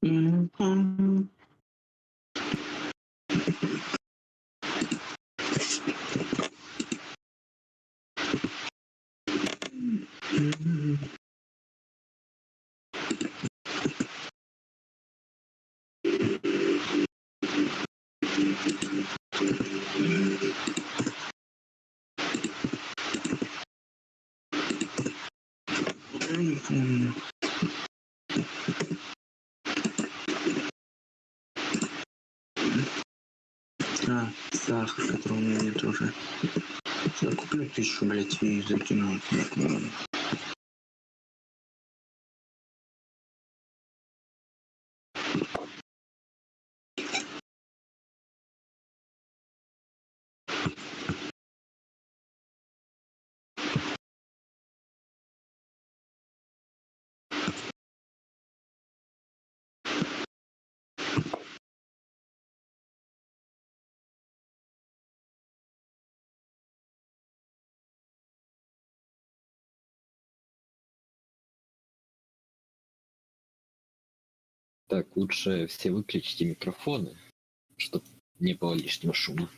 Мгм. Сахар, которого у меня нет уже. Я куплю 1000, блядь, и закину. Так, лучше все выключите микрофоны, чтобы не было лишнего шума.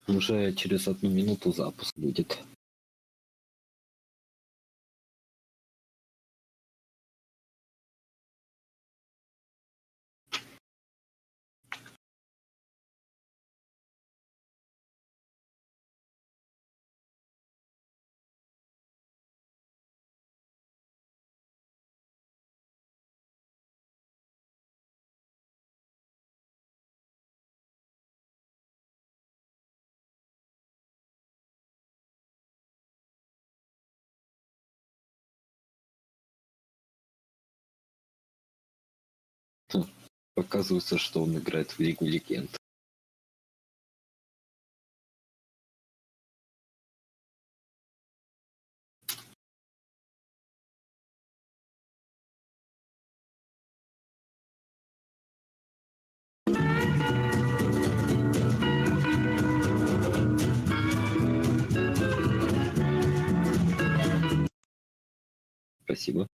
Уже через 1 минуту запуск будет. Оказывается, что он играет в Лигу Легенд. Спасибо.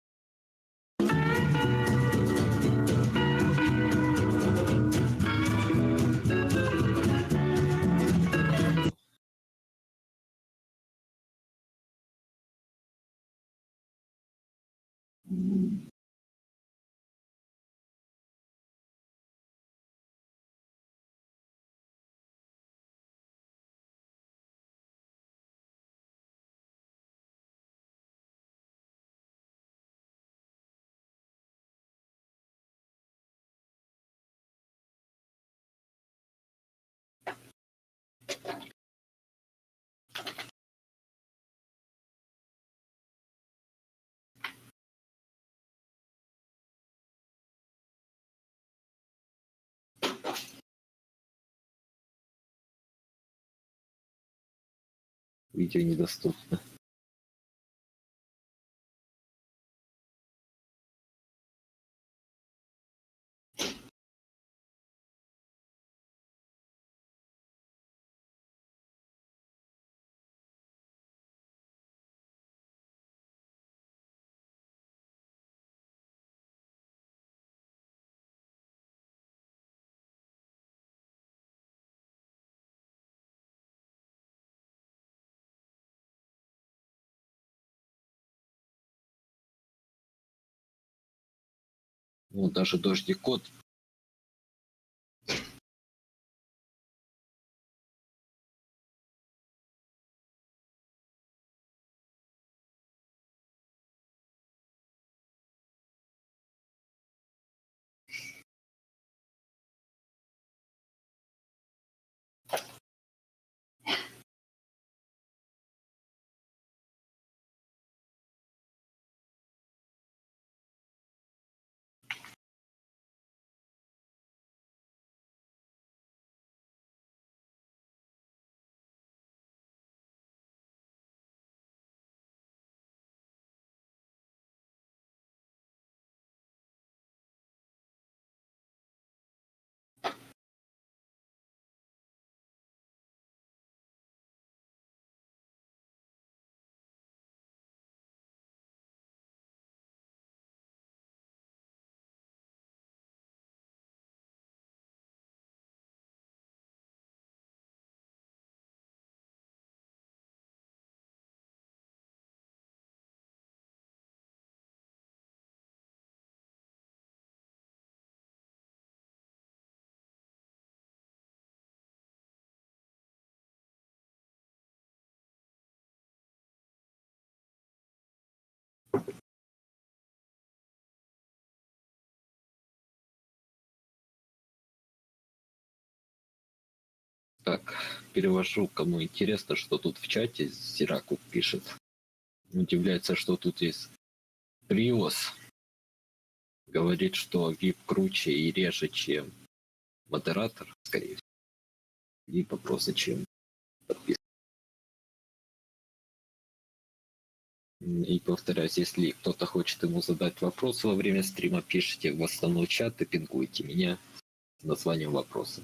Видео недоступно. Ну, даже дождик код. Так, перевожу, кому интересно, что тут в чате зерако пишет. Удивляется, что тут есть RUS. Говорит, что VIP круче и реже, чем модератор, скорее всего. Либо просто чем подписка. И повторяюсь, если кто-то хочет ему задать вопрос во время стрима, пишите в основной чат и пингуйте меня с названием вопроса.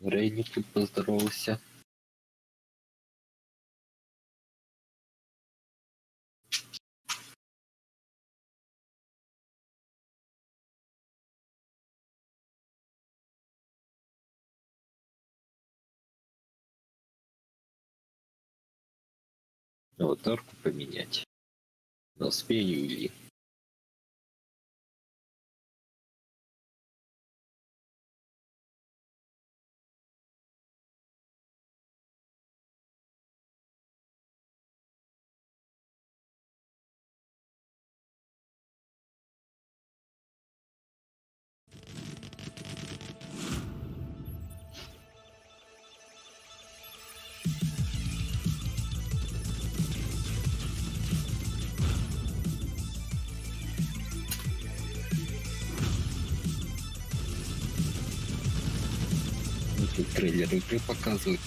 Рейни тут поздоровался. Аватарку поменять. На успею или... Тут трейлер игры показывают.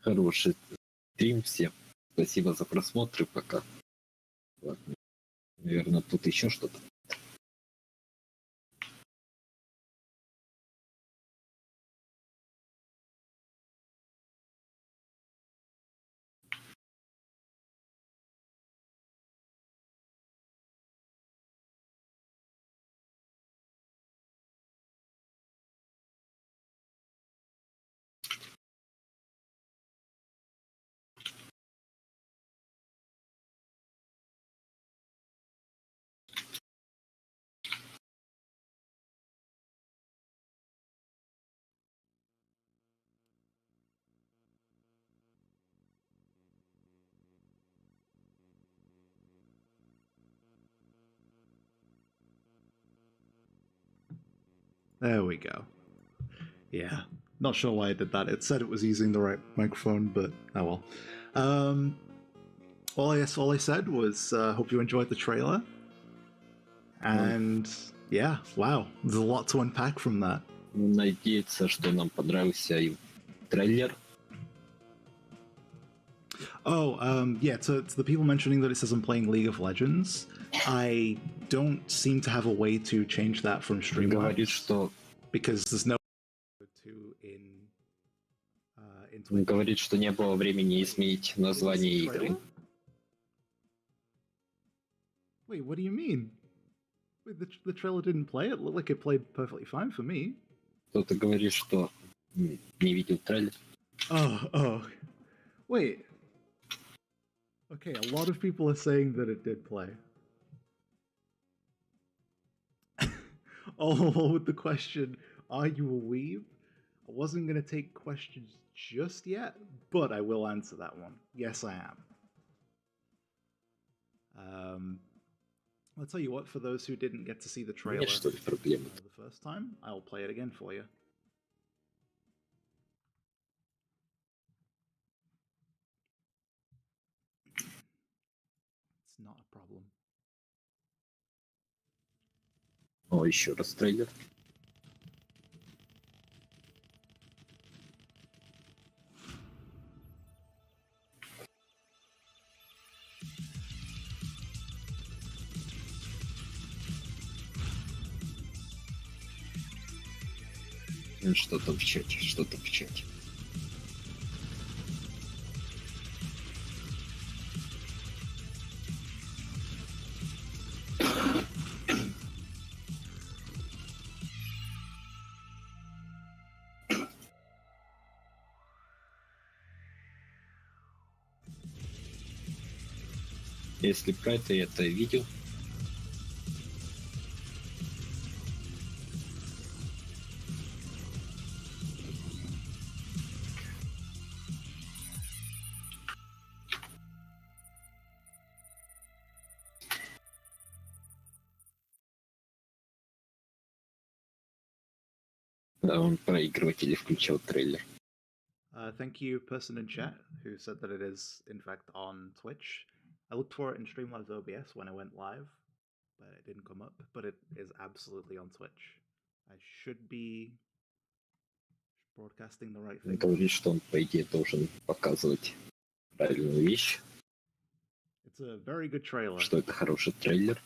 Хороший стрим всем. Спасибо за просмотр и пока. Ладно. Наверное, тут еще что-то. There we go. Yeah, not sure why I did that. It said it was using the right microphone, but oh well. All I said was hope you enjoyed the trailer. And yeah, wow, there's a lot to unpack from that. Надеяться, что нам понравился и трейлер. Oh, yeah, to the people mentioning that it says I'm playing League of Legends, I don't seem to have a way to change that from Говорит, Streamlabs что because there's no to in говорит, что не было времени изменить название игры. Wait, what do you mean? Wait, the trailer didn't play? It looked like it played perfectly fine for me. Кто-то говорит, что не видел трейлер. Oh. Wait. Okay, a lot of people are saying that it did play. all with the question, are you a weeb? I wasn't going to take questions just yet, but I will answer that one. Yes, I am. I'll tell you what, for those who didn't get to see the trailer Нет, что ли, проблемы? the first time, I'll play it again for you. It's not a problem. О, еще раз трейлер. Что там в чате, что там в чате. Если про это видел. Да, он проигрыватель включал трейлер. Thank you, person in chat, who said that it is, in fact, on Twitch. I looked for it in Streamlabs OBS when I went live, but it didn't come up, but it is absolutely on Twitch. I should be broadcasting the right Он thing. говорит, что он, по идее, должен показывать правильную вещь. It's a very good trailer. Что это хороший трейлер.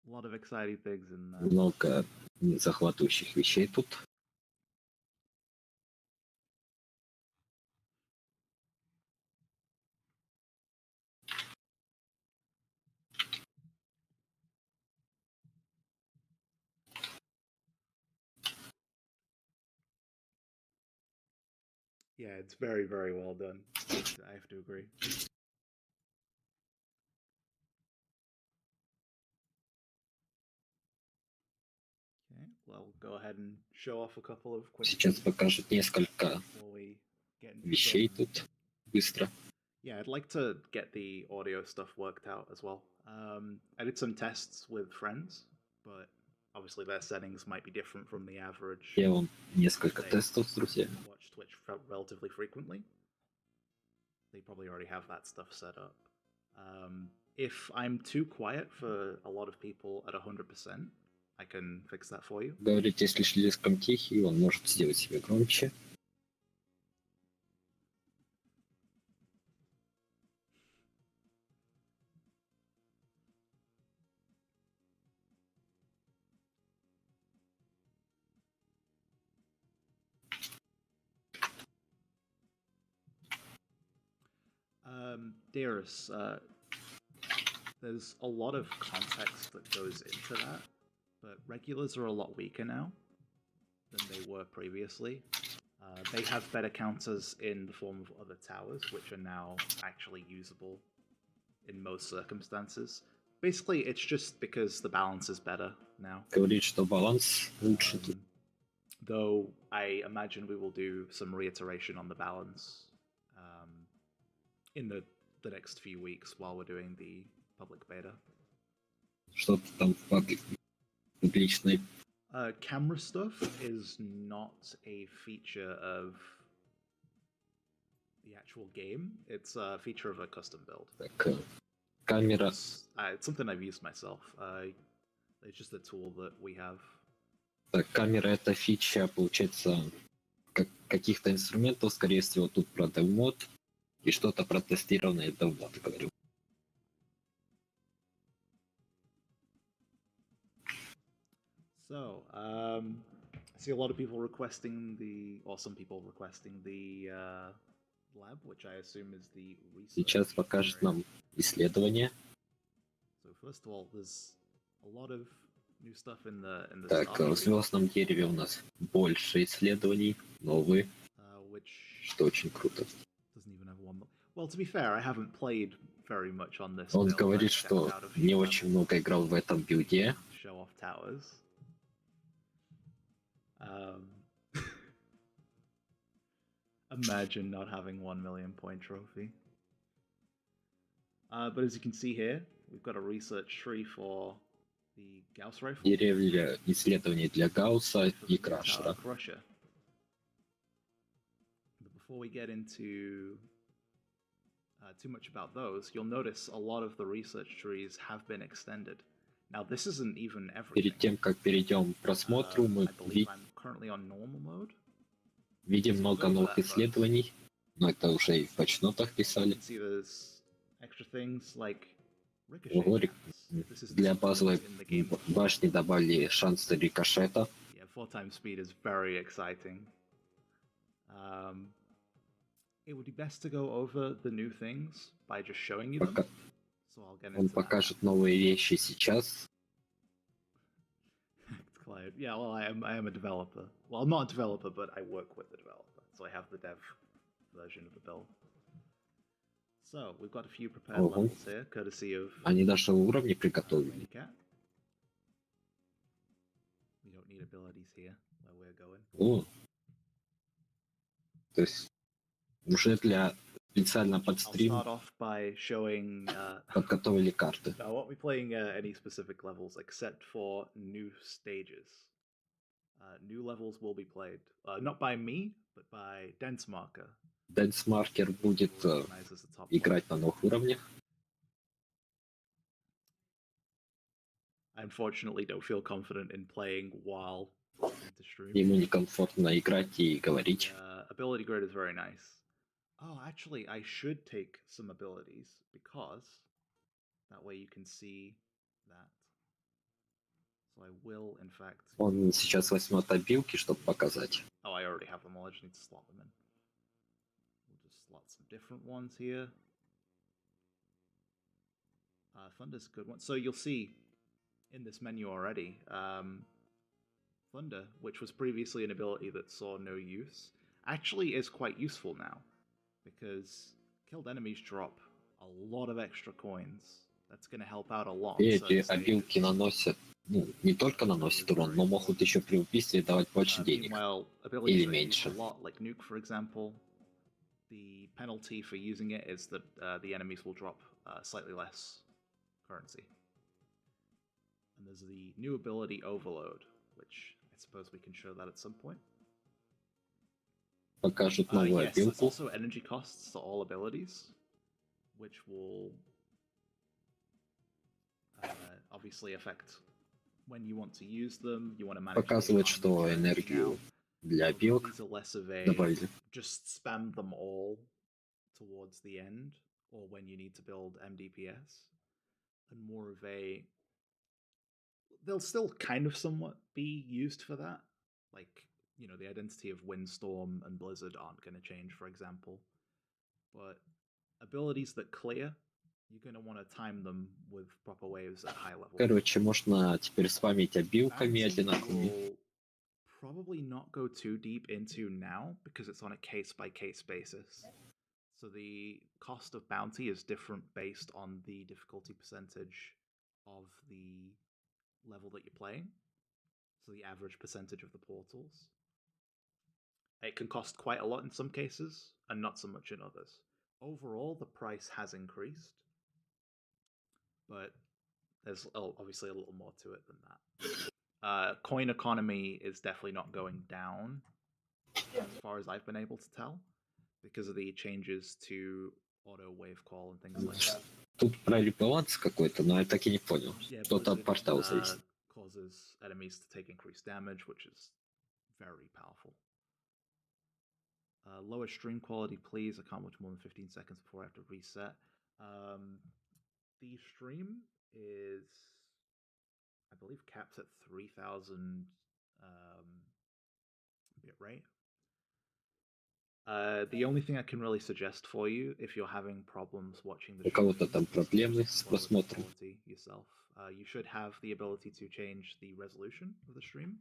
A lot of exciting things in there. Много захватывающих вещей тут. Yeah, it's very, very well done. I have to agree. Okay, well, go ahead and show off a couple of quick Сейчас things покажет несколько before we get into вещей some- тут быстро. Yeah, I'd like to get the audio stuff worked out as well. I did some tests with friends, but obviously their settings might be different from the average. Делал несколько They тестов с друзьями. watch Twitch relatively frequently. They probably already have that stuff set up. If I'm too quiet for a lot of people at 100%, I can fix that for you. Говорит, если слишком тихий, он может сделать себя громче. Dearest, there's a lot of context that goes into that, but regulars are a lot weaker now than they were previously. They have better counters in the form of other towers, which are now actually usable in most circumstances. Basically, it's just because the balance is better now. Говорит, что баланс лучше тут. Though I imagine we will do some reiteration on the balance in the next few weeks while we're doing the public beta. Что-то там публичной. Camera stuff is not a feature of the actual game. It's a feature of a custom build. Так, камера. It's something I've used myself. It's just a tool that we have. Так, камера это фича, получается, каких-то инструментов, скорее всего, тут про DevMod и что-то про тестированное DevMod, говорю. So, I see a lot of people requesting some people requesting the lab, which I assume is the research. Сейчас покажет нам исследование. So first of all, there's a lot of new stuff in the Так, в звездном дереве у нас больше исследований, новые, что очень круто. Doesn't even have one. Well, to be fair, I haven't played very much on this. Он говорит, что не очень много играл в этом билде, show off towers. Imagine not having 1 million point trophy. But as you can see here, we've got a research tree for the Gauss rifle. Деревья исследований для Гаусса и Крашера. Crusher. But before we get into too much about those, you'll notice a lot of the research trees have been extended. Now this isn't even everything. Перед тем, как перейдем к просмотру, мы видим много новых исследований, но это уже и в патчнотах писали. Ого, для базовой башни добавили шанс рикошета. Yeah, 4x speed is very exciting. It would be best to go over the new things by just showing you them. So I'll get into Он покажет новые вещи сейчас. Yeah, well, I am a developer. Well, I'm not a developer, but I work with the developer, so I have the dev version of the build. So we've got a few prepared levels here, courtesy of. Они даже уровни приготовили. We don't need abilities here where we're going. О, то есть уже для специально под стрим подготовили карты. I won't be playing any specific levels except for new stages. New levels will be played not by me, but by Densmarker. Densmarker будет играть на новых уровнях. I unfortunately don't feel confident in playing while into stream. Ему некомфортно играть и говорить. Ability grid is very nice. Oh, actually, I should take some abilities because that way you can see that. So I will, in fact. Он сейчас возьмет обилки, чтобы показать. Oh, I already have them all. I just need to slot them in. We'll just slot some different ones here. Thunder's a good one. So you'll see in this menu already, Thunder, which was previously an ability that saw no use, actually is quite useful now. Because killed enemies drop a lot of extra coins. That's going to help out a lot. Эти обилки наносят, не только наносят урон, но могут еще при убийстве давать больше денег. Или меньше. Like Nuke, for example, the penalty for using it is that the enemies will drop slightly less currency. And there's the new ability Overload, which I suppose we can show that at some point. Покажут новую обилку. Also energy costs to all abilities, which will obviously affect when you want to use them. You want to manage. Показывает, что энергию для обилок добавили. Just spam them all towards the end, or when you need to build MDPS, and more of a. They'll still kind of somewhat be used for that, like. You know, the identity of Windstorm and Blizzard aren't going to change, for example. But abilities that clear, you're going to want to time them with proper waves at high level. Короче, можно теперь спамить обилками одинаковыми. We'll probably not go too deep into now, because it's on a case-by-case basis. So the cost of bounty is different based on the difficulty percentage of the level that you're playing. So the average percentage of the portals. It can cost quite a lot in some cases, and not so much in others. Overall, the price has increased, but there's obviously a little more to it than that. Coin economy is definitely not going down, as far as I've been able to tell, because of the changes to auto wave call and things like that. Тут правильный баланс какой-то, но я так и не понял. Что-то от портала зависит. Causes enemies to take increased damage, which is very powerful. Lower stream quality, please. I can't watch more than 15 seconds before I have to reset. The stream is, I believe, capped at 3000 bitrate. The only thing I can really suggest for you, if you're having problems watching the stream, yourself, you should have the ability to change the resolution of the stream.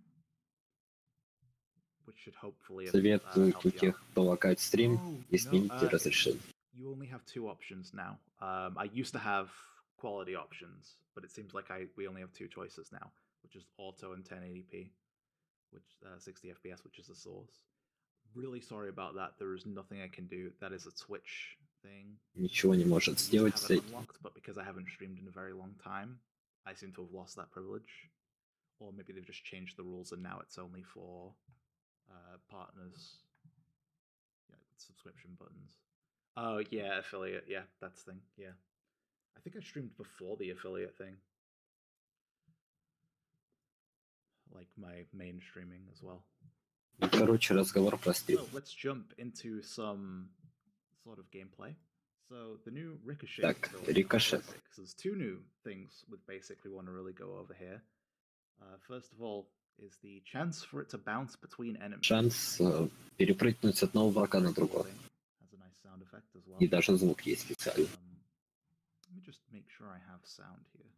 Which should hopefully Советую у тех, кто лагает стрим, измените разрешение. You only have two options now. I used to have quality options, but it seems like we only have two choices now. which is auto and 1080p, which 60 FPS, which is the source. Really sorry about that. There is nothing I can do. That is a Twitch thing. Ничего не может сделать I с have it этим. unlocked, but because I haven't streamed in a very long time, I seem to have lost that privilege. Or maybe they've just changed the rules and now it's only for partners. Yeah, with subscription buttons. Oh yeah, affiliate. Yeah, that's the thing. Yeah, I think I streamed before the affiliate thing, like my main streaming as well. Короче, разговор про стрим. So let's jump into some sort of gameplay. So the new Ricochet. Так, Ricochet. So there's two new things with basic we want to really go over here. First of all, is the chance for it to bounce between enemies. Шанс перепрыгнуть с одного врага на другого. Has a nice sound effect as well. И даже звук есть специальный. Let me just make sure I have sound here.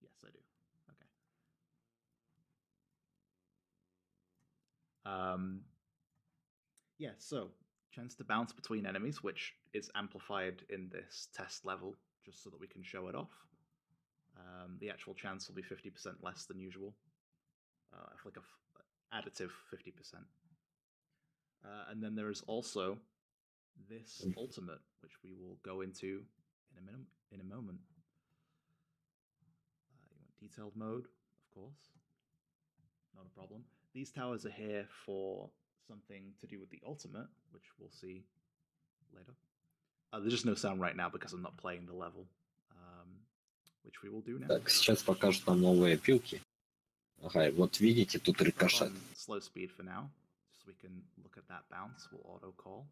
Yes, I do. Okay. Yeah, so chance to bounce between enemies, which is amplified in this test level, just so that we can show it off. The actual chance will be 50% less than usual, like a additive 50%. And then there is also this ultimate, which we will go into in a moment. You want detailed mode, of course, not a problem. These towers are here for something to do with the ultimate, which we'll see later. There's just no sound right now because I'm not playing the level, which we will do now. Так, сейчас покажут нам новые пилки. Ага, вот видите, тут рикошет. Slow speed for now, so we can look at that bounce. We'll auto call.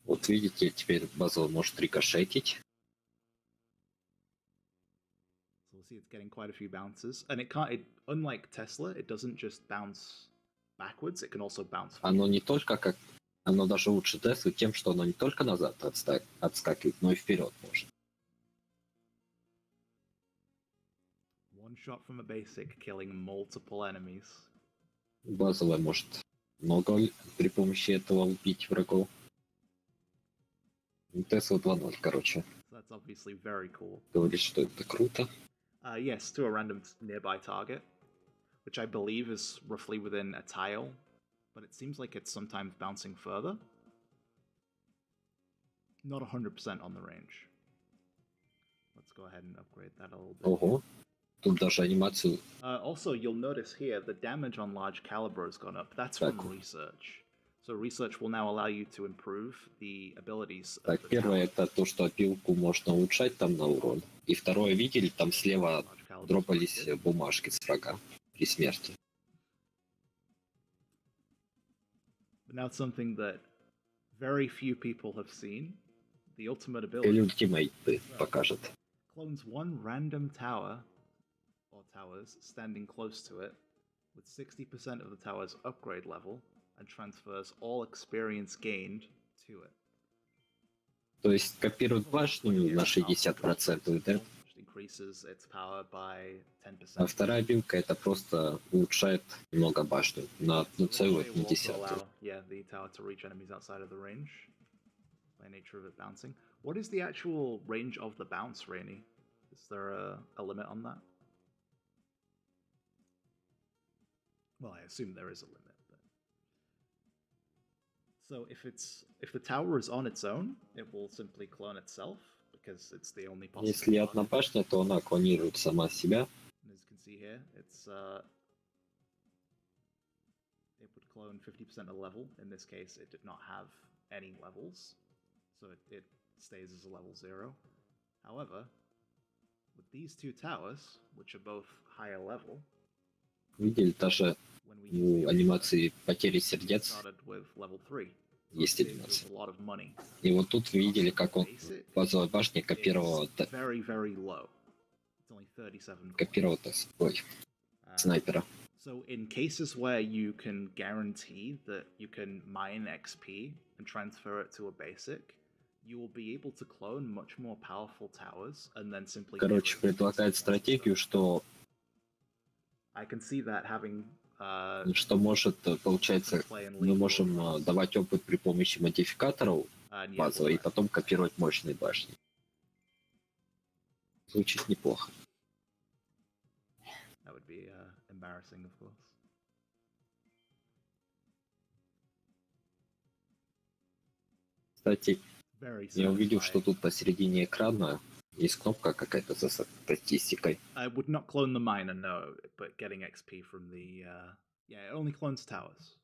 Вот видите, теперь базово может рикошетить. So we'll see it's getting quite a few bounces, and it can't. Unlike Tesla, it doesn't just bounce backwards. It can also bounce. Оно не только как, оно даже лучше Теслы тем, что оно не только назад отскакивает, но и вперед может. One shot from a basic, killing multiple enemies. Базовая может много при помощи этого убить врагов. Тесла 2.0, короче. So that's obviously very cool. Говорит, что это круто. Yes, to a random nearby target, which I believe is roughly within a tile, but it seems like it's sometimes bouncing further. Not 100% on the range. Let's go ahead and upgrade that a little bit. Ого. Тут даже анимацию. Also, you'll notice here the damage on large caliber has gone up. That's from research. So research will now allow you to improve the abilities. Так, первое это то, что пилку можно улучшать там на урон. И второе, видели, там слева дропались бумажки с врага при смерти. But now something that very few people have seen. The ultimate ability. Или ультимейт покажет. Clones one random tower or towers standing close to it with 60% of the tower's upgrade level and transfers all experience gained to it. То есть копирует башню на 60%, да? Increases its power by 10%. А вторая билка это просто улучшает немного башню на 1,1. Yeah, the tower to reach enemies outside of the range by nature of it bouncing. What is the actual range of the bounce, Rainy? Is there a limit on that? Well, I assume there is a limit. But... So if the tower is on its own, it will simply clone itself because it's the only possible. Если одна башня, то она клонирует сама себя. And as you can see here, it would clone 50% of level. In this case, it did not have any levels, so it stays as a level 0. However, with these two towers, which are both higher level, видели даже у анимации потери сердец есть анимация. И вот тут вы видели, как он базовой башни копировал снайпера. So in cases where you can guarantee that you can mine XP and transfer it to a basic, you will be able to clone much more powerful towers and then simply. Короче, предлагает стратегию, что I can see that having. Что может, получается, мы можем давать опыт при помощи модификаторов базового и потом копировать мощные башни. Звучит неплохо. would be embarrassing, of course. Кстати, Very я увидел, что satisfying. тут посередине экрана есть кнопка какая-то за статистикой. I would not clone the miner, no, but getting XP from the yeah, it only clones towers.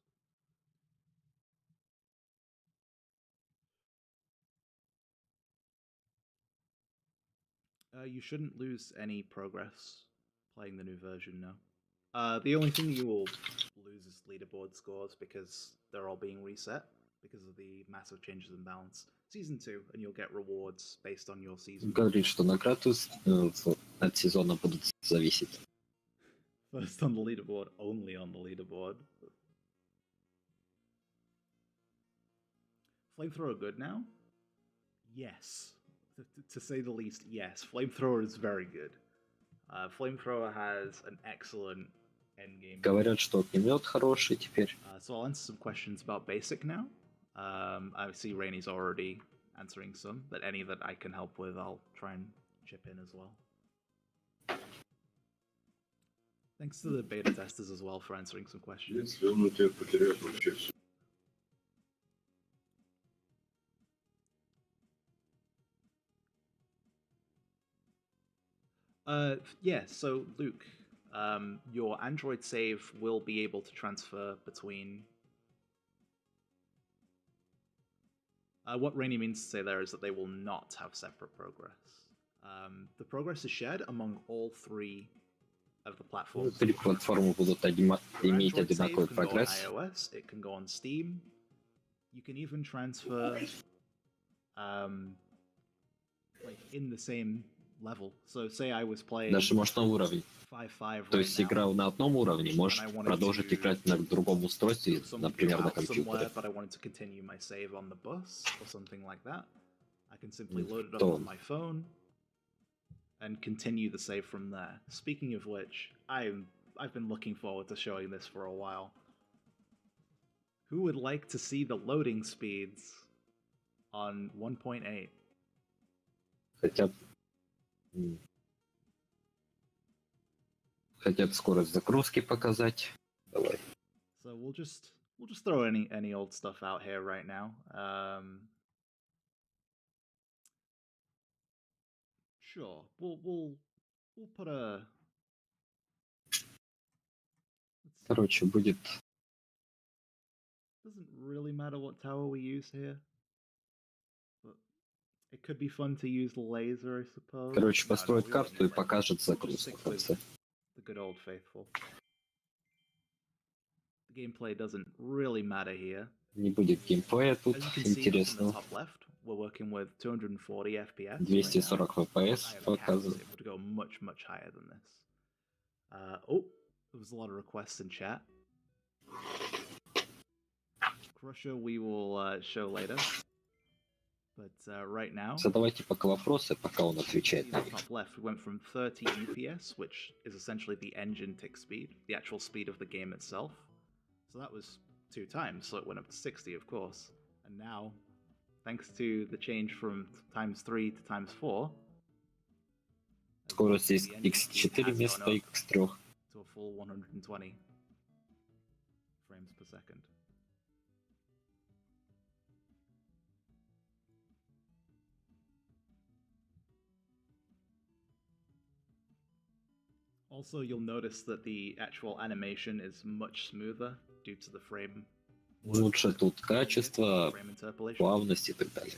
You shouldn't lose any progress playing the new version, no. The only thing you will lose is leaderboard scores because they're all being reset because of the massive changes in balance. Season 2, and you'll get rewards based on your season. Говорит, что награды от сезона будут зависеть. First on the leaderboard, only on the leaderboard. Flamethrower good now? Yes. To say the least, yes. Flamethrower is very good. Flamethrower has an excellent endgame. Говорят, что огнемет хороший теперь. So I'll answer some questions about basic now. I see Rainey's already answering some, but any that I can help with, I'll try and chip in as well. Thanks to the beta testers as well for answering some questions. Yeah, so Luke, your Android save will be able to transfer between... what Rainy means to say there is that they will not have separate progress. The progress is shared among all three of the platforms. Три платформы будут иметь одинаковый прогресс. iOS, it can go on Steam. You can even transfer like in the same level. So say I was playing Даже может на уровне. 5-5 То есть играл на одном уровне, можешь продолжить играть на другом устройстве, например, на компьютере. But I wanted to continue my save on the bus or something like that. I can simply load it up on my phone and continue the save from there. Speaking of which, I've been looking forward to showing this for a while. Who would like to see the loading speeds on 1.8? Хотят скорость загрузки показать. Давай. So we'll just throw any old stuff out here right now. Sure. We'll put a... Короче, будет... Doesn't really matter what tower we use here. But it could be fun to use laser, I suppose. Короче, построит карту и покажет загрузку в конце. The good old faithful. The gameplay doesn't really matter here. Не будет геймплея тут интересного. Top left, we're working with 240 FPS. 240 FPS показывает. It would go much higher than this. Oh, there was a lot of requests in chat. Crusher we will show later. But right now, Задавайте пока вопросы, пока он отвечает на них. Top left, we went from 30 UPS, which is essentially the engine tick speed, the actual speed of the game itself. So that was 2 times, so it went up to 60, of course. And now, thanks to the change from ×3 to ×4, скорость из X4 вместо X3. To a full 120 frames per second. Also, you'll notice that the actual animation is much smoother due to the frame. Лучше тут качество, плавность и так далее.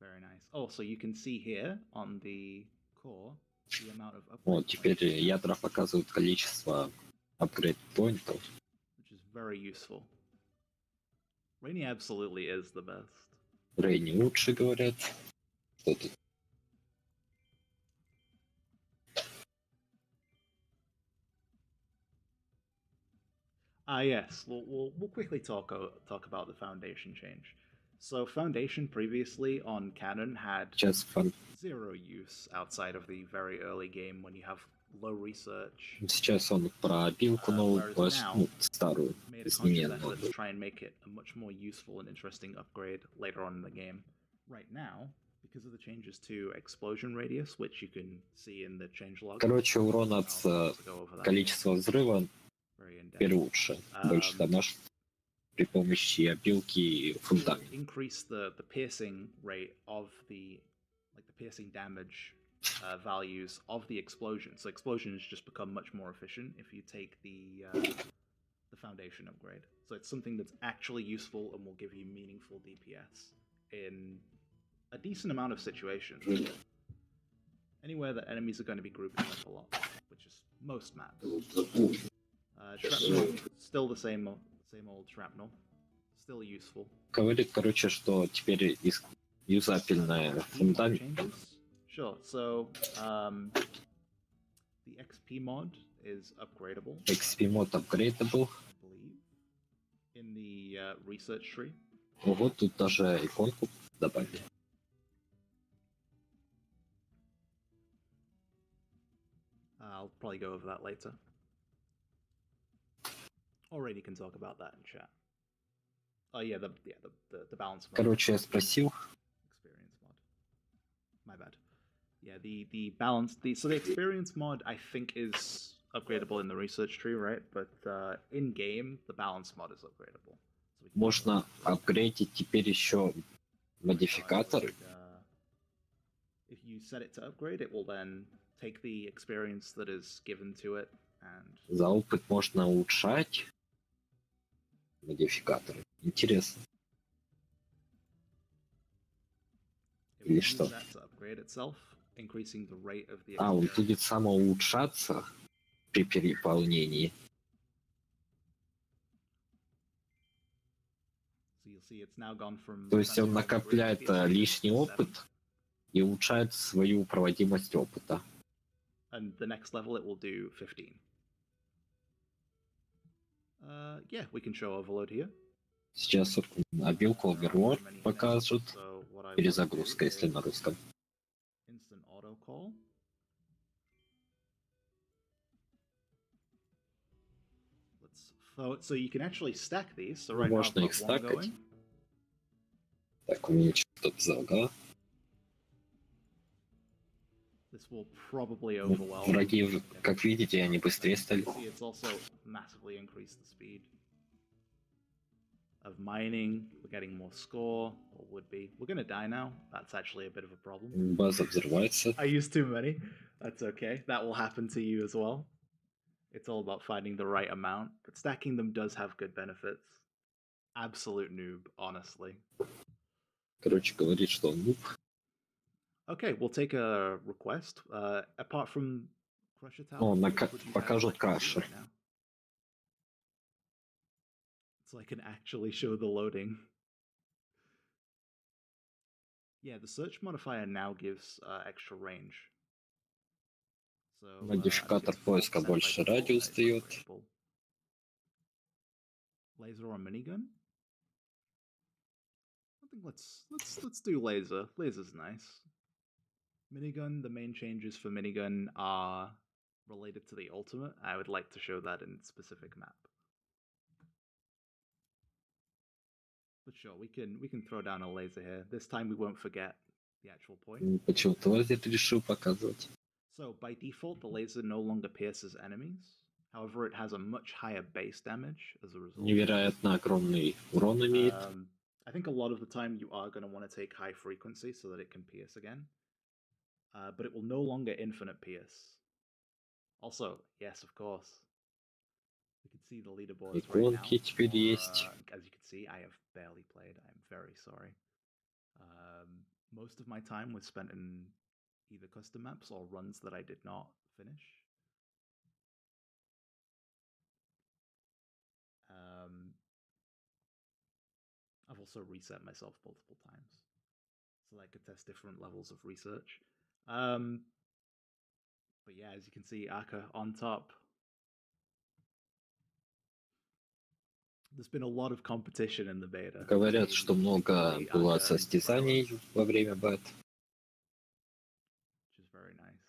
Very nice. Oh, so you can see here on the core the amount of upgrade. Вот, теперь ядра показывают количество апгрейд-поинтов. Which is very useful. Rainy absolutely is the best. Рейни лучше, говорят. Что тут? Yes, we'll quickly talk about the Foundation change. So Foundation previously on Canon had zero use outside of the very early game when you have low research. Сейчас он пробилку новую, старую, измененную. To try and make it a much more useful and interesting upgrade later on in the game. Right now, because of the changes to explosion radius, which you can see in the changelog. Короче, урон от количества взрыва теперь лучше. Больше дамаж при помощи опилки и фундамента. Increase the piercing rate of the piercing damage values of the explosion. So explosions just become much more efficient if you take the foundation upgrade. So it's something that's actually useful and will give you meaningful DPS in a decent amount of situations. Anywhere that enemies are going to be grouping up a lot, which is most maps. Shrapnel, still the same old shrapnel. Still useful. Говорит, короче, что теперь юзабельная фундамент. Sure, so the XP mod is upgradable. XP mod upgradable. I believe. In the research tree. Ого, тут даже иконку добавили. I'll probably go over that later. Already can talk about that in chat. Oh yeah, the balance mod. Короче, я спросил. Experience mod. My bad. Yeah, the balance, so the experience mod I think is upgradable in the research tree, right? But in game, the balance mod is upgradable. So можно апгрейдить теперь еще модификаторы. If you set it to upgrade, it will then take the experience that is given to it and... За опыт можно улучшать модификаторы. Интересно. Или что? Он будет самоулучшаться при переполнении. То есть он накопляет лишний опыт и улучшает свою проводимость опыта. And the next level it will do 15. Yeah, we can show overload here. Сейчас обилку Overlord покажут. Перезагрузка, если на русском. Instant auto call. So you can actually stack these. So right Можно now их стакать. Так, у меня что-то залагало. This will probably overwhelm. Враги, как видите, они быстрее стали. It's also massively increased the speed of mining. We're getting more score, or would be. We're gonna die now. That's actually a bit of a problem. База взрывается. I used too many. That's okay. That will happen to you as well. It's all about finding the right amount, but stacking them does have good benefits. Absolute noob, honestly. Короче, говорит, что он нуб. Okay, we'll take a request. Apart from Crusher Tower, О, покажут Crusher. Right now? So I can actually show the loading. Yeah, the search modifier now gives extra range. So, Модификатор поиска больше радиус дает. Laser or minigun? I think let's do laser. Laser's nice. Minigun, the main changes for minigun are related to the ultimate. I would like to show that in specific map. But sure, we can throw down a laser here. This time we won't forget the actual point. Почему-то лазер решил показывать. So by default, the laser no longer pierces enemies. However, it has a much higher base damage as a result. Невероятно огромный урон имеет. I think a lot of the time you are going to want to take high frequency so that it can pierce again. But it will no longer infinite pierce. Also, yes, of course. We can see the leaderboards right now. Теперь есть. As you can see, I have barely played. I'm very sorry. Most of my time was spent in either custom maps or runs that I did not finish. I've also reset myself multiple times so that I could test different levels of research. But yeah, as you can see, Aka on top. There's been a lot of competition in the beta. Говорят, что много было состязаний во время бет. Which is very nice.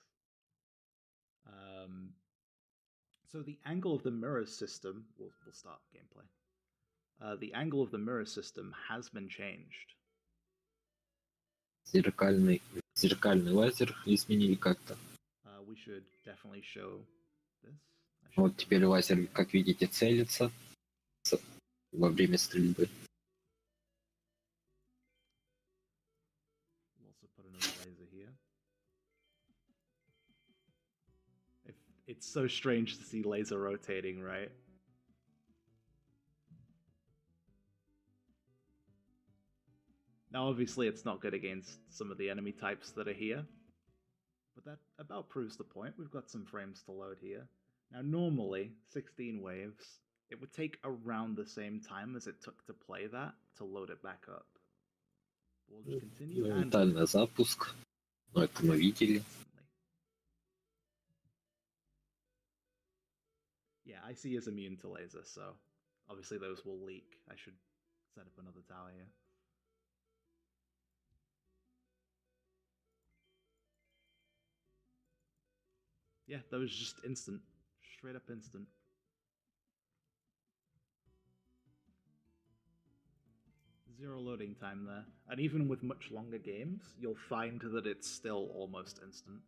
So the angle of the mirror system, we'll start gameplay. The angle of the mirror system has been changed. Зеркальный лазер изменили как-то. We should definitely show this. Вот теперь лазер, как видите, целится во время стрельбы. We'll also put another laser here. It's so strange to see laser rotating, right? Now, obviously, it's not good against some of the enemy types that are here, but that about proves the point. We've got some frames to load here. Now, normally, 16 waves, it would take around the same time as it took to play that to load it back up. We'll just continue. Моментальный запуск. Но это мы видели. Yeah, IC is immune to laser, so obviously those will leak. I should set up another tower here. Yeah, that was just instant. Straight up instant. Zero loading time there. And even with much longer games, you'll find that it's still almost instant.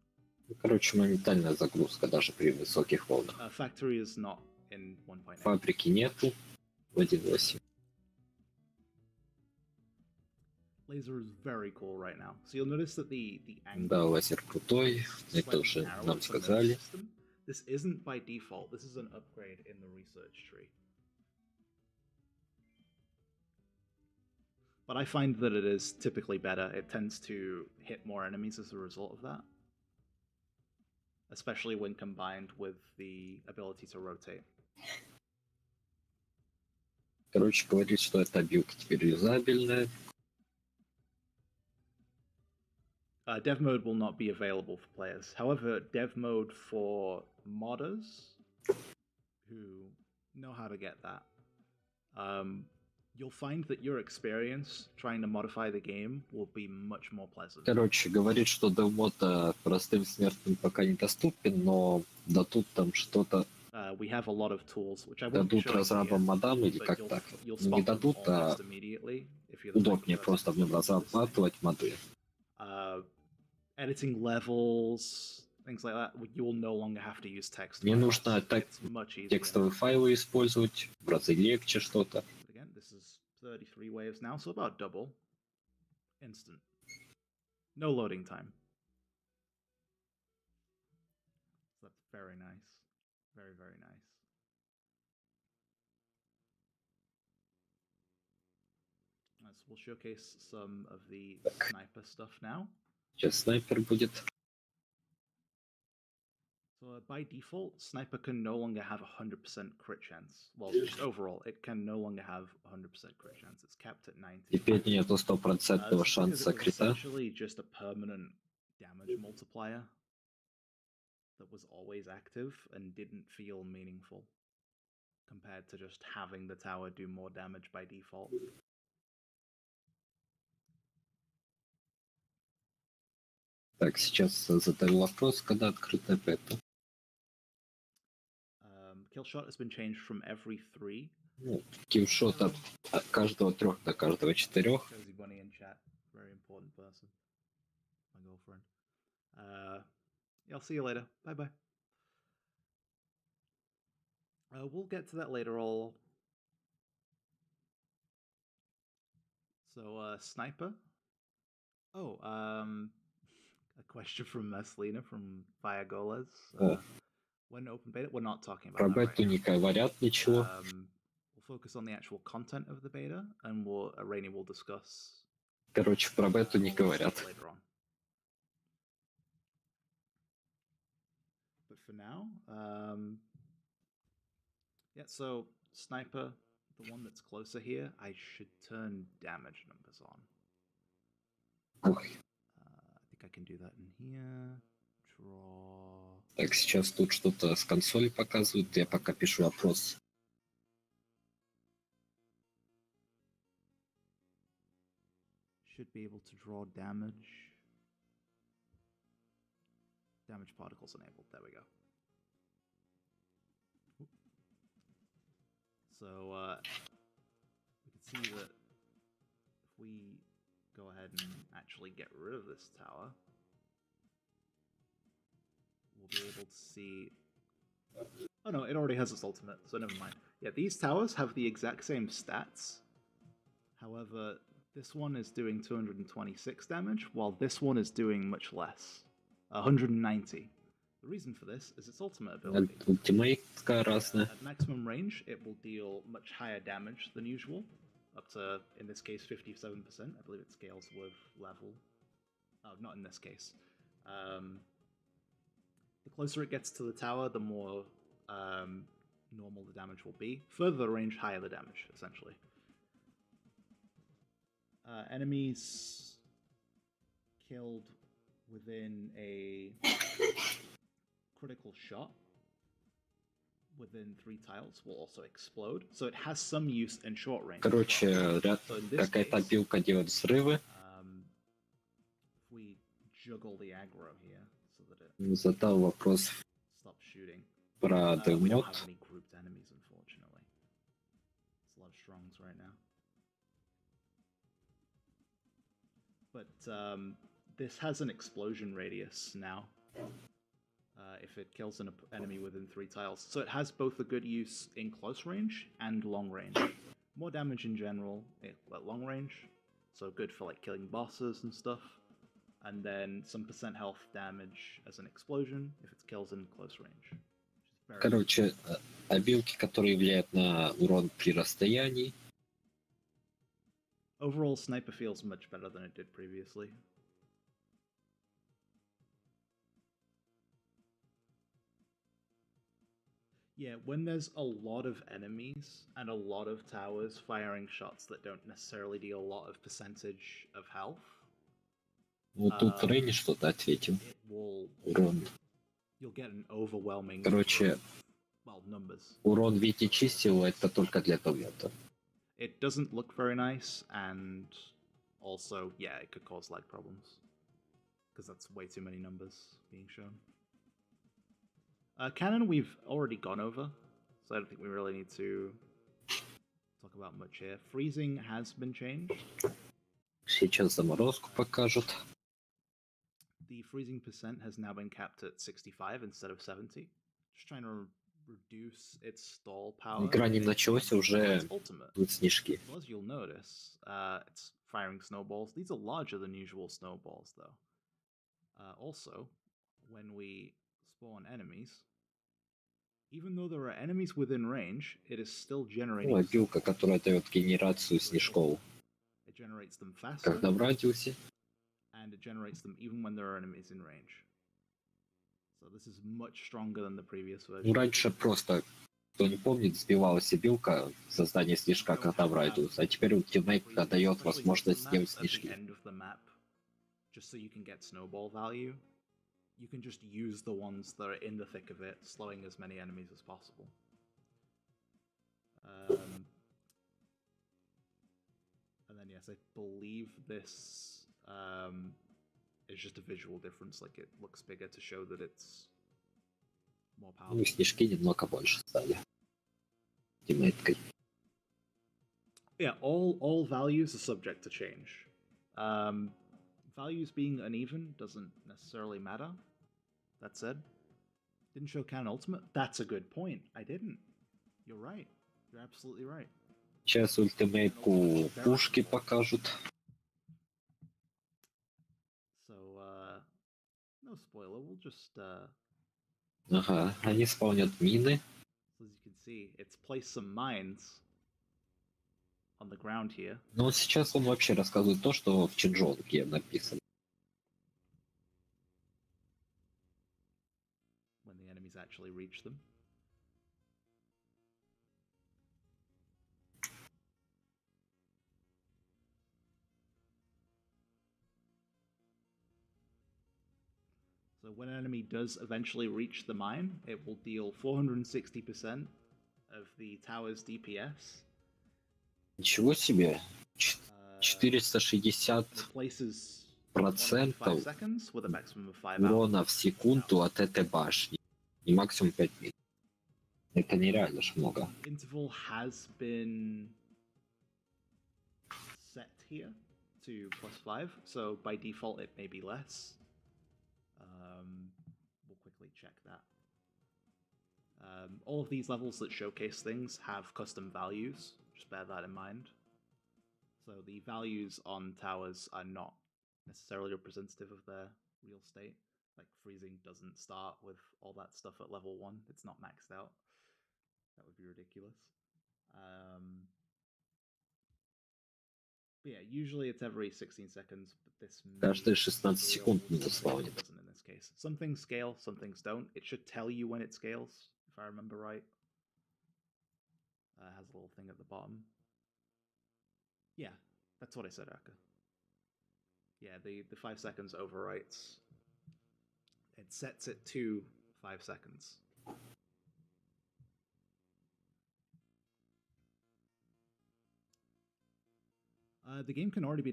Короче, моментальная загрузка даже при высоких волнах. Factory is not in 1.8. Фабрики нету в 1.8. Laser is very cool right now. So you'll notice that the angle. Да, лазер крутой, это уже нам сказали. This isn't by default. This is an upgrade in the research tree. But I find that it is typically better. It tends to hit more enemies as a result of that. Especially when combined with the ability to rotate. Короче, говорит, что эта билка теперь юзабельная. Dev mode will not be available for players. However, dev mode for modders who know how to get that, you'll find that your experience trying to modify the game will be much more pleasant. Короче, говорит, что демо простым смертным пока недоступен, но дадут там что-то. We have a lot of tools, which I won't дадут разрабам модам или как так. Не дадут, а удобнее просто в нем разрабатывать моды. Editing levels, things like that, you will no longer have to use text. Мне нужно текстовые файлы использовать, в разы легче что-то. Again, this is 33 waves now, so about double. Instant. No loading time. So that's very nice. Very, very nice. So we'll showcase some of the sniper stuff now. Сейчас снайпер будет. So by default, sniper can no longer have 100% crit chance. Well, just overall, it can no longer have 100% crit chance. It's capped at 90. Теперь нету 100% шанса крита. It's essentially just a permanent damage multiplier that was always active and didn't feel meaningful compared to just having the tower do more damage by default. Так, сейчас задаю вопрос, когда открытая бета. Killshot has been changed from every 3. Ну, киллшот от каждого 3 до каждого 4. Cozy Bunny in chat, very important person. My girlfriend. Yeah, I'll see you later. Bye bye. We'll get to that later. All. So, sniper. Oh, a question from Meslina from Viagolas. When open beta, we're not talking about Про бету не говорят ничего. We'll focus on the actual content of the beta, and Rainy will discuss. Короче, про бету не говорят. Later on. But for now, yeah. So sniper, the one that's closer here, I should turn damage numbers on. Ой. I think I can do that in here. Draw. Так, сейчас тут что-то с консоли показывают, я пока пишу вопрос. Should be able to draw damage. Damage particles enabled. There we go. So we can see that if we go ahead and actually get rid of this tower, we'll be able to see... Oh no, it already has its ultimate, so never mind. Yeah, these towers have the exact same stats. However, this one is doing 226 damage, while this one is doing much less. 190. The reason for this is its ultimate ability. At maximum range, it will deal much higher damage than usual, up to, in this case, 57%. I believe it scales with level. Oh, not in this case. The closer it gets to the tower, the more normal the damage will be. Further the range, higher the damage, essentially. Enemies killed within a critical shot within 3 tiles will also explode, so it has some use in short range. Короче, какая-то билка делает взрывы. If we juggle the aggro here so that it Задал вопрос stops shooting. про We don't демод. have any grouped enemies, unfortunately. It's a lot of strongs right now. But this has an explosion radius now. If it kills an enemy within 3 tiles. So it has both a good use in close range and long range. More damage in general at long range, so good for like killing bosses and stuff. And then some percent health damage as an explosion if it kills in close range. Короче, обилки, которые влияют на урон при расстоянии. Overall, sniper feels much better than it did previously. Yeah, when there's a lot of enemies and a lot of towers firing shots that don't necessarily deal a lot of percentage of health. Ну тут Рейни что-то ответил. Урон. You'll get an overwhelming Короче, numbers. урон Вити чистил, это только для Томета. It doesn't look very nice, and also, yeah, it could cause lag problems. Because that's way too many numbers being shown. Cannon we've already gone over, so I don't think we really need to talk about much here. Freezing has been changed. Сейчас заморозку покажут. The freezing percent has now been capped at 65 instead of 70. Just trying to reduce its stall power. Игра не началась, уже будут снежки. Well, as you'll notice, it's firing snowballs. These are larger than usual snowballs, though. Also, when we spawn enemies, even though there are enemies within range, it is still generating... Ну, обилка, которая дает генерацию снежков. It generates them faster, Когда в радиусе. And it generates them even when there are enemies in range. So this is much stronger than the previous version. Ну, раньше просто, кто не помнит, сбивалась обилка создание снежка, когда в радиус, а теперь ультимейт дает возможность сделать снежки. Just so you can get snowball value, you can just use the ones that are in the thick of it, slowing as many enemies as possible. And then yes, I believe this is just a visual difference, like it looks bigger to show that it's more powerful. Ну, снежки немного больше стали. Ультимейткой. Yeah, all values are subject to change. Values being uneven doesn't necessarily matter. That said, didn't show Cannon Ultimate? That's a good point. I didn't. You're right. You're absolutely right. Сейчас ультимейтку пушки покажут. So, no spoiler, we'll just... Ага, они спавнят мины. So as you can see, it's placed some mines on the ground here. Но сейчас он вообще рассказывает то, что в Чинжонке написано. When the enemies actually reach them. So when an enemy does eventually reach the mine, it will deal 460% of the tower's DPS. Ничего себе! 460% урона в секунду от этой башни. И максимум 5 минут. Это нереально ж много. Interval has been set here to +5, so by default it may be less. We'll quickly check that. All of these levels that showcase things have custom values, just bear that in mind. So the values on towers are not necessarily representative of their real state. Like freezing doesn't start with all that stuff at level 1, it's not maxed out. That would be ridiculous. But yeah, usually it's every 16 seconds, but this Каждые 16 секунд it минус спавнит. doesn't in this case. Some things scale, some things don't. It should tell you when it scales, if I remember right. It has a little thing at the bottom. Yeah, that's what I said, Aka. Yeah, the 5 seconds overwrites. It sets it to 5 seconds. The game can already be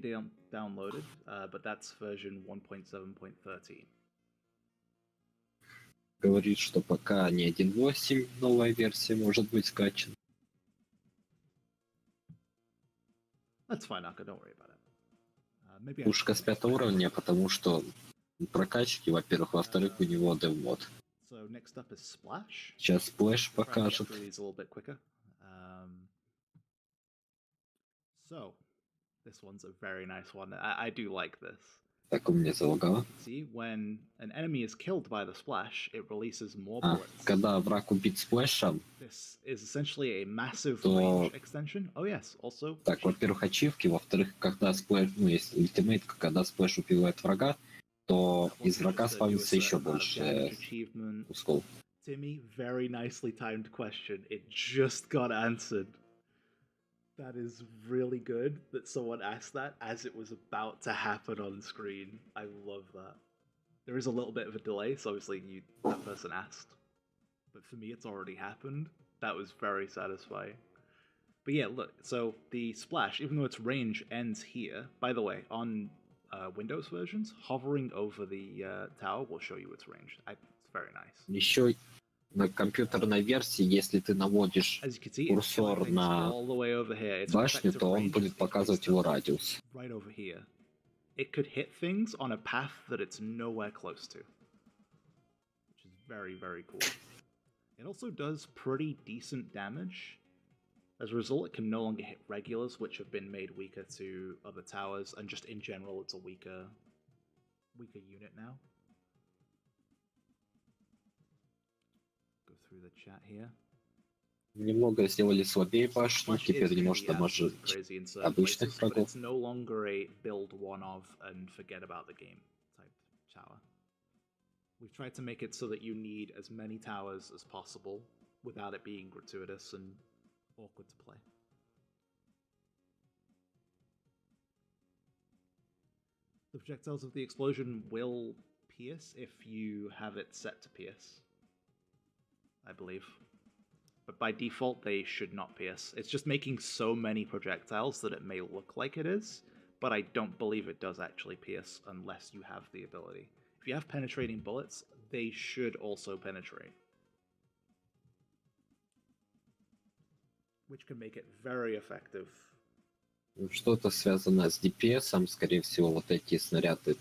downloaded, but that's version 1.7.13. Говорит, что пока не 1.8 новая версия может быть скачана. That's fine, Aka, don't worry about it. Maybe Пушка с 5 уровня, потому что прокачки, во-первых, во-вторых, у него дев-мод. So next up is Splash. Сейчас Splash покажет. So, this one's a very nice one. I do like this. Так, у меня залагало. See, when an enemy is killed by the splash, it releases more bullets. Когда враг убит сплэшем, This is essentially a massive то... range extension. Oh yes, also. Так, во-первых, ачивки, во-вторых, когда сплэш, ну, есть ультимейт, когда сплэш убивает врага, то из врага спавнится еще больше кусков. Timmy, very nicely timed question. It just got answered. That is really good that someone asked that as it was about to happen on screen. I love that. There is a little bit of a delay, so obviously that person asked. But for me, it's already happened. That was very satisfying. But yeah, look, so the splash, even though its range ends here, by the way, on Windows versions, hovering over the tower will show you its range. It's very nice. Еще на компьютерной версии, если ты наводишь курсор на башню, то он будет показывать его радиус. Right over here. It could hit things on a path that it's nowhere close to. Which is very, very cool. It also does pretty decent damage. As a result, it can no longer hit regulars, which have been made weaker to other towers, and just in general, it's a weaker unit now. Go through the chat here. Немного сделали слабее башню, теперь не может дамажить обычных врагов. It's no longer a build one of and forget about the game type tower. We've tried to make it so that you need as many towers as possible without it being gratuitous and awkward to play. The projectiles of the explosion will pierce if you have it set to pierce, I believe. But by default, they should not pierce. It's just making so many projectiles that it may look like it is, but I don't believe it does actually pierce unless you have the ability. If you have penetrating bullets, they should also penetrate. Which can make it very effective. Что-то связано с DPS, скорее всего, вот эти снаряды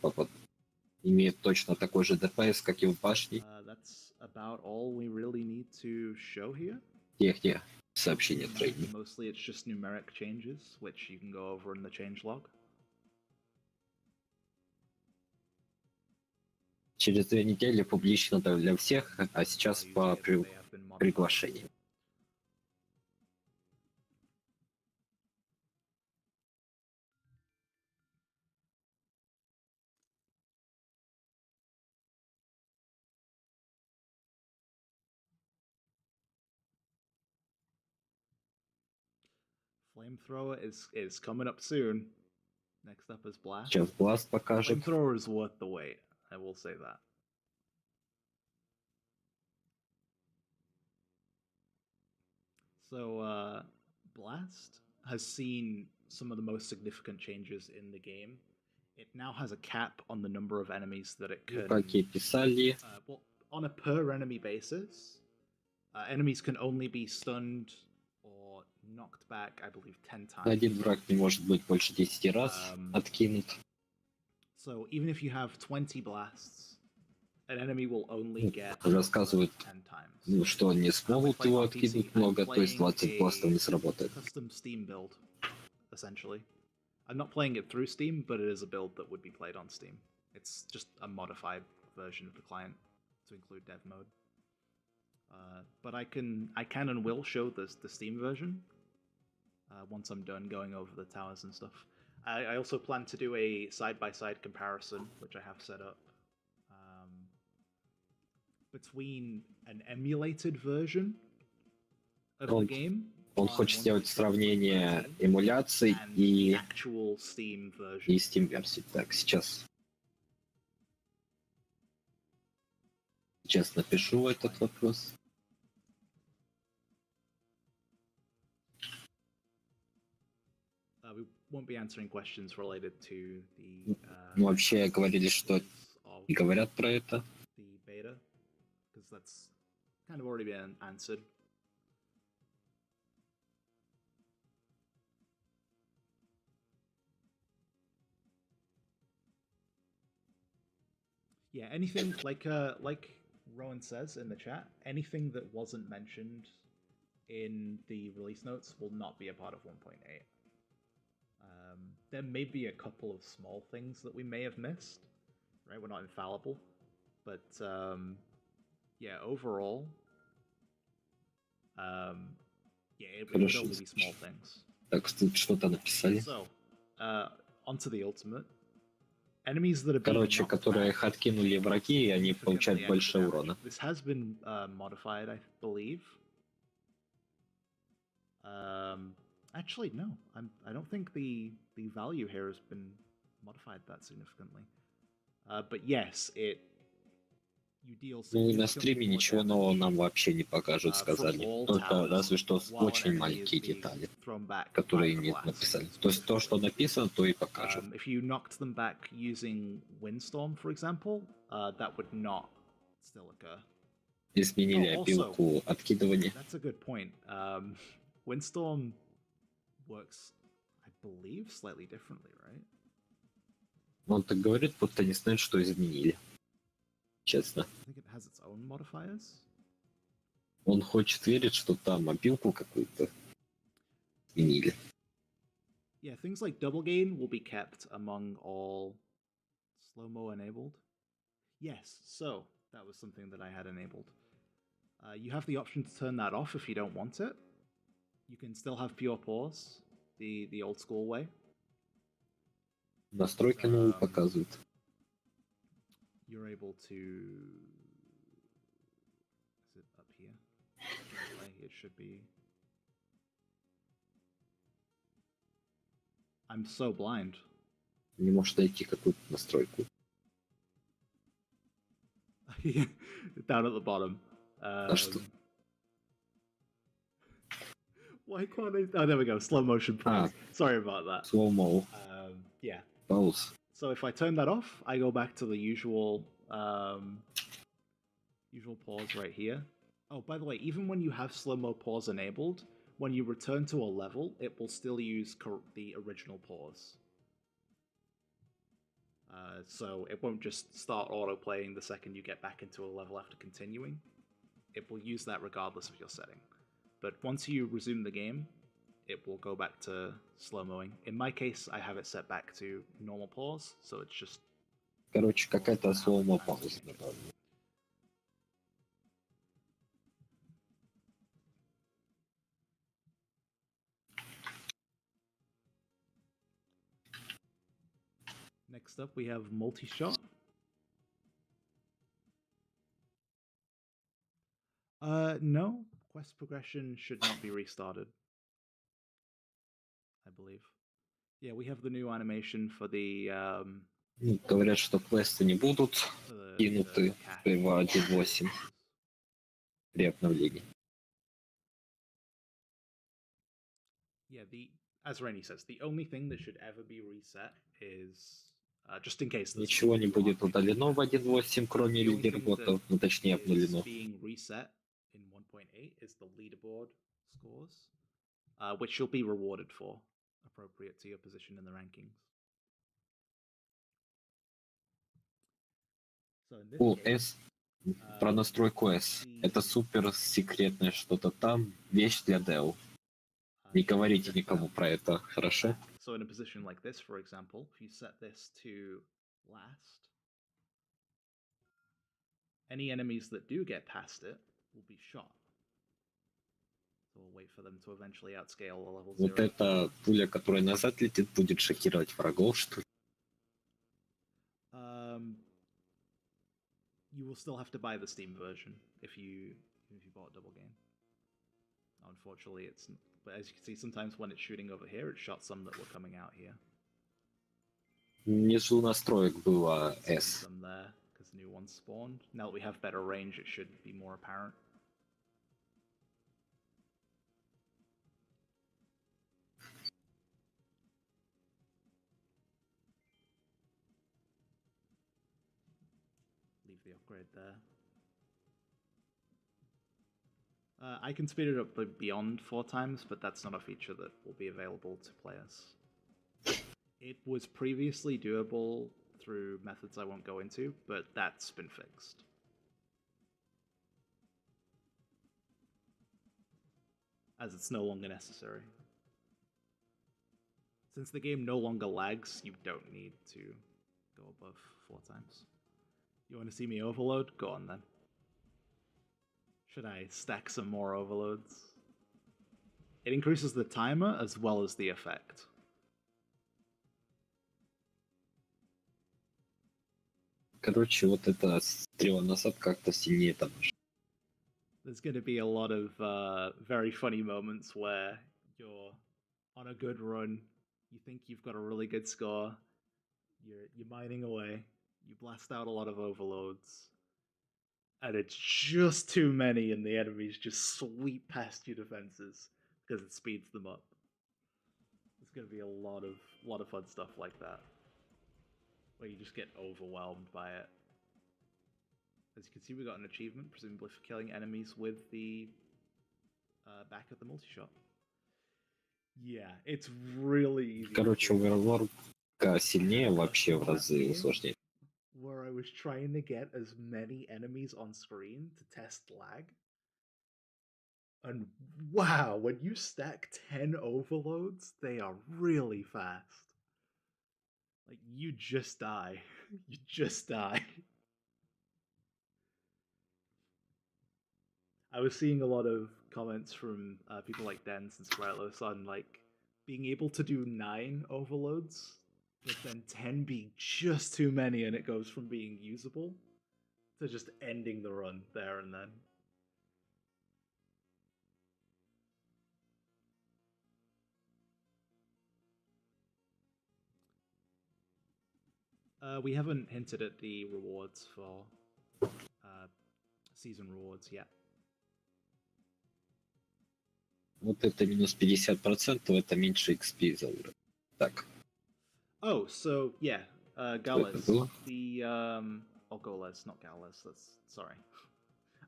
имеют точно такой же ДПС, как и в башне. That's about all we really need to show here. Где сообщение трейдинг. Mostly it's just numeric changes, which you can go over in the changelog. Через 2 недели публично для всех, а сейчас по приглашению. Flamethrower is coming up soon. Next up is Blast. Сейчас Blast покажет. Flamethrower is worth the wait, I will say that. So, Blast has seen some of the most significant changes in the game. It now has a cap on the number of enemies that it can... Как и писали. Well, on a per enemy basis, enemies can only be stunned or knocked back, I believe, 10 times. Один враг не может быть больше 10 раз откинут. So even if you have 20 blasts, an enemy will only get Рассказывают, 10 times. что они смогут его откинуть много, то есть 20 бластов не сработает. Custom Steam build, essentially. I'm not playing it through Steam, but it is a build that would be played on Steam. It's just a modified version of the client to include dev mode. But I can and will show the Steam version once I'm done going over the towers and stuff. I also plan to do a side-by-side comparison, which I have set up, between an emulated version of the game. Он хочет сделать сравнение эмуляций и Steam версии. Так, сейчас напишу этот вопрос. We won't be answering questions related to the. Ну, вообще говорили, что не говорят про это. The beta, because that's kind of already been answered. Yeah, anything like Rowan says in the chat, anything that wasn't mentioned in the release notes will not be a part of 1.8. There may be a couple of small things that we may have missed, right? We're not infallible, but yeah, overall, yeah, it would only be small things. Так, что-то написали. So, onto the ultimate. Enemies that have been Короче, которые их откинули враги, они получают больше урона. This has been modified, I believe. Actually, no. I don't think the value here has been modified that significantly. But yes, you deal. Ну и на стриме ничего нового нам вообще не покажут, сказали. Только разве что очень маленькие детали, которые не написали. То есть то, что написано, то и покажут. If you knocked them back using Windstorm, for example, that would not still occur. Изменили опилку откидывания. That's a good point. Windstorm works, I believe, slightly differently, right? Он так говорит, будто не знает, что изменили. Честно. I think it has its own modifiers. Он хочет верить, что там опилку какую-то изменили. Yeah, things like double gain will be kept among all slow-mo enabled. Yes, so that was something that I had enabled. You have the option to turn that off if you don't want it. You can still have pure pause, the old school way. Настройки новые показывают. You're able to. Is it up here? It should be. I'm so blind. Не может найти какую-то настройку. Down at the bottom. А что? Why can't I? Oh, there we go. Slow motion pause. Sorry about that. Slow-mo. Yeah. Pause. So if I turn that off, I go back to the usual usual pause right here. Oh, by the way, even when you have slow-mo pause enabled, when you return to a level, it will still use the original pause. So it won't just start auto-playing the second you get back into a level after continuing. It will use that regardless of your setting. But once you resume the game, it will go back to slow-moing. In my case, I have it set back to normal pause, so it's just... Короче, какая-то slow-mo пауза. Next up, we have multi-shot. No. Quest progression should not be restarted, I believe. Yeah, we have the new animation for the... Говорят, что квесты не будут кинуты в 1.8 при обновлении. Yeah, as Rainy says, the only thing that should ever be reset is... just in case... Ничего не будет удалено в 1.8, кроме лидерботов, ну точнее обнулено. Being reset in 1.8 is the leaderboard scores. which you'll be rewarded for, appropriate to your position in the rankings. So in this О, case, S. Про настройку S. Это супер секретное что-то там. Вещь для Dell. Не говорите никому про это, хорошо? So in a position like this, for example, if you set this to last, any enemies that do get past it will be shot. So we'll wait for them to eventually outscale the level 0. Вот эта пуля, которая назад летит, будет шокировать врагов, что ли? You will still have to buy the Steam version if you bought double game. Unfortunately, it's. But as you can see, sometimes when it's shooting over here, it shot some that were coming out here. Внизу настроек было S. Some there because new ones spawned. Now that we have better range, it should be more apparent. Leave the upgrade there. I can speed it up beyond 4 times, but that's not a feature that will be available to players. It was previously doable through methods I won't go into, but that's been fixed. As it's no longer necessary. Since the game no longer lags, you don't need to go above 4 times. You want to see me overload? Go on then. Should I stack some more overloads? It increases the timer as well as the effect. Короче, вот эта стрела назад как-то сильнее там. There's going to be a lot of very funny moments where you're on a good run, you think you've got a really good score, you're mining away, you blast out a lot of overloads, and it's just too many, and the enemies just sweep past your defenses because it speeds them up. There's going to be a lot of fun stuff like that, where you just get overwhelmed by it. As you can see, we got an achievement, presumably for killing enemies with the back of the multi-shot. Yeah, it's really easy. Короче, Overlord сильнее вообще в разы усложнение. Where I was trying to get as many enemies on screen to test lag. And wow, when you stack 10 overloads, they are really fast. Like, you just die. You just die. I was seeing a lot of comments from people like Dens and Squirrellos on like being able to do 9 overloads, but then 10 being just too many, and it goes from being usable to just ending the run there and then. We haven't hinted at the rewards for season rewards yet. Вот это минус 50%, это меньше XP за уровень. Так. Oh, so yeah, Gales. The Goles, not Gales. That's sorry.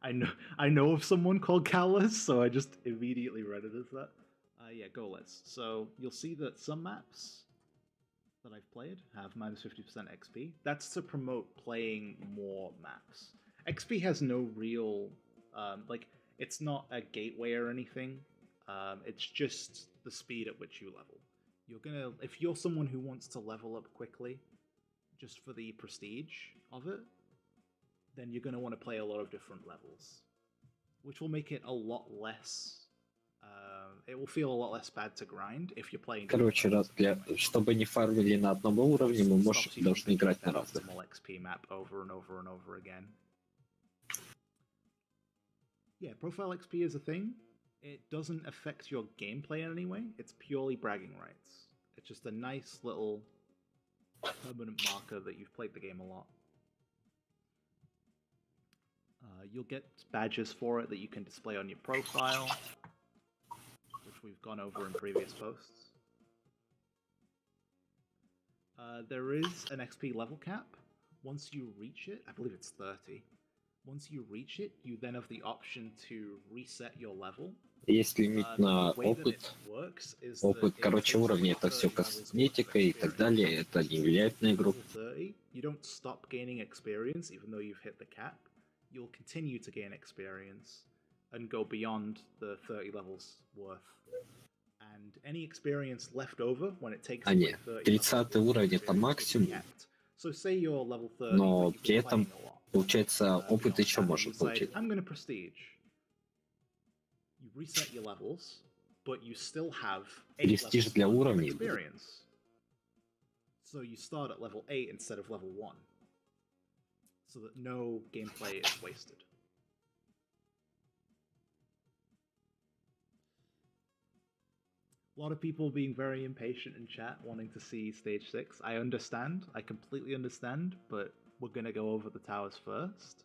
I know of someone called Gales, so I just immediately read it as that. Yeah, Goles. So you'll see that some maps that I've played have minus 50% XP. That's to promote playing more maps. XP has no real like it's not a gateway or anything. It's just the speed at which you level. If you're someone who wants to level up quickly, just for the prestige of it, then you're going to want to play a lot of different levels, which will make it a lot less. It will feel a lot less bad to grind if you're playing. Короче, чтобы не фармили на одном уровне, мы должны играть на разных. XP map over and over and over again. Yeah, profile XP is a thing. It doesn't affect your gameplay in any way. It's purely bragging rights. It's just a nice little permanent marker that you've played the game a lot. You'll get badges for it that you can display on your profile, which we've gone over in previous posts. There is an XP level cap. Once you reach it, I believe it's 30. Once you reach it, you then have the option to reset your level. Есть лимит на The way that опыт. it works is Опыт, that it короче, takes уровни away это все 30 levels worth of косметика и так далее. experience. Это не влияет на игру. Level 30, you don't stop gaining experience even though you've hit the cap. You'll continue to gain experience and go beyond the 30 levels worth. And any experience left over when it takes away Нет, 30 30 levels worth of уровень это experience will be максимум, kept. So say you're level 30, но but you've при been этом, playing a lot. получается, опыт Beyond еще that, and you можно decide, получить. I'm going to prestige. You reset your levels, but you still have 8 Престиж levels для worth of уровней. experience. So you start at level 8 instead of level 1. So that no gameplay is wasted. A lot of people being very impatient in chat, wanting to see stage 6. I understand, I completely understand, but we're gonna go over the towers first.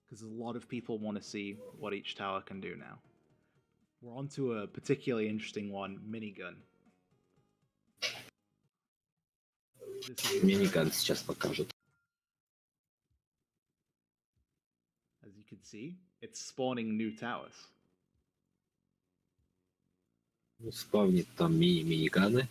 Because a lot of people want to see what each tower can do now. We're on to a particularly interesting one, minigun. Миниган сейчас покажет. As you can see, it's spawning new towers. Спавнит там мини-миниганы.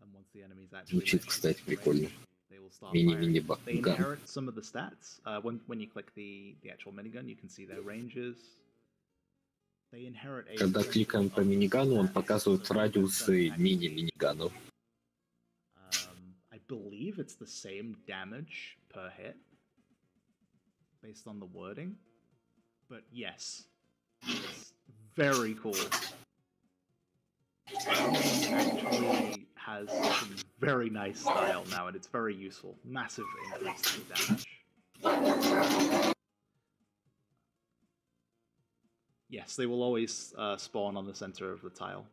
And once the enemies actually Звучит, reach кстати, range, прикольно. they will start firing. They Мини-мини-ган. inherit some of the stats. When you click the actual minigun, you can see their ranges. They inherit a Когда кликаем по минигану, он показывает радиусы мини-миниганов. I believe it's the same damage per hit, based on the wording. But yes, it's very cool. Actually has some very nice style now, and it's very useful. Massive increase in damage. Yes, they will always spawn on the center of the tile.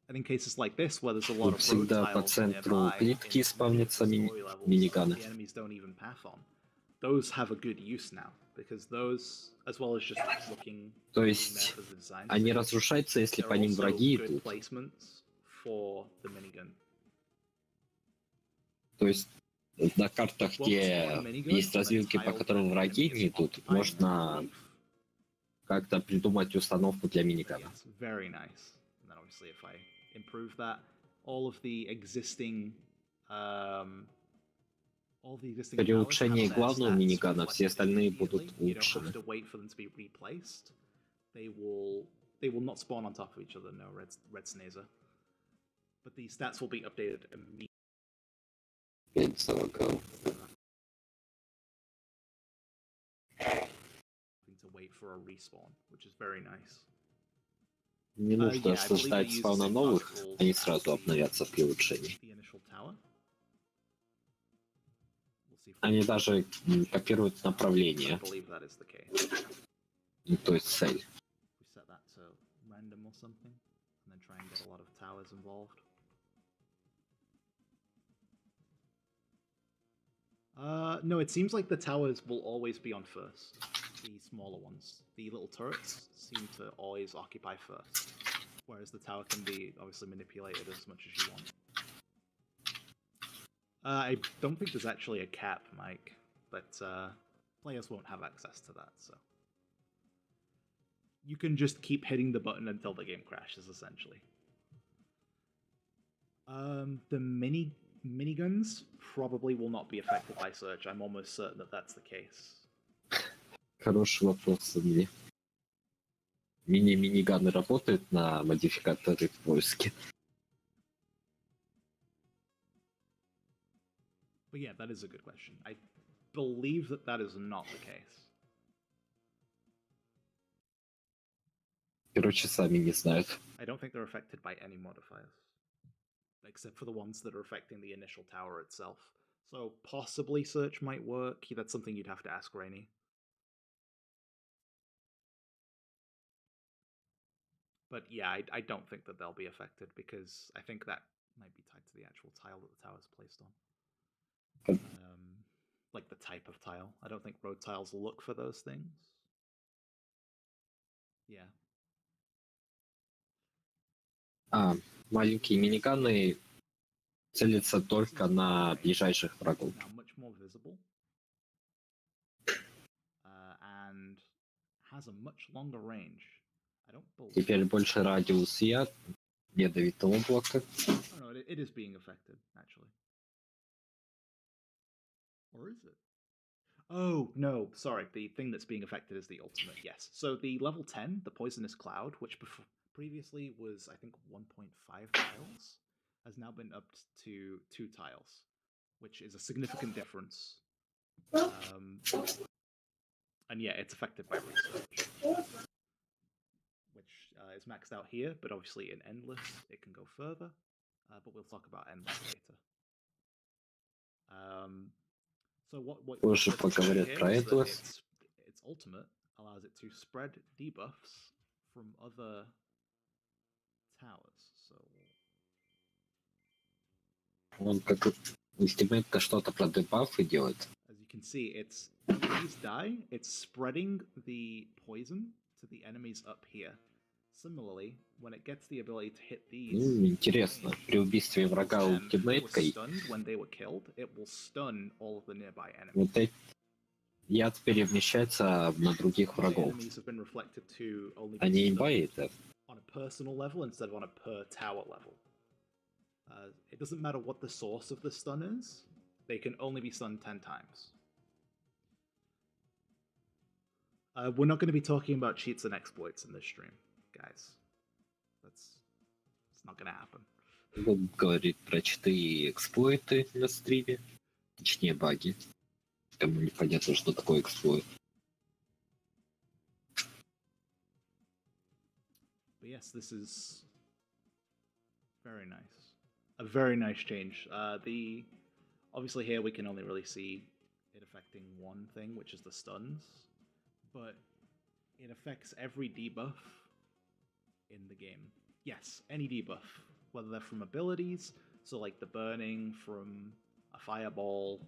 And in cases like this, where there's a lot of road Всегда по tiles центру nearby, клетки in спавнятся story levels, миниганы. the enemies don't even path on. Those have a good use now, because those, as well as just looking. То есть они разрушаются, если по ним враги идут. For the minigun. То есть на картах, где есть развилки, по которым враги не идут, можно как-то придумать установку для минигана. Very nice. And then obviously if I improve that, all of the existing При улучшении главного минигана все остальные будут улучшены. They will not spawn on top of each other, no red sneezer. But the stats will be updated immediately. Зерако. Having to wait for a respawn, which is very nice. Не нужно ждать спауна новых, они сразу обновятся при улучшении. Они даже копируют направление, то есть цель. No, it seems like the towers will always be on first. The smaller ones. The little turrets seem to always occupy first. Whereas the tower can be obviously manipulated as much as you want. I don't think there's actually a cap, Mike, but players won't have access to that, so. You can just keep hitting the button until the game crashes, essentially. The miniguns probably will not be affected by search. I'm almost certain that that's the case. Хороший вопрос мне. Мини-миниганы работают на модификаторы в поиске? But yeah, that is a good question. I believe that that is not the case. Короче, сами не знают. I don't think they're affected by any modifiers. Except for the ones that are affecting the initial tower itself. So possibly search might work. That's something you'd have to ask Rainy. But yeah, I don't think that they'll be affected because I think that might be tied to the actual tile that the tower is placed on. Like the type of tile. I don't think road tiles look for those things. Yeah. Маленькие миниганы целятся только на ближайших врагов. Now, much much more visible and has a much longer range. I don't believe. Теперь больше радиус ядовитого блока. Oh no, it is being affected actually. Or is it? Oh no, sorry. The thing that's being affected is the ultimate. Yes. So the level 10, the poisonous cloud, which previously was I think 1.5 tiles, has now been upped to 2 tiles, which is a significant difference. And yeah, it's affected by research, which is maxed out here, but obviously in endless it can go further. But we'll talk about endless later. So what Позже поговорят про endless. Its ultimate allows it to spread debuffs from other towers. So Он как ультимейтка что-то про дебафы делает. as you can see, it's when these die, it's spreading the poison to the enemies up here. Similarly, when it gets the ability to hit these, Интересно, при убийстве врага ультимейткой when they were killed, it will stun all of the nearby enemies. вот эти яд перемещается на других врагов. А не имба это? On a personal level instead of on a per tower level. It doesn't matter what the source of the stun is, they can only be stunned 10 times. We're not going to be talking about cheats and exploits in this stream, guys. It's not going to happen. Он говорит про читы и эксплойты на стриме, точнее баги. Кому непонятно, что такое эксплойт. But yes, this is very nice. A very nice change. Obviously here we can only really see it affecting one thing, which is the stuns, but it affects every debuff in the game. Yes, any debuff, whether they're from abilities, so like the burning from a fireball,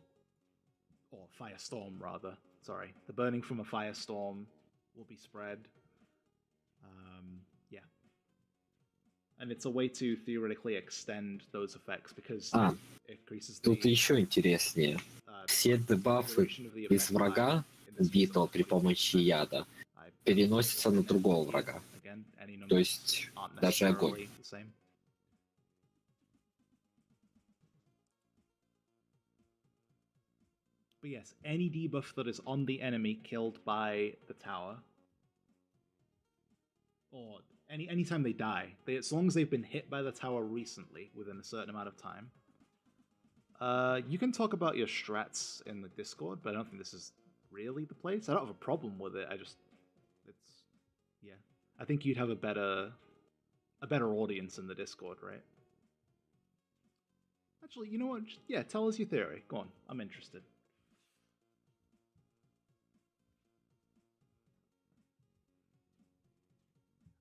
or firestorm rather, sorry. The burning from a firestorm will be spread. Yeah. And it's a way to theoretically extend those effects because it increases the... Тут еще интереснее. Все дебафы из врага, убитого при помощи яда, переносятся на другого врага. То есть даже огонь. But yes, any debuff that is on the enemy killed by the tower, or anytime they die, as long as they've been hit by the tower recently, within a certain amount of time, you can talk about your strats in the Discord, but I don't think this is really the place. I don't have a problem with it. Yeah. I think you'd have a better audience in the Discord, right? Actually, you know what? Yeah, tell us your theory. Go on. I'm interested.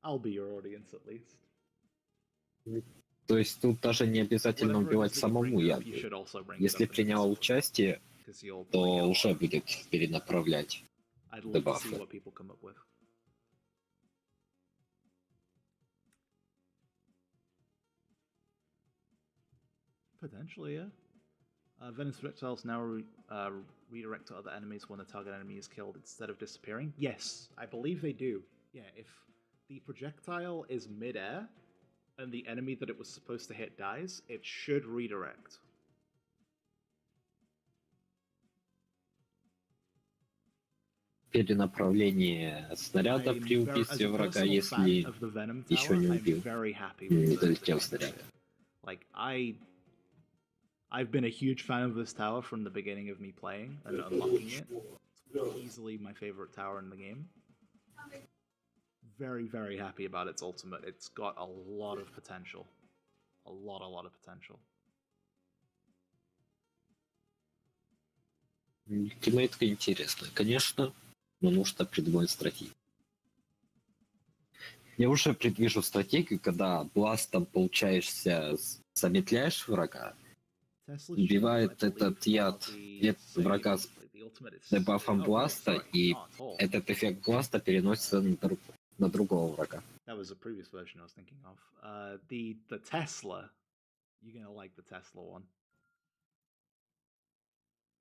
I'll be your audience at least. То есть тут даже не обязательно убивать самому яду. Если принял участие, то уже будет перенаправлять дебафы. Potentially, yeah. Venom's projectiles now redirect to other enemies when the target enemy is killed instead of disappearing. Yes, I believe they do. Yeah, if the projectile is mid-air and the enemy that it was supposed to hit dies, it should redirect. Перенаправление снаряда при убийстве врага, если еще не убил, не долетел снаряд. Like, I've been a huge fan of this tower from the beginning of me playing and unlocking it. It's easily my favorite tower in the game. Very, very happy about its ultimate. It's got a lot of potential. A lot of potential. Ультимейтка интересная, конечно, но нужно придумать стратегию. Я уже предвижу стратегию, когда бластом получаешься, замедляешь врага, убивает этот яд врага с дебафом бласта, и этот эффект бласта переносится на другого врага. That was a previous version I was thinking of. The Tesla, you're gonna like the Tesla one.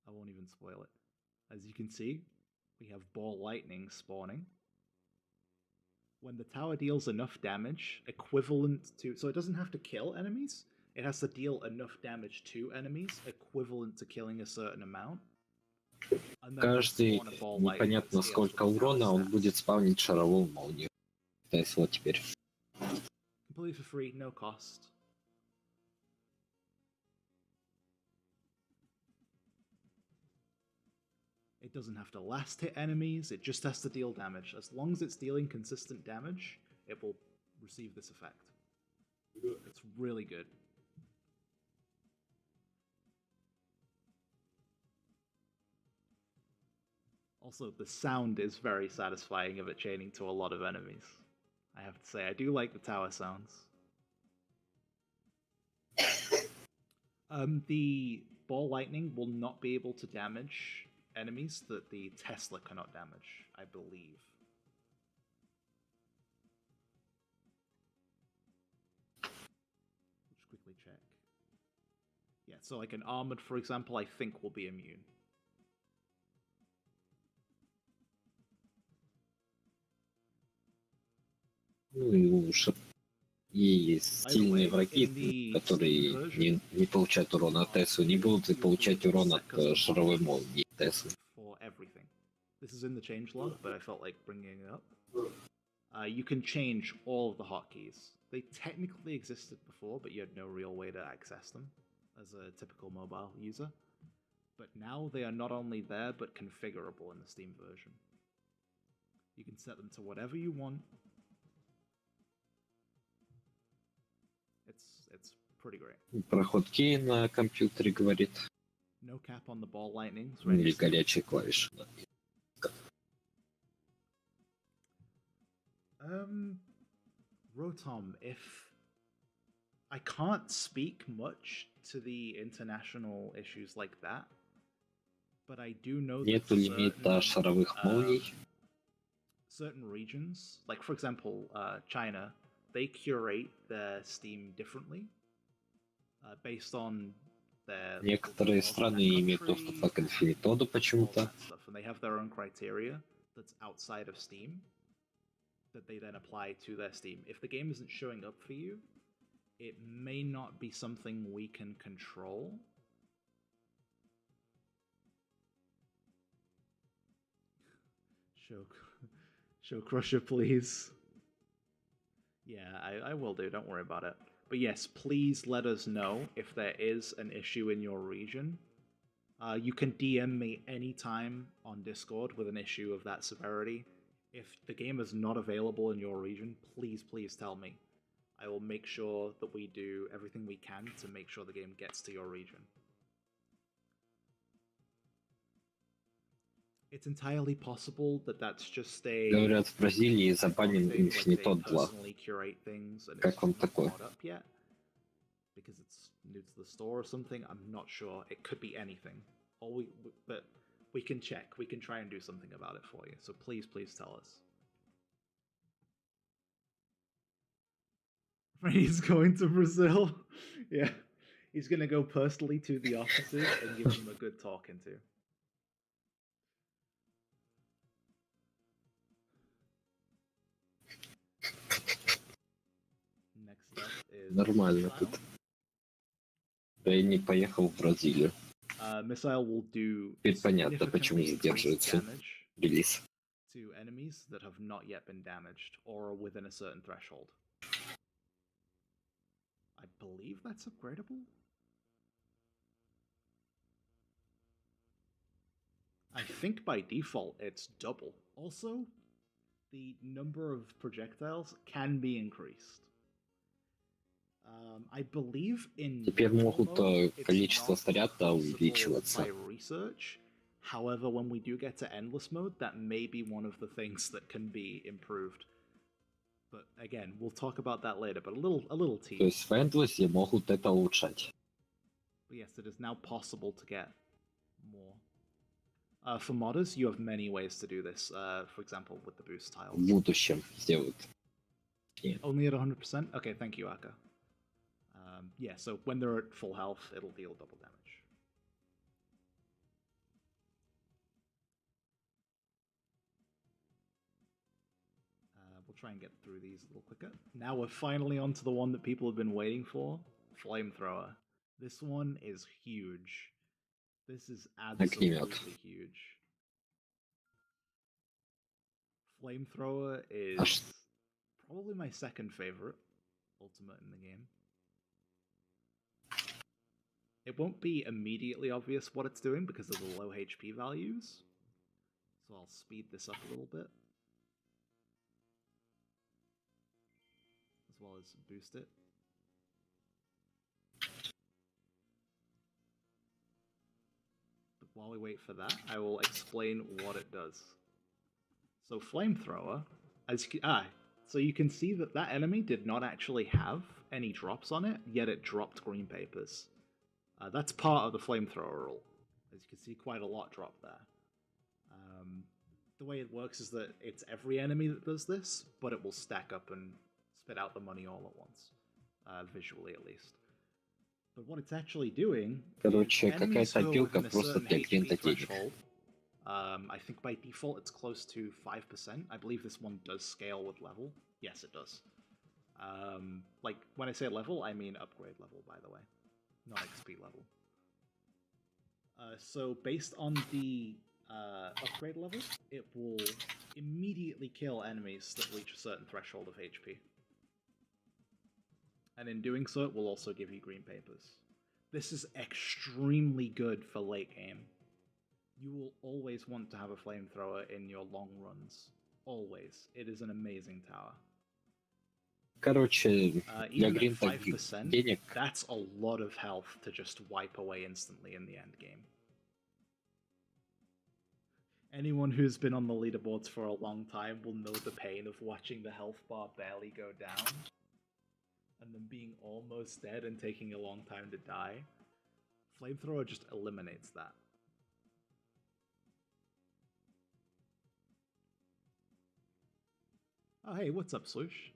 I won't even spoil it. As you can see, we have ball lightning spawning. When the tower deals enough damage, equivalent to... So it doesn't have to kill enemies, it has to deal enough damage to enemies, equivalent to killing a certain amount. Каждый непонятно сколько урона он будет спавнить шаровую молнию. Тесла теперь. Completely for free, no cost. It doesn't have to last hit enemies, it just has to deal damage. As long as it's dealing consistent damage, it will receive this effect. It's really good. Also, the sound is very satisfying of it chaining to a lot of enemies. I have to say, I do like the tower sounds. The ball lightning will not be able to damage enemies that the Tesla cannot damage, I believe. Let's quickly check. Yeah, so like an armored, for example, I think will be immune. И сильные враги, которые не получают урона от Теслы, не будут получать урон от шаровой молнии Теслы. This is in the changelog, but I felt like bringing it up. You can change all of the hotkeys. They technically existed before, but you had no real way to access them as a typical mobile user. But now they are not only there, but configurable in the Steam version. You can set them to whatever you want. It's pretty great. Проходки на компьютере говорит. No cap on the ball lightnings. Или горячие клавиши. Rotom, if I can't speak much to the international issues like that, but I do know Нету лимита шаровых молний. Certain regions, like for example, China, they curate their Steam differently, based on their... Некоторые страны имеют доступ к Infinitode почему-то. And they have their own criteria that's outside of Steam that they then apply to their Steam. If the game isn't showing up for you, it may not be something we can control. Show Crusher, please. Yeah, I will do, don't worry about it. But yes, please let us know if there is an issue in your region. You can DM me anytime on Discord with an issue of that severity. If the game is not available in your region, please tell me. I will make sure that we do everything we can to make sure the game gets to your region. It's entirely possible that that's just a... Говорят, в Бразилии забанен Infinitode 2. Как вам такое? Because it's new to the store or something, I'm not sure. It could be anything. But we can check. We can try and do something about it for you. So please tell us. He's going to Brazil. Yeah. He's going to go personally to the offices and give them a good talking to. Next up is... Нормально тут. Да я не поехал в Бразилию. Missile will do... Теперь понятно, почему задерживается релиз. To enemies that have not yet been damaged or are within a certain threshold. I believe that's upgradable? I think by default it's double. Also, the number of projectiles can be increased. I believe in Теперь могут количество снаряда увеличиваться. However, when we do get to endless mode, that may be one of the things that can be improved. But again, we'll talk about that later, but a little tease. То есть в Endless могут это улучшать. But yes, it is now possible to get more. For modders, you have many ways to do this. For example, with the boost tiles. В будущем сделают. Only at 100%? Okay, thank you, Aka. Yeah, so when they're at full health, it'll deal double damage. try and get through these a little quicker. Now we're finally on to the one that people have been waiting for, Flamethrower. This one is huge. This is absolutely huge. Flamethrower is probably my second favorite ultimate in the game. It won't be immediately obvious what it's doing because of the low HP values. So I'll speed this up a little bit. As well as boost it. But while we wait for that, I will explain what it does. So Flamethrower, so you can see that that enemy did not actually have any drops on it, yet it dropped green papers. That's part of the Flamethrower rule. As you can see, quite a lot dropped there. The way it works is that it's every enemy that does this, but it will stack up and spit out the money all at once, visually at least. But what it's actually doing, Короче, какая-то опилка просто для гринта денег. I think by default it's close to 5%. I believe this one does scale with level. Yes, it does. Like, when I say level, I mean upgrade level, by the way. Not XP level. So based on the upgrade level, it will immediately kill enemies that reach a certain threshold of HP. And in doing so, it will also give you green papers. This is extremely good for late game. You will always want to have a Flamethrower in your long runs. Always. It is an amazing tower. Короче, для Even at гринта 5%, денег. that's a lot of health to just wipe away instantly in the end game. Anyone who's been on the leaderboards for a long time will know the pain of watching the health bar barely go down, and then being almost dead and taking a long time to die. Flamethrower just eliminates that. Oh hey, what's up, Swoosh?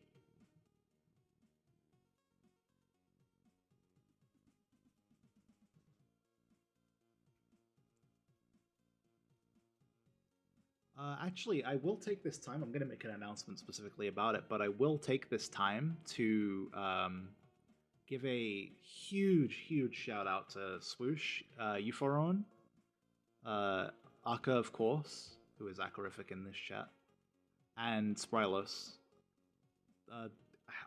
Actually, I will take this time. I'm going to make an announcement specifically about it, but I will take this time to give a huge shout out to Swoosh, Euphoron, Aka, of course, who is Akarific in this chat, and Sprylos.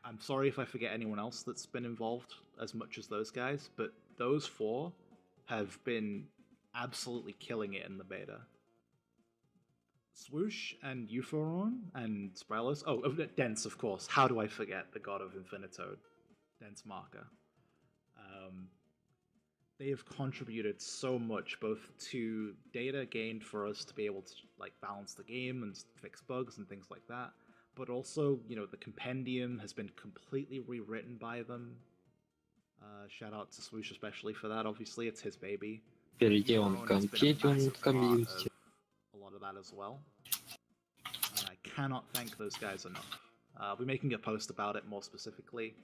I'm sorry if I forget anyone else that's been involved as much as those guys, but those four have been absolutely killing it in the beta. Swoosh and Euphoron and Sprylos. Oh, Dense, of course. How do I forget the god of Infinitode? Dense Marker. They have contributed so much, both to data gained for us to be able to like balance the game and fix bugs and things like that, but also, you know, the compendium has been completely rewritten by them. Shout out to Swoosh especially for that. Obviously, it's his baby. Переделан Euphoron комьюнити. A lot of that as well. And I cannot thank those guys enough. I'll be making a post about it more specifically,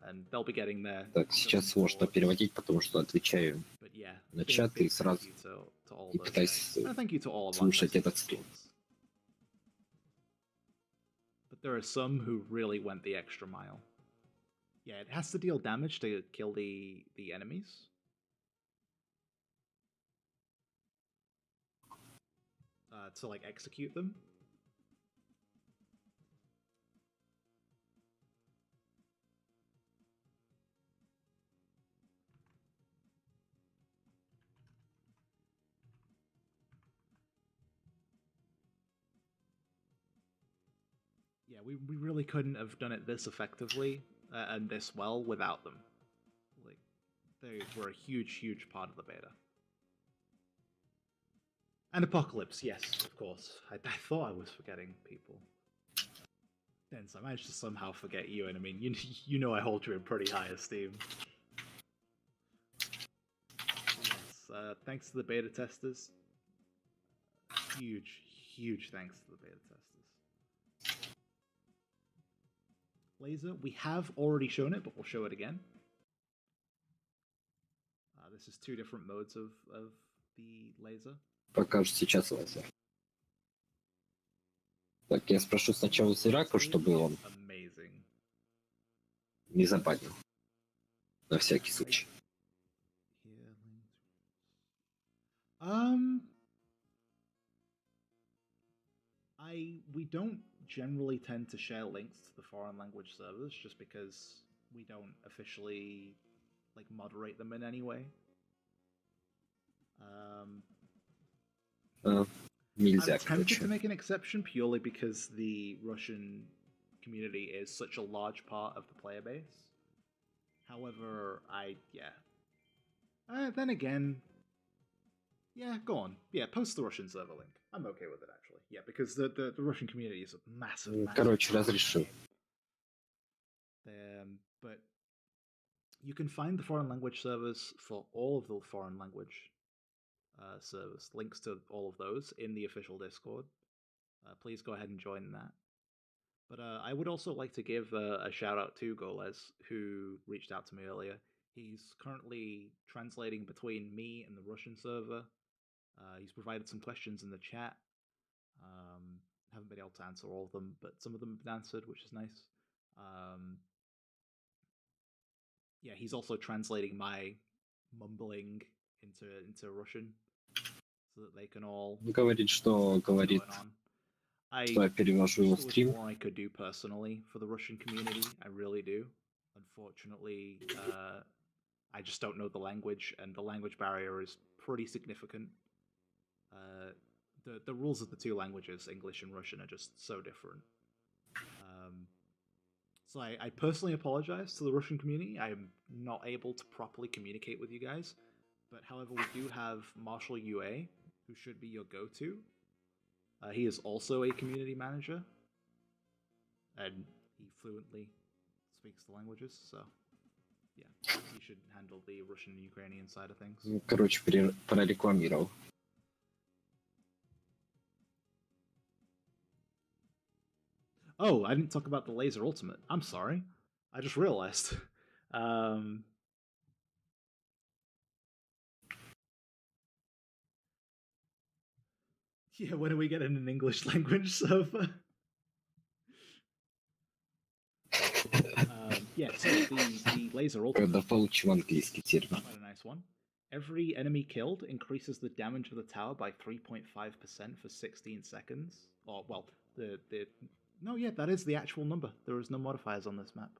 and they'll be getting there. Так, сейчас сложно переводить, потому что отвечаю на чат и сразу и пытаюсь слушать этот стрим. But there are some who really went the extra mile. Yeah, it has to deal damage to kill the enemies. To like execute them. Yeah, we really couldn't have done it this effectively and this well without them. Like, they were a huge part of the beta. And Apocalypse, yes, of course. I thought I was forgetting people. Dense, I managed to somehow forget you, and I mean, you know I hold you in pretty high esteem. Yes, thanks to the beta testers. Huge thanks to the beta testers. Laser, we have already shown it, but we'll show it again. This is two different modes of the laser. Покажешь сейчас лазер. Так, я спрошу сначала зерако, чтобы он Amazing. не забанил. На всякий случай. We don't generally tend to share links to the foreign language servers just because we don't officially like moderate them in any way. Нельзя, I'm tempted to короче. make an exception purely because the Russian community is such a large part of the player base. However, then again, yeah, go on. Yeah, post the Russian server link. I'm okay with it, actually. Yeah, because the Russian community is a massive, massive Короче, part of the разрешил. game. But you can find the foreign language servers for all of the foreign language servers. Links to all of those in the official Discord. Please go ahead and join that. But I would also like to give a shout out to Goles, who reached out to me earlier. He's currently translating between me and the Russian server. He's provided some questions in the chat. Haven't been able to answer all of them, but some of them have been answered, which is nice. Yeah, he's also translating my mumbling into Russian, so that they can all Говорит, что говорит, что я перевожу его стрим. More I could do personally for the Russian community. I really do. Unfortunately, I just don't know the language, and the language barrier is pretty significant. The rules of the two languages, English and Russian, are just so different. So I personally apologize to the Russian community. I am not able to properly communicate with you guys. But however, we do have Marshall UA, who should be your go-to. He is also a community manager. And he fluently speaks the languages, so yeah, he should handle the Russian and Ukrainian side of things. Короче, прорекламировал. Oh, I didn't talk about the laser ultimate. I'm sorry. I just realized. Yeah, when are we getting an English language server? Yeah, so the laser ultimate. Когда получим английский сервер. Quite a nice one. Every enemy killed increases the damage of the tower by 3.5% for 16 seconds. Or, well, no, yeah, that is the actual number. There is no modifiers on this map.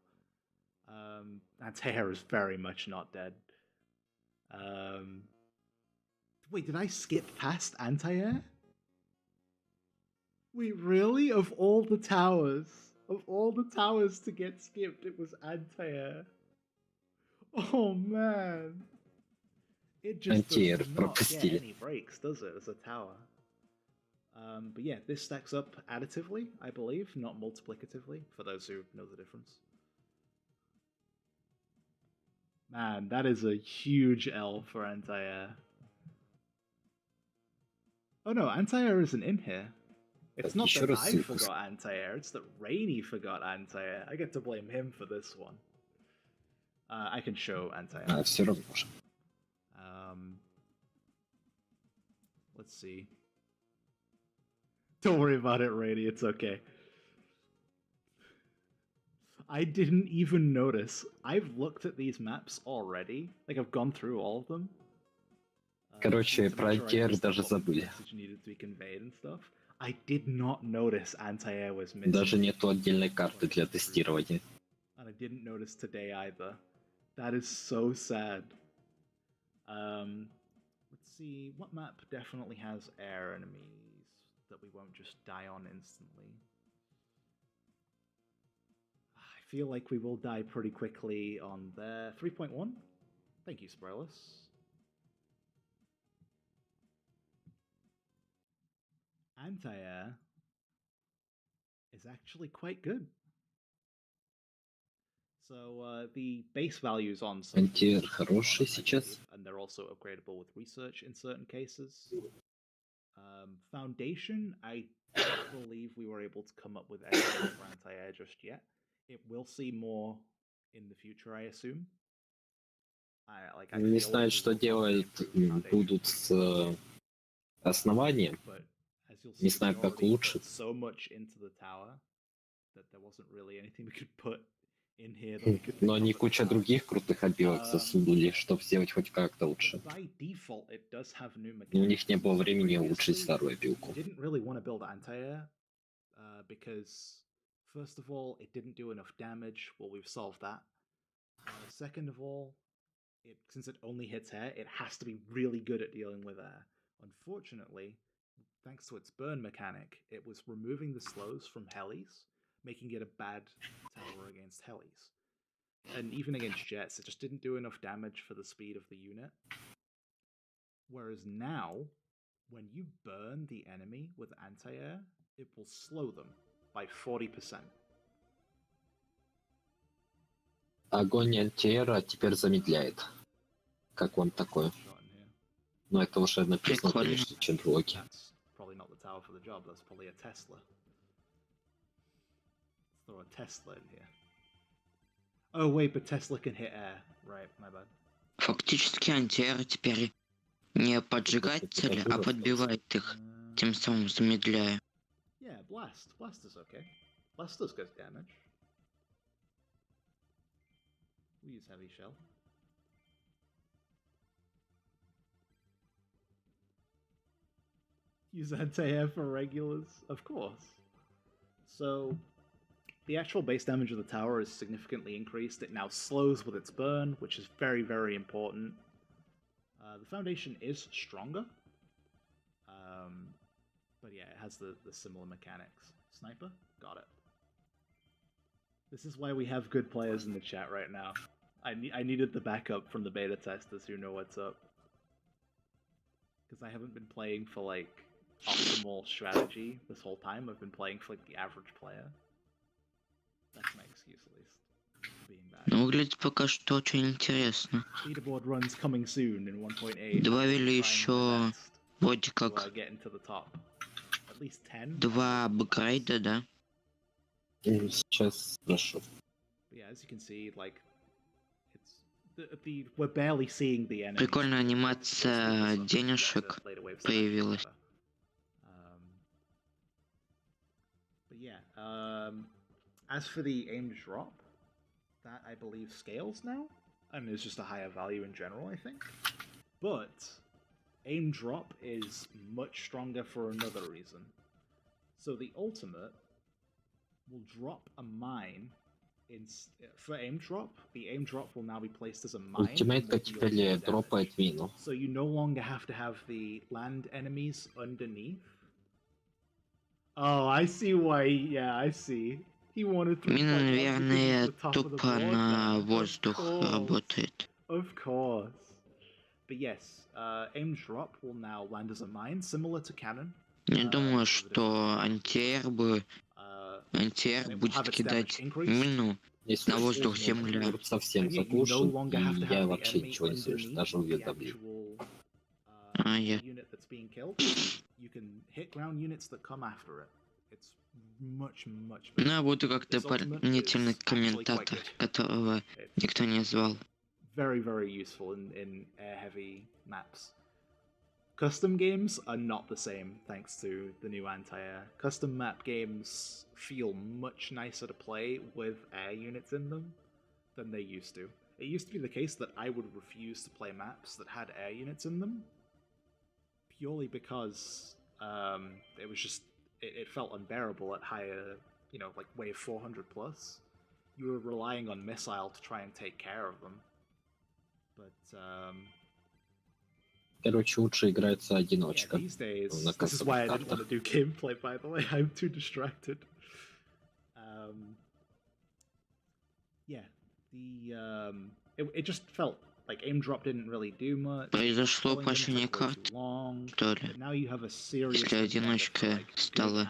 Anti-air is very much not dead. Wait, did I skip past anti-air? Wait, really? Of all the towers to get skipped, it was anti-air. Oh man. It just does not get any breaks, does it, as a tower? But yeah, this stacks up additively, I believe, not multiplicatively, for those who know the difference. Man, that is a huge L for anti-air. Oh no, anti-air isn't in here. It's not that I forgot anti-air, it's that Rainy forgot anti-air. I get to blame him for this one. I can show anti-air. Let's see. Don't worry about it, Rainy, it's okay. I didn't even notice. I've looked at these maps already. Like, I've gone through all of them. Короче, про антиэр даже забыли. I did not notice anti-air was missing. Даже нету отдельной карты для тестирования. And I didn't notice today either. That is so sad. Let's see, what map definitely has air enemies that we won't just die on instantly? I feel like we will die pretty quickly on there. 3.1? Thank you, Sprellis. Anti-air is actually quite good. So the base values on some Антиэр хороший сейчас. and they're also upgradable with research in certain cases. Foundation, I don't believe we were able to come up with anything for anti-air just yet. It will see more in the future, I assume. Не знаю, что делать будут с основанием. you'll Не see, знаю, we как already лучше. put so much into the tower that there wasn't really anything we could put in here that we could Но think они of at the куча time. других крутых обилок засунули, чтобы сделать хоть как-то лучше. By default, it does have new Но у них не было mechanics. времени улучшить Previously, старую we обилку. didn't really want to build anti-air because, first of all, it didn't do enough damage. Well, we've solved that. Second of all, since it only hits air, it has to be really good at dealing with air. Unfortunately, thanks to its burn mechanic, it was removing the slows from helis, making it a bad tower against helis. And even against jets, it just didn't do enough damage for the speed of the unit. Whereas now, when you burn the enemy with anti-air, it will slow them by 40%. Огонь антиэра теперь замедляет. Как вам такое? Но это уже написано, Прикольно. конечно, чем блоги. That's probably not the tower for the job, that's probably a Tesla. Let's throw a Tesla in here. Oh wait, but Tesla can hit air. Right, my bad. Фактически антиэра теперь не поджигать цели, а подбивает их, тем самым замедляя. Yeah, blast. Blast is okay. Blast does good damage. We use heavy shell. Use anti-air for regulars, of course. So, the actual base damage of the tower is significantly increased. It now slows with its burn, which is very, very important. The foundation is stronger. But yeah, it has the similar mechanics. Sniper? Got it. This is why we have good players in the chat right now. I needed the backup from the beta testers who know what's up. Because I haven't been playing for, like, optimal strategy this whole time. I've been playing for, like, the average player. That's my excuse, at least. For being bad. Но выглядит пока что очень интересно. Leaderboard runs coming soon in 1.8. Добавили еще вроде как Get into the top. At least 10. 2 апгрейда, да? Сейчас спрошу. But yeah, as you can see, like, we're barely seeing the enemy. Прикольная анимация денежек появилась. But yeah, as for the aimed drop, that I believe scales now, and is just a higher value in general, I think. But aim drop is much stronger for another reason. So the ultimate will drop a mine. For aim drop, the aim drop will now be placed as a mine. Ультимейтка теперь дропает мину. So you no longer have to have the land enemies underneath. Oh, I see why. Yeah, I see. He wanted to. Мина, наверное, тупо на воздух работает. Of course. But yes, aim drop will now land as a mine, similar to cannon. Не думаю, что антиэр будет кидать мину на воздух земля. Совсем заглушен, и я вообще ничего не слышу, даже уведомлен. Я. Ну, буду как дополнительный комментатор, которого никто не звал. Very, very useful in air-heavy maps. Custom games are not the same thanks to the new anti-air. Custom map games feel much nicer to play with air units in them than they used to. It used to be the case that I would refuse to play maps that had air units in them purely because it was just it felt unbearable at higher, you know, like wave 400 plus. You were relying on missile to try and take care of them. But Короче, лучше играется одиночка. these days, this is why I didn't want to do gameplay, by the way. I'm too distracted. It just felt like aim drop didn't really do much. Произошло упрощение карт, что ли? Если одиночка стала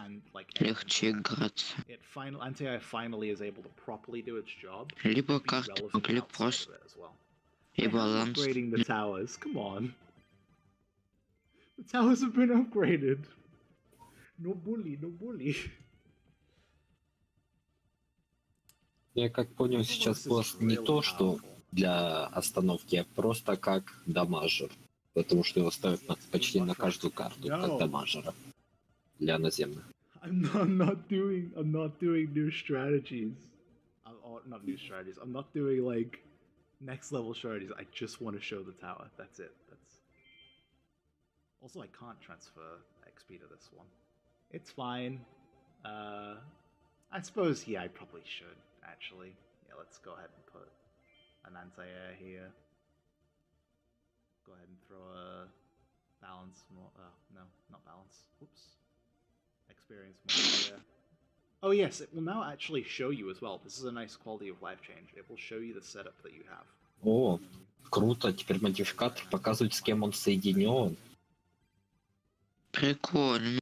легче играться. Anti-air finally is able to properly do its job. Либо карты могли просто и баланс. Upgrading the towers, come on. The towers have been upgraded. No bully, no bully. Я как понял, сейчас просто не то, что для остановки, а просто как дамажер. Потому что его ставят почти на каждую карту, как дамажера. для наземных. I'm not doing new strategies. Or not new strategies. I'm not doing like next level strategies. I just want to show the tower. That's it. That's. Also, I can't transfer XP to this one. It's fine. I suppose, yeah, I probably should, actually. Yeah, let's go ahead and put an anti-air here. Go ahead and throw a balance more. No, not balance. Oops. Experience more here. Oh yes, it will now actually show you as well. This is a nice quality of life change. It will show you the setup that you have. О, круто, теперь модификатор показывает, с кем он соединен. Прикольно.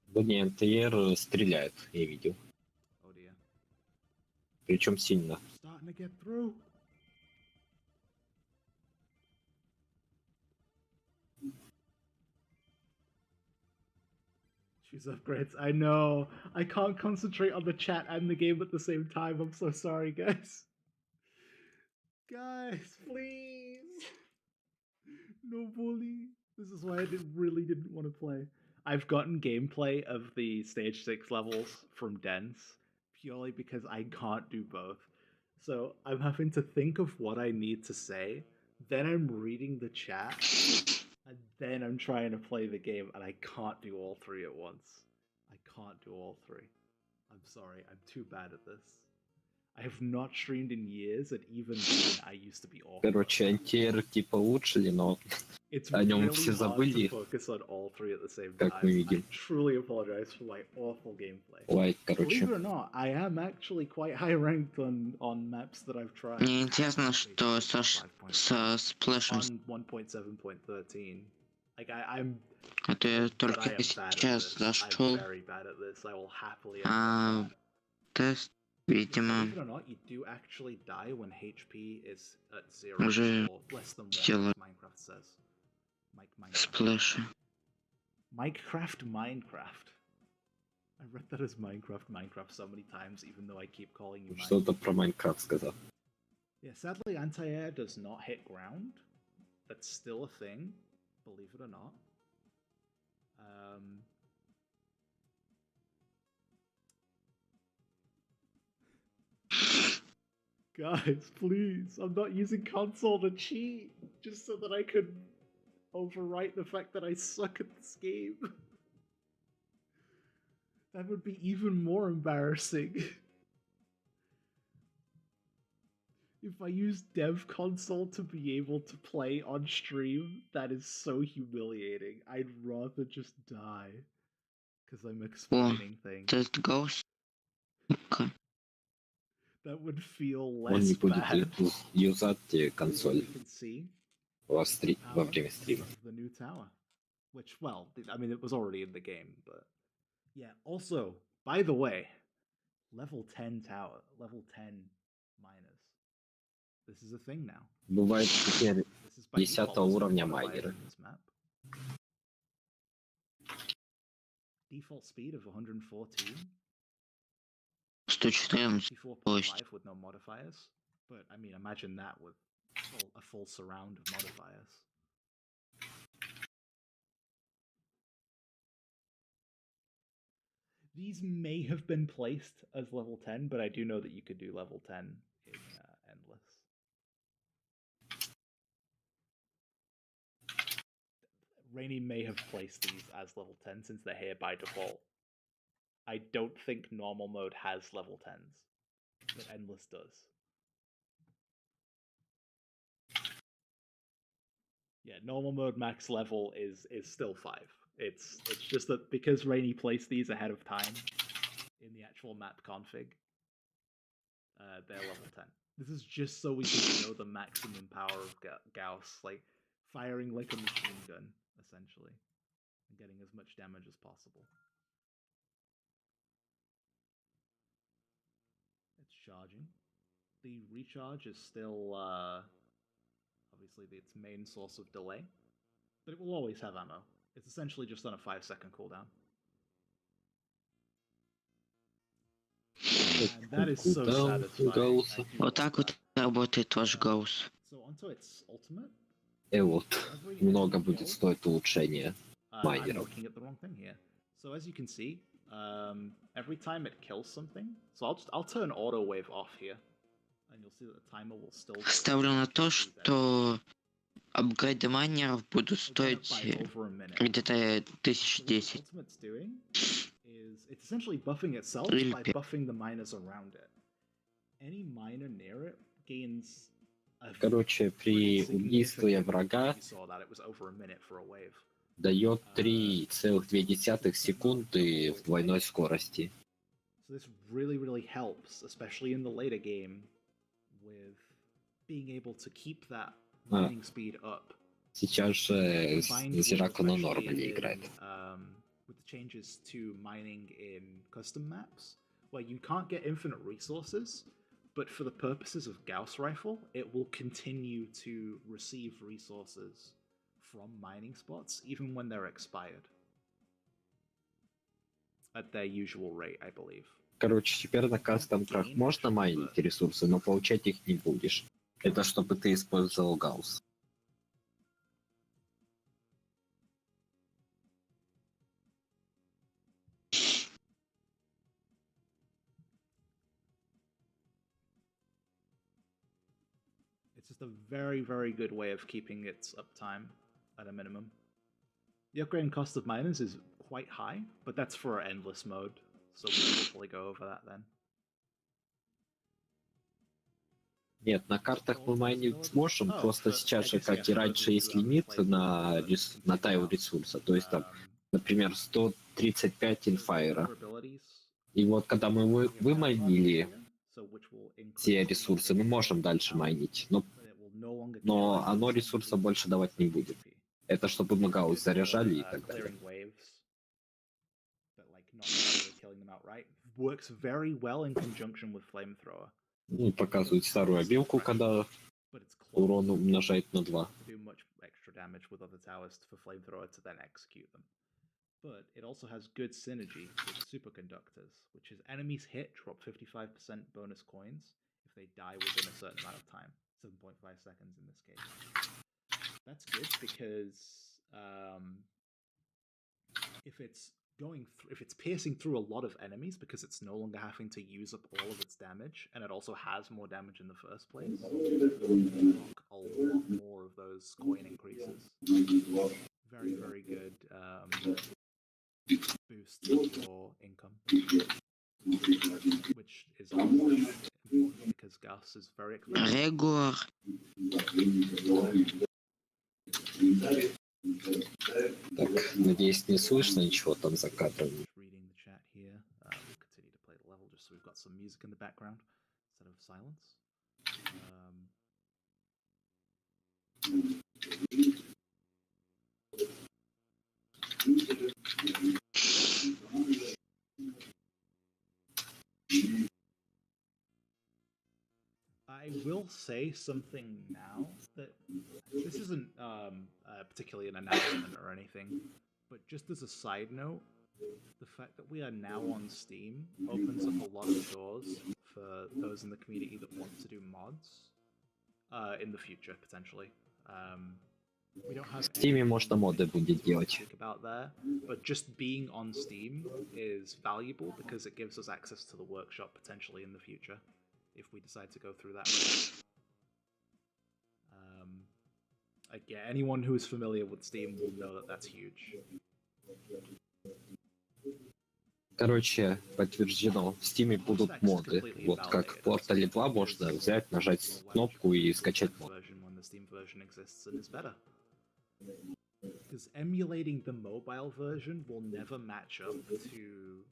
Да не, НТР стреляет, я видел. Oh dear. Причем сильно. Starting to get through. Choose upgrades. I know. I can't concentrate on the chat and the game at the same time. I'm so sorry, guys. Guys, please. No bully. This is why I really didn't want to play. I've gotten gameplay of the stage 6 levels from Dense purely because I can't do both. So I'm having to think of what I need to say, then I'm reading the chat, and then I'm trying to play the game, and I can't do all three at once. I can't do all three. I'm sorry, I'm too bad at this. I have not streamed in years, and even then I used to be awful. Короче, антиэр типа улучшили, но It's о нем really все hard забыли, to focus on all three at the same как time. мы I видим. truly apologize for my awful gameplay. Лайк, Believe короче. it or not, I am actually quite high ranked on maps that I've tried. Мне интересно, что со сплэшем, On 1.7.13. Like I'm а то я but I только am bad at сейчас this. I'm зашел. very bad at this. I will happily admit that. Тест, видимо, Believe it or not, you do actually die when HP is at 0 уже or less than 1, сделал as Minecraft says. Minecraft. сплэши. Minecraft. I read that as Minecraft so many times, even though I keep calling you Minecraft. Что-то про Майнкрафт сказал. Yeah, sadly, anti-air does not hit ground. That's still a thing, believe it or not. Guys, please, I'm not using console to cheat, just so that I could overwrite the fact that I suck at this game. That would be even more embarrassing. If I use dev console to be able to play on stream, that is so humiliating. I'd rather just die. Because I'm explaining things. Тест Ghost. Okay. That would feel Он не less будет bad. юзать консоль You can see во время стрима. the new tower. Which, well, I mean, it was already in the game, but... Yeah, also, by the way, level 10 tower, level 10 miners. This is a thing now. Бывает теперь This is by 10 default, уровня so майнеры. in this map. Default speed of 114. 114. 54.5 with no modifiers. But, I mean, imagine that with a full surround of modifiers. These may have been placed as level 10, but I do know that you could do level 10 in Endless. Rainy may have placed these as level 10 since they're here by default. I don't think normal mode has level 10s, but Endless does. Yeah, normal mode max level is still 5. It's just that because Rainy placed these ahead of time in the actual map config, they're level 10. This is just so we can show the maximum power of Gauss, like firing like a machine gun, essentially, and getting as much damage as possible. It's charging. The recharge is still obviously its main source of delay, but it will always have ammo. It's essentially just on a 5-second cooldown. And that is so satisfying. Вот так вот работает ваш Ghost. So onto its ultimate. И вот, много будет стоить улучшение I'm майнеров. looking at the wrong thing here. So as you can see, every time it kills something, so I'll turn auto wave off here, and you'll see that the timer will still go Ставлю на то, что апгрейды майнеров будут стоить over a minute. где-то So what 1010. Ultimate's doing is it's essentially buffing itself Really by big. buffing the miners around it. Any miner near it gains a Короче, при pretty убийстве significant- врага you saw that it was over a minute for a wave. дает 3,2 секунды в двойной скорости. So this really helps, especially in the later game, with being able to keep that mining speed up. Сейчас же Combined with зерако на especially нормале in, играет. with the changes to mining in custom maps, where you can't get infinite resources, but for the purposes of Gauss Rifle, it will continue to receive resources from mining spots, even when they're expired. At their usual rate, I believe. Короче, теперь на кастом-трах можно майнить ресурсы, но получать их не будешь. Это чтобы ты использовал гаусс. It's just a very good way of keeping its uptime at a minimum. The upgrading cost of miners is quite high, but that's for endless mode, so we'll hopefully go over that then. Нет, на картах мы майнить сможем, просто сейчас же, как и раньше, есть лимит на тайл ресурса, то есть там, например, 135 инфайра. И вот когда мы вымайнили все ресурсы, мы можем дальше майнить, но оно ресурса больше давать не будет. Это чтобы мы гаусс заряжали и так далее. Works very well in conjunction with flamethrower. Ну, показывает старую обилку, когда урон умножает на 2. Do much extra damage with other towers for flamethrower to then execute them. But it also has good synergy with superconductors, which is enemies hit drop 55% bonus coins if they die within a certain amount of time, 7.5 seconds in this case. That's good because if it's piercing through a lot of enemies because it's no longer having to use up all of its damage, and it also has more damage in the first place, a lot more of those coin increases. Very good boost for income, which is important because gas is very expensive. Регуар. Так, надеюсь, не слышно ничего там за кадром. Reading the chat here. Continue to play the level just so we've got some music in the background instead of silence. I will say something now that this isn't particularly an announcement or anything, but just as a side note, the fact that we are now on Steam opens up a lot of doors for those in the community that want to do mods in the future, potentially. We don't have В Steam можно моды будет делать. speak about there, but just being on Steam is valuable because it gives us access to the workshop potentially in the future if we decide to go through that route. Yeah, anyone who is familiar with Steam will know that that's huge. Короче, подтверждено, в Steam будут моды. Вот как в Portal 2 можно взять, нажать кнопку и скачать мод. Because emulating the mobile version will never match up to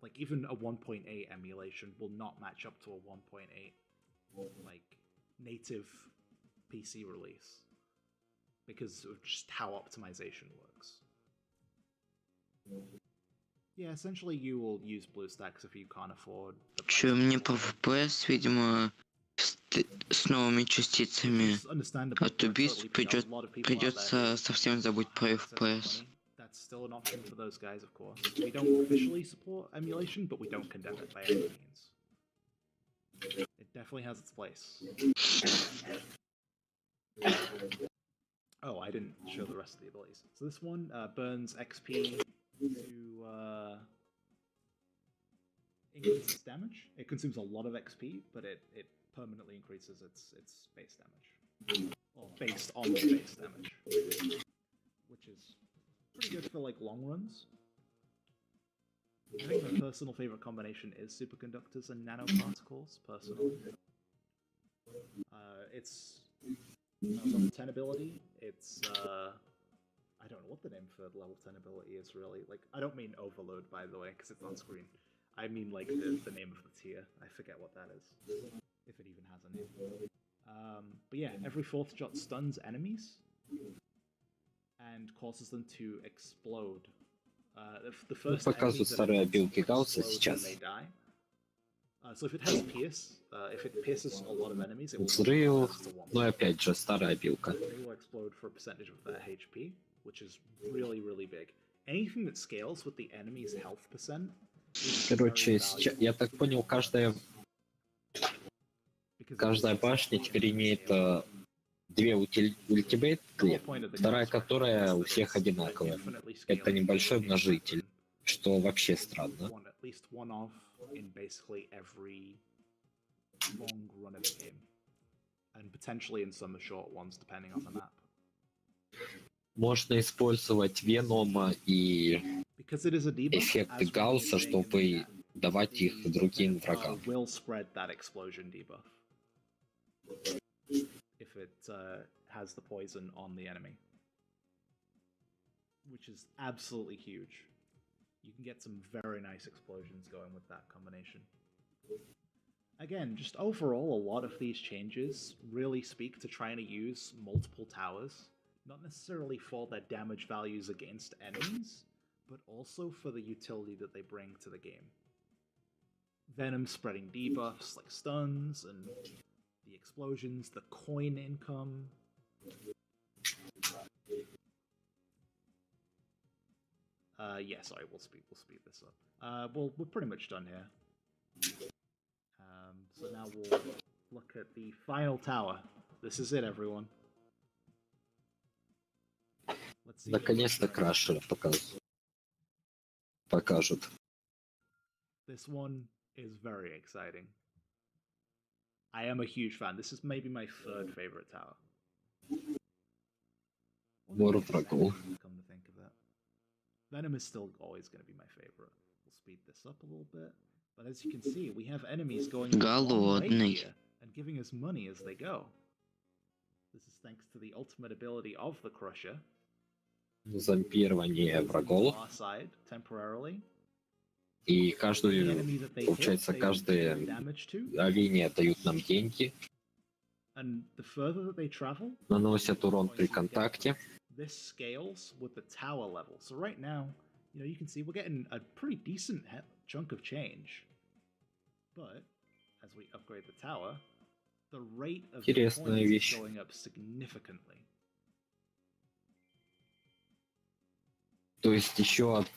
like even a 1.8 emulation will not match up to a 1.8 like native PC release because of just how optimization works. Yeah, essentially you will use BlueStacks if you can't afford the price Чё, мне of по the FPS, видимо, с новыми частицами It's understandable. от There are убийств totally a lot of people out there придется who совсем забыть про have access to FPS. money. That's still an option for those guys, of course. We don't officially support emulation, but we don't condemn it by any means. It definitely has its place. Oh, I didn't show the rest of the abilities. So this one burns XP to increase its damage. It consumes a lot of XP, but it permanently increases its base damage. Or based on the base damage. Which is pretty good for like long runs. I think my personal favorite combination is superconductors and nanoparticles, personally. It's level 10 ability. It's I don't know what the name for level 10 ability is really. Like, I don't mean overload, by the way, because it's on screen. I mean like the name of the tier. I forget what that is, if it even has a name. But yeah, every 4th shot stuns enemies and causes them to explode. The first Показывают старые обилки Гаусса explode when сейчас. they die. So if it has pierce, if it pierces a lot of enemies, it will Взрыв, explode to one. но опять же старая обилка. They will explode for a percentage of their HP, which is really, really big. Anything that scales with the enemy's health percent. Короче, сейчас, я так понял, каждая башня теперь имеет две ультимейт, вторая которая у всех одинаковая. Это небольшой множитель, что вообще странно. In basically every long run of the game, and potentially in some short ones, depending on the map. Можно использовать Венома и эффекты Гаусса, чтобы давать их другим врагам. Will spread that explosion debuff if it has the poison on the enemy, which is absolutely huge. You can get some very nice explosions going with that combination. Again, just overall, a lot of these changes really speak to trying to use multiple towers, not necessarily for their damage values against enemies, but also for the utility that they bring to the game. Venom spreading debuffs like stuns, and the explosions, the coin income. Yeah, sorry, we'll speed this up. Well, we're pretty much done here. So now we'll look at the final tower. This is it, everyone. Let's see. Наконец-то Крашера покажут. This one is very exciting. I am a huge fan. This is maybe my 3rd favorite tower. More врагов. Come to think of it. Venom is still always going to be my favorite. We'll speed this up a little bit. But as you can see, we have enemies going a long way here and giving us money as they go. This is thanks to the ultimate ability of the Crusher. Зомбирование врагов. Side, temporarily. И получается, каждая линия дают нам деньги. And the further that they travel, наносят урон при контакте. This scales with the tower level. So right now, you can see we're getting a pretty decent chunk of change. But as we upgrade the tower, the rate of the points is going up significantly. То есть еще от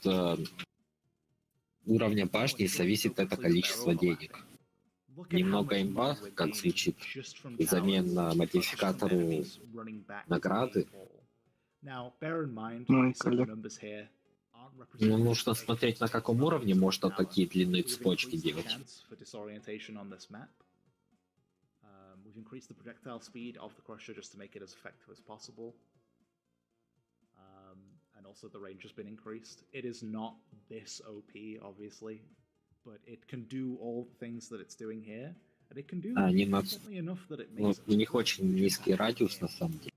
уровня башни зависит это количество денег. Немного имба, как звучит, взамен на модификатору награды. Но нужно смотреть, на каком уровне можно такие длинные цепочки делать. And also the range has been increased. It is not this OP, obviously, but it can do all the things that it's doing here, and it can do something enough that it makes У них очень низкий радиус, на самом деле.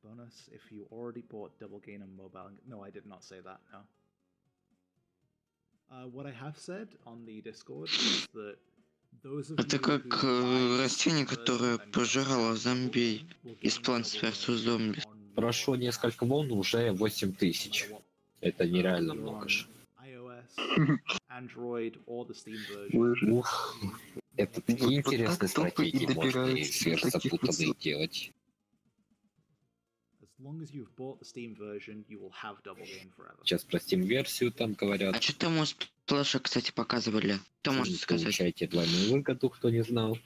Bonus if you already bought double gain on mobile. No, I did not say that, no. What I have said on the Discord is that это как растение, которое пожирало зомби из Plants vs. Zombies. Прошло несколько волн, уже 8000. Это нереально много же. Ух, это такие интересные стратегии можно сверхзапутанные делать. Сейчас про Steam-версию там говорят. А что там у Сплэша, кстати, показывали? Кто может сказать? Получаете двойную выгоду, кто не знал.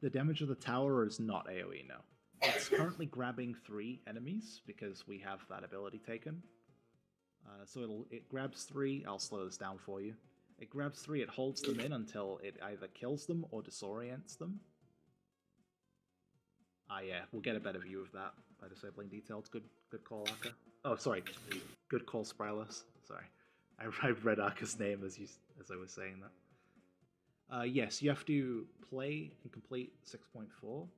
The damage of the tower is not AoE, no. It's currently grabbing 3 enemies because we have that ability taken. So it grabs 3. I'll slow this down for you. It grabs 3. It holds them in until it either kills them or disorients them. Ah, yeah, we'll get a better view of that by disabling details. Good call, Aka. Oh, sorry. Good call, Sprylus. Sorry, I read Aka's name as I was saying that. Yes, you have to play and complete 6.4.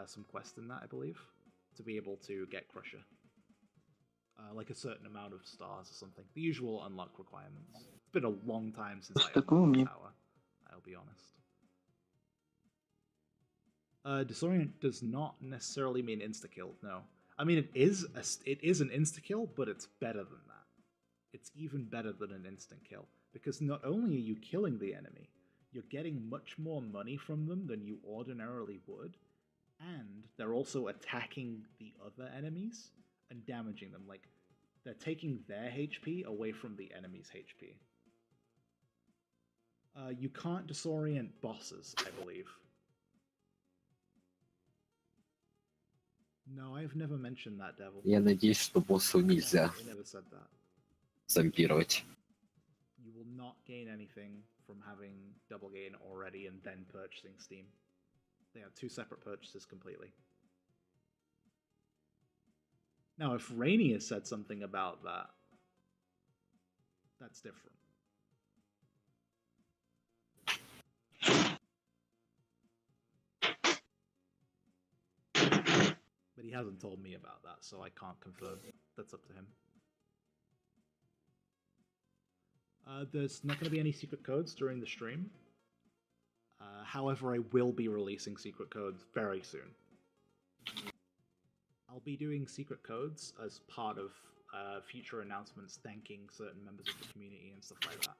Some quest in that, I believe, to be able to get Crusher. Like a certain amount of stars or something. The usual unlock requirements. It's been a long time since I unlocked the tower, I'll be honest. Disorient does not necessarily mean insta-kill, no. I mean, it is an insta-kill, but it's better than that. It's even better than an instant kill, because not only are you killing the enemy, you're getting much more money from them than you ordinarily would, and they're also attacking the other enemies and damaging them. Like, they're taking their HP away from the enemy's HP. You can't disorient bosses, I believe. No, I've never mentioned that, Devil. Я надеюсь, что боссу нельзя I never said that. зомбировать. You will not gain anything from having double gain already and then purchasing Steam. They are 2 separate purchases completely. Now, if Rainy has said something about that, that's different. But he hasn't told me about that, so I can't confirm. That's up to him. There's not going to be any secret codes during the stream. However, I will be releasing secret codes very soon. I'll be doing secret codes as part of future announcements thanking certain members of the community and stuff like that.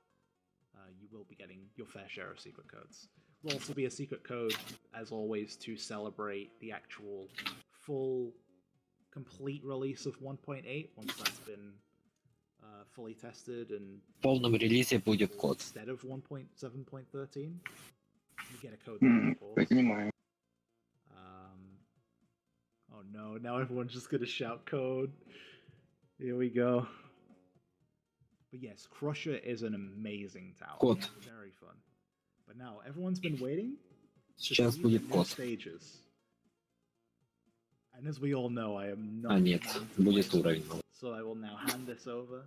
You will be getting your fair share of secret codes. There'll also be a secret code, as always, to celebrate the actual full, complete release of 1.8 once that's been fully tested and В полном релизе будет код. instead of 1.7.13. You get a code there, of course. Понимаю. Oh no, now everyone's just gonna shout code. Here we go. But yes, Crusher is an amazing tower. Код. Very fun. But now, everyone's been waiting to Сейчас see будет the код. stages. And as we all know, I am not... А нет, будет уровень. So I will now hand this over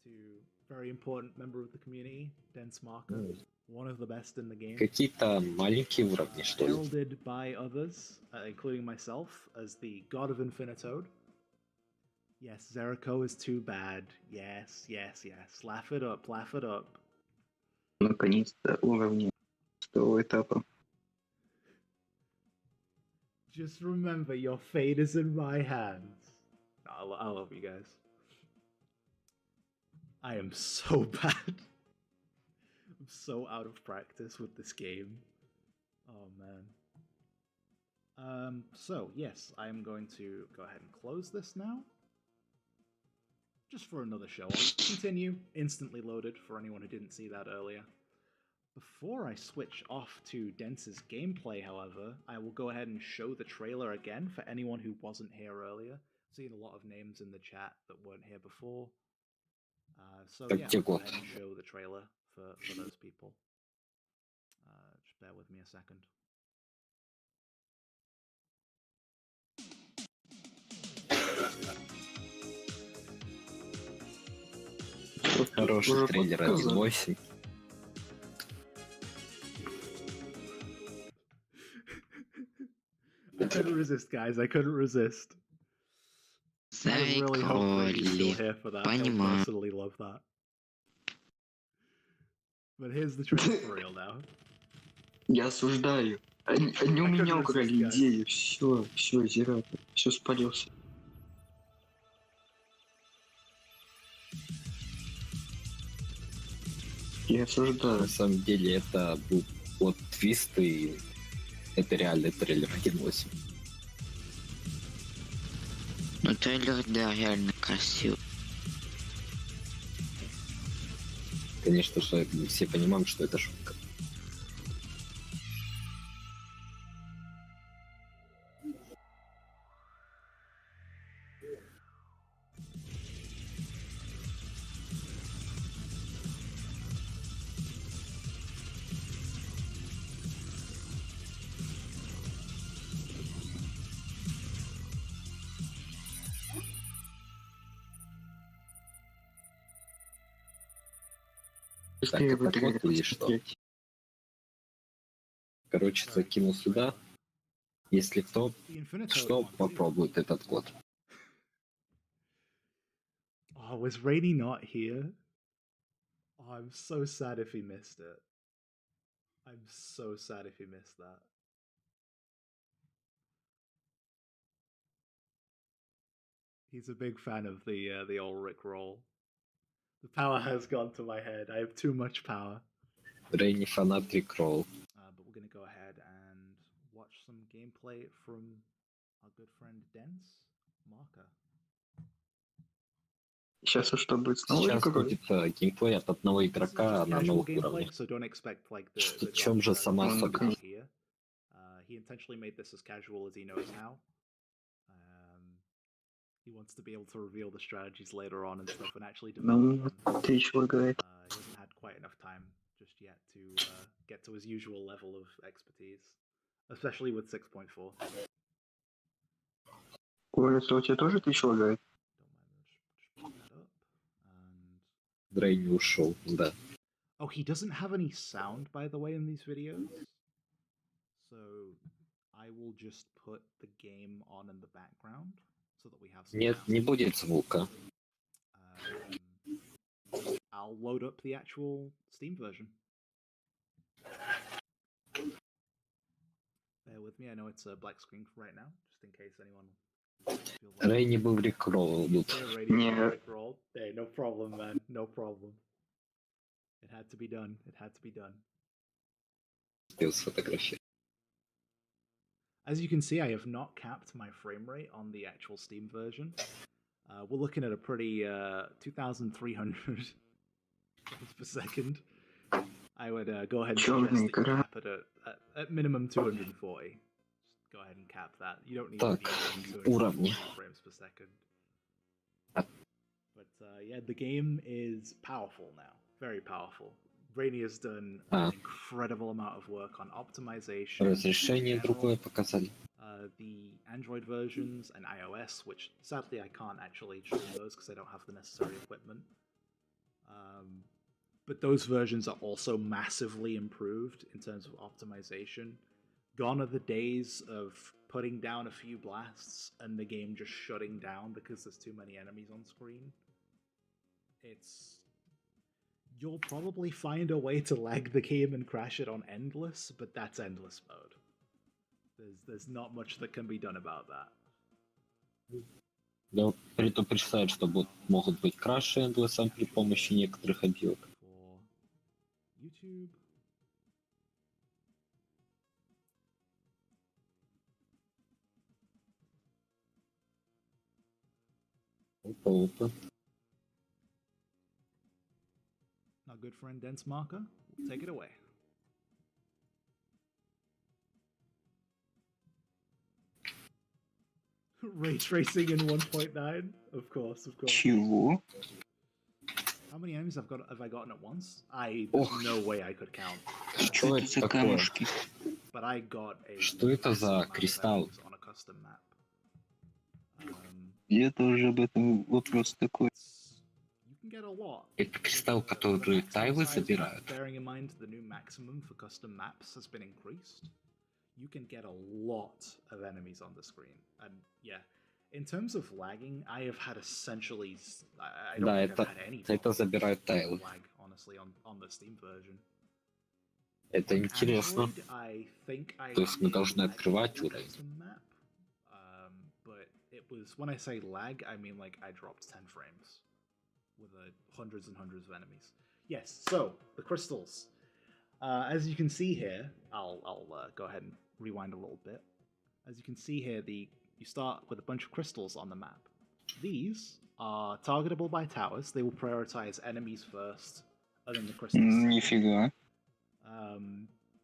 to a very important member of the community, Dense Marker. One of the best in the game. Какие-то маленькие уровни, что ли? Heralded by others, including myself, as the god of Infinitode. Yes, Zeraco is too bad. Yes, yes, yes. Laugh it up, laugh it up. Наконец-то уровни 100 этапа. Just remember, your fate is in my hands. I love you guys. I am so bad. I'm so out of practice with this game. Oh man. So yes, I am going to go ahead and close this now. Just for another show. I'll continue, instantly loaded for anyone who didn't see that earlier. Before I switch off to Dense's gameplay, however, I will go ahead and show the trailer again for anyone who wasn't here earlier. I've seen a lot of names in the chat that weren't here before. So yeah, I'll go ahead and show the trailer for those people. Just bear with me a second. Хороший трейлер 1.8. I couldn't resist, guys. I couldn't resist. I really hope that you're still here for that. I personally love that. But here's the trailer for real now. Я осуждаю. Они у меня украли идею. Все, зерако. Все спалился. Я осуждаю. На самом деле это был вот твист, и это реальный трейлер 1.8. Ну трейлер, да, реально красивый. Конечно же, мы все понимаем, что это шутка. Быстрее Так, вот или что? выиграть. Короче, закинул сюда. Если кто, The Infinitode что one, too. попробует этот код. Oh, was Rainy not here? Oh, I'm so sad if he missed it. I'm so sad if he missed that. He's a big fan of the old Rick roll. The power has gone to my head. I have too much power. Рейни фанат Рикролл. But we're gonna go ahead and watch some gameplay from our good friend Dens Marker. Сейчас что будет снова Сейчас игрой? будет геймплей от одного игрока на Casual новых gameplay, уровнях. so don't expect like the В чем же сама Ну, особенность? here. He intentionally made this as casual as he knows how. He wants to be able to reveal the strategies later on and stuff and actually develop Ну, them. ты еще играет. He hasn't had quite enough time just yet to get to his usual level of expertise, especially with 6.4. Коля, что у тебя тоже ты еще играет? Don't mind me, just put that up. And Рейни ушел, да. oh, he doesn't have any sound, by the way, in these videos. So I will just put the game on in the background so that we have some Нет, sound. не будет звука. I'll load up the actual Steam version. Bear with me, I know it's a black screen right now, just in case anyone feels like... Рейни был Рикролл. Yeah, radio Yeah. Rick roll. Hey, no problem, man. No problem. It had to be done. It had to be done. Успел сфотографировать. As you can see, I have not capped my frame rate on the actual Steam version. We're looking at a pretty 2,300 frames per second. I would go ahead and suggest that you cap it at minimum 240. Just go ahead and cap that. You don't need to be Так, more уровни. than 240 frames per second. But yeah, the game is powerful now. Very powerful. Rainy has done an incredible amount of work on optimization. Разрешение другое показали. The Android versions and iOS, which sadly I can't actually show those because I don't have the necessary equipment. But those versions are also massively improved in terms of optimization. Gone are the days of putting down a few blasts and the game just shutting down because there's too many enemies on screen. You'll probably find a way to lag the game and crash it on endless, but that's endless mode. There's not much that can be done about that. Я предупреждаю, что могут быть краши эндлессом при помощи некоторых обилок. For YouTube. Опа. Our good friend Dense Marker, take it away. Ray tracing in 1.9? Of course. Чего? How many enemies have I gotten at once? There's no way I could count. Что это такое? But I got a Что это за кристалл? on a custom map. Я тоже об этом вопрос такой. You can get a lot. Это кристалл, который тайлы забирают. Bearing in mind the new maximum for custom maps has been increased, you can get a lot of enemies on the screen. And yeah, in terms of lagging, I have had essentially I don't think I've had any это забирают тайлы. lag, honestly, on the Steam version. Это интересно. Android, I think I То есть мы должны did открывать lag уровень. custom map, but it was, when I say lag, I mean like I dropped 10 frames with hundreds and hundreds of enemies. Yes, so the crystals. As you can see here, I'll go ahead and rewind a little bit. As you can see here, you start with a bunch of crystals on the map. These are targetable by towers. They will prioritize enemies first, and then the crystals. Нифига.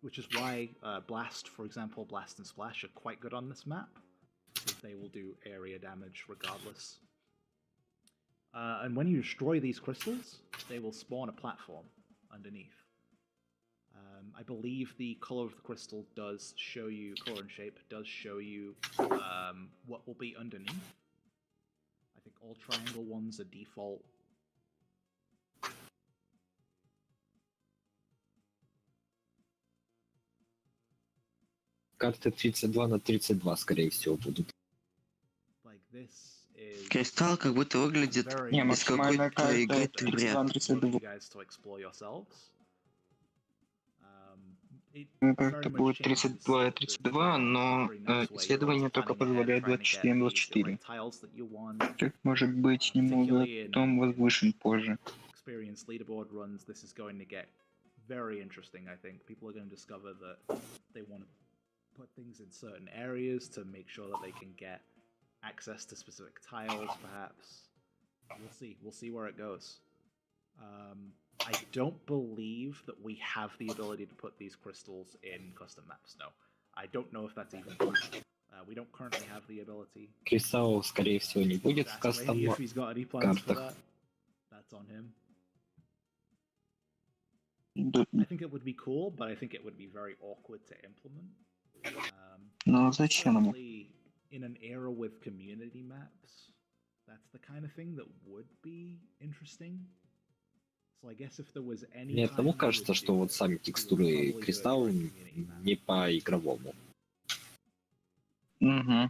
Which is why Blast, for example, Blast and Splash are quite good on this map, because they will do area damage regardless. And when you destroy these crystals, they will spawn a platform underneath. I believe the color of the crystal does show you, color and shape does show you what will be underneath. I think all triangle ones are default. Карты 32 на 32, скорее всего, будут. Like this is Кристалл как будто выглядит very Не, much из максимальная какой-то игры карта that 32 вряд. на I want you 32. guys to explore yourselves. It Ну, very как-то much будет changes 32 и the 32, но very nice way. You're исследование always только planning ahead, позволяет trying to get 24 на these different 24. tiles that you want. Трек может быть немного Particularly in потом возвышен позже. experienced leaderboard runs, this is going to get very interesting, I think. People are going to discover that they want to put things in certain areas to make sure that they can get access to specific tiles, perhaps. We'll see where it goes. I don't believe that we have the ability to put these crystals in custom maps, no. I don't know if that's even possible. We don't currently have the ability. Кристалл, скорее всего, не будет в Ask кастом Rainey if he's got any plans for картах. that. That's on him. Да, I think it would be cool, but I think it would be very awkward to implement. но зачем ему? Certainly in an era with community maps, that's the kind of thing that would be interesting. So I guess if there was any Мне time одному we кажется, would что do вот it, сами we would текстуры probably do it кристалла with a community map. не по-игровому. Угу.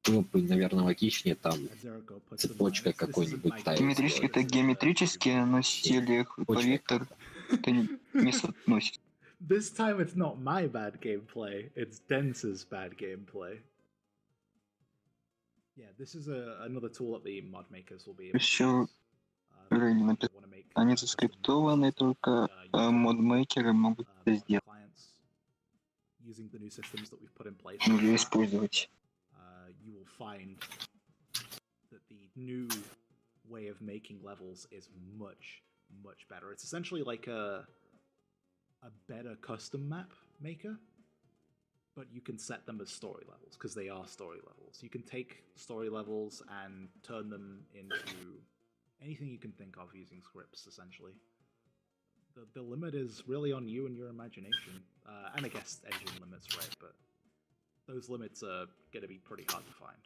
Было бы, наверное, логичнее там Zeraco puts in цепочкой line, this isn't какой-нибудь my тайл game, Геометрически this это is the геометрически, но с community. стилях палитр это не соотносится. This time it's not my bad gameplay, it's Dense's bad gameplay. Yeah, this is another tool that the mod makers will be able to Еще use. Рейни They написал, wanna make они custom заскриптованы, только модмейкеры могут это mod сделать clients using the new systems that we've put in place. или использовать. You will find that the new way of making levels is much better. It's essentially like a better custom map maker, but you can set them as story levels because they are story levels. You can take story levels and turn them into anything you can think of using scripts, essentially. The limit is really on you and your imagination, and I guess engine limits, right? But those limits are going to be pretty hard to find.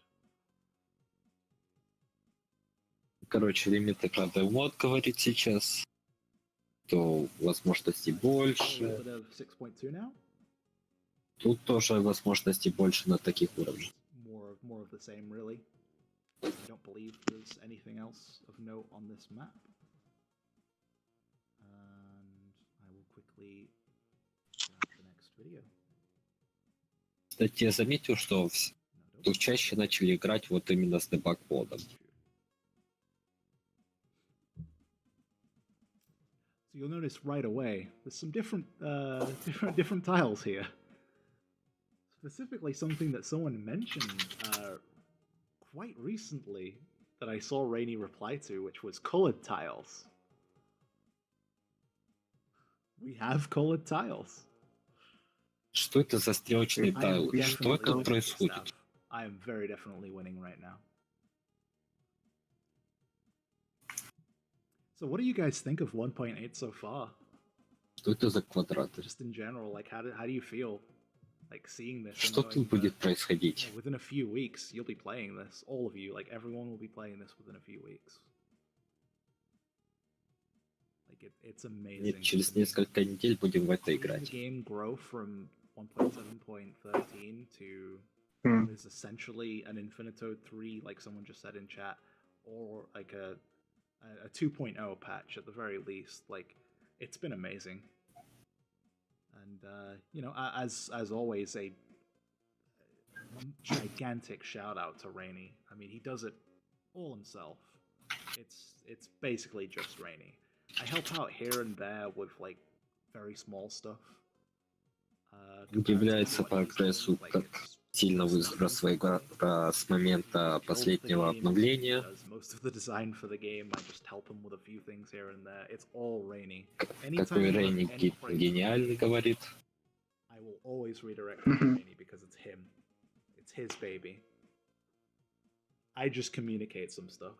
Короче, лимиты каждый мод говорит сейчас, то возможностей A больше. little bit of 6.2 now. Тут тоже возможностей больше на таких уровнях. More of the same, really. I don't believe there's anything else of note on this map. And I will quickly grab the next video. Кстати, я заметил, что тут чаще начали играть вот именно с дебаг-модом. So you'll notice right away there's some different different tiles here. Specifically, something that someone mentioned quite recently that I saw Rainey reply to, which was colored tiles. We have colored tiles. Что это за стрелочный I am тайл? Что definitely это winning this происходит? stuff. I am very definitely winning right now. So what do you guys think of 1.8 so far? Что это за квадраты? Just in general, like how do you feel? Like seeing this and Что knowing тут будет that, происходить? within a few weeks you'll be playing this, all of you, like everyone will be playing this within a few weeks. Like it's amazing. Нет, через несколько недель будем в это Seeing the играть. game grow from 1.7.13 to М. what is essentially an Infinitode 3, like someone just said in chat, or like a 2.0 patch at the very least. Like it's been amazing. And you know, as always, a gigantic shout out to Rainey. I mean, he does it all himself. It's basically just Rainey. I help out here and there with like very small stuff. Удивляется прогрессу, как сильно выросла игра с момента последнего обновления. Most of the design for the game, I just help him with a few things here and there. It's all Rainey. Какой Рейни гениальный, говорит. I will always redirect him to Rainey because it's him. It's his baby. I just communicate some stuff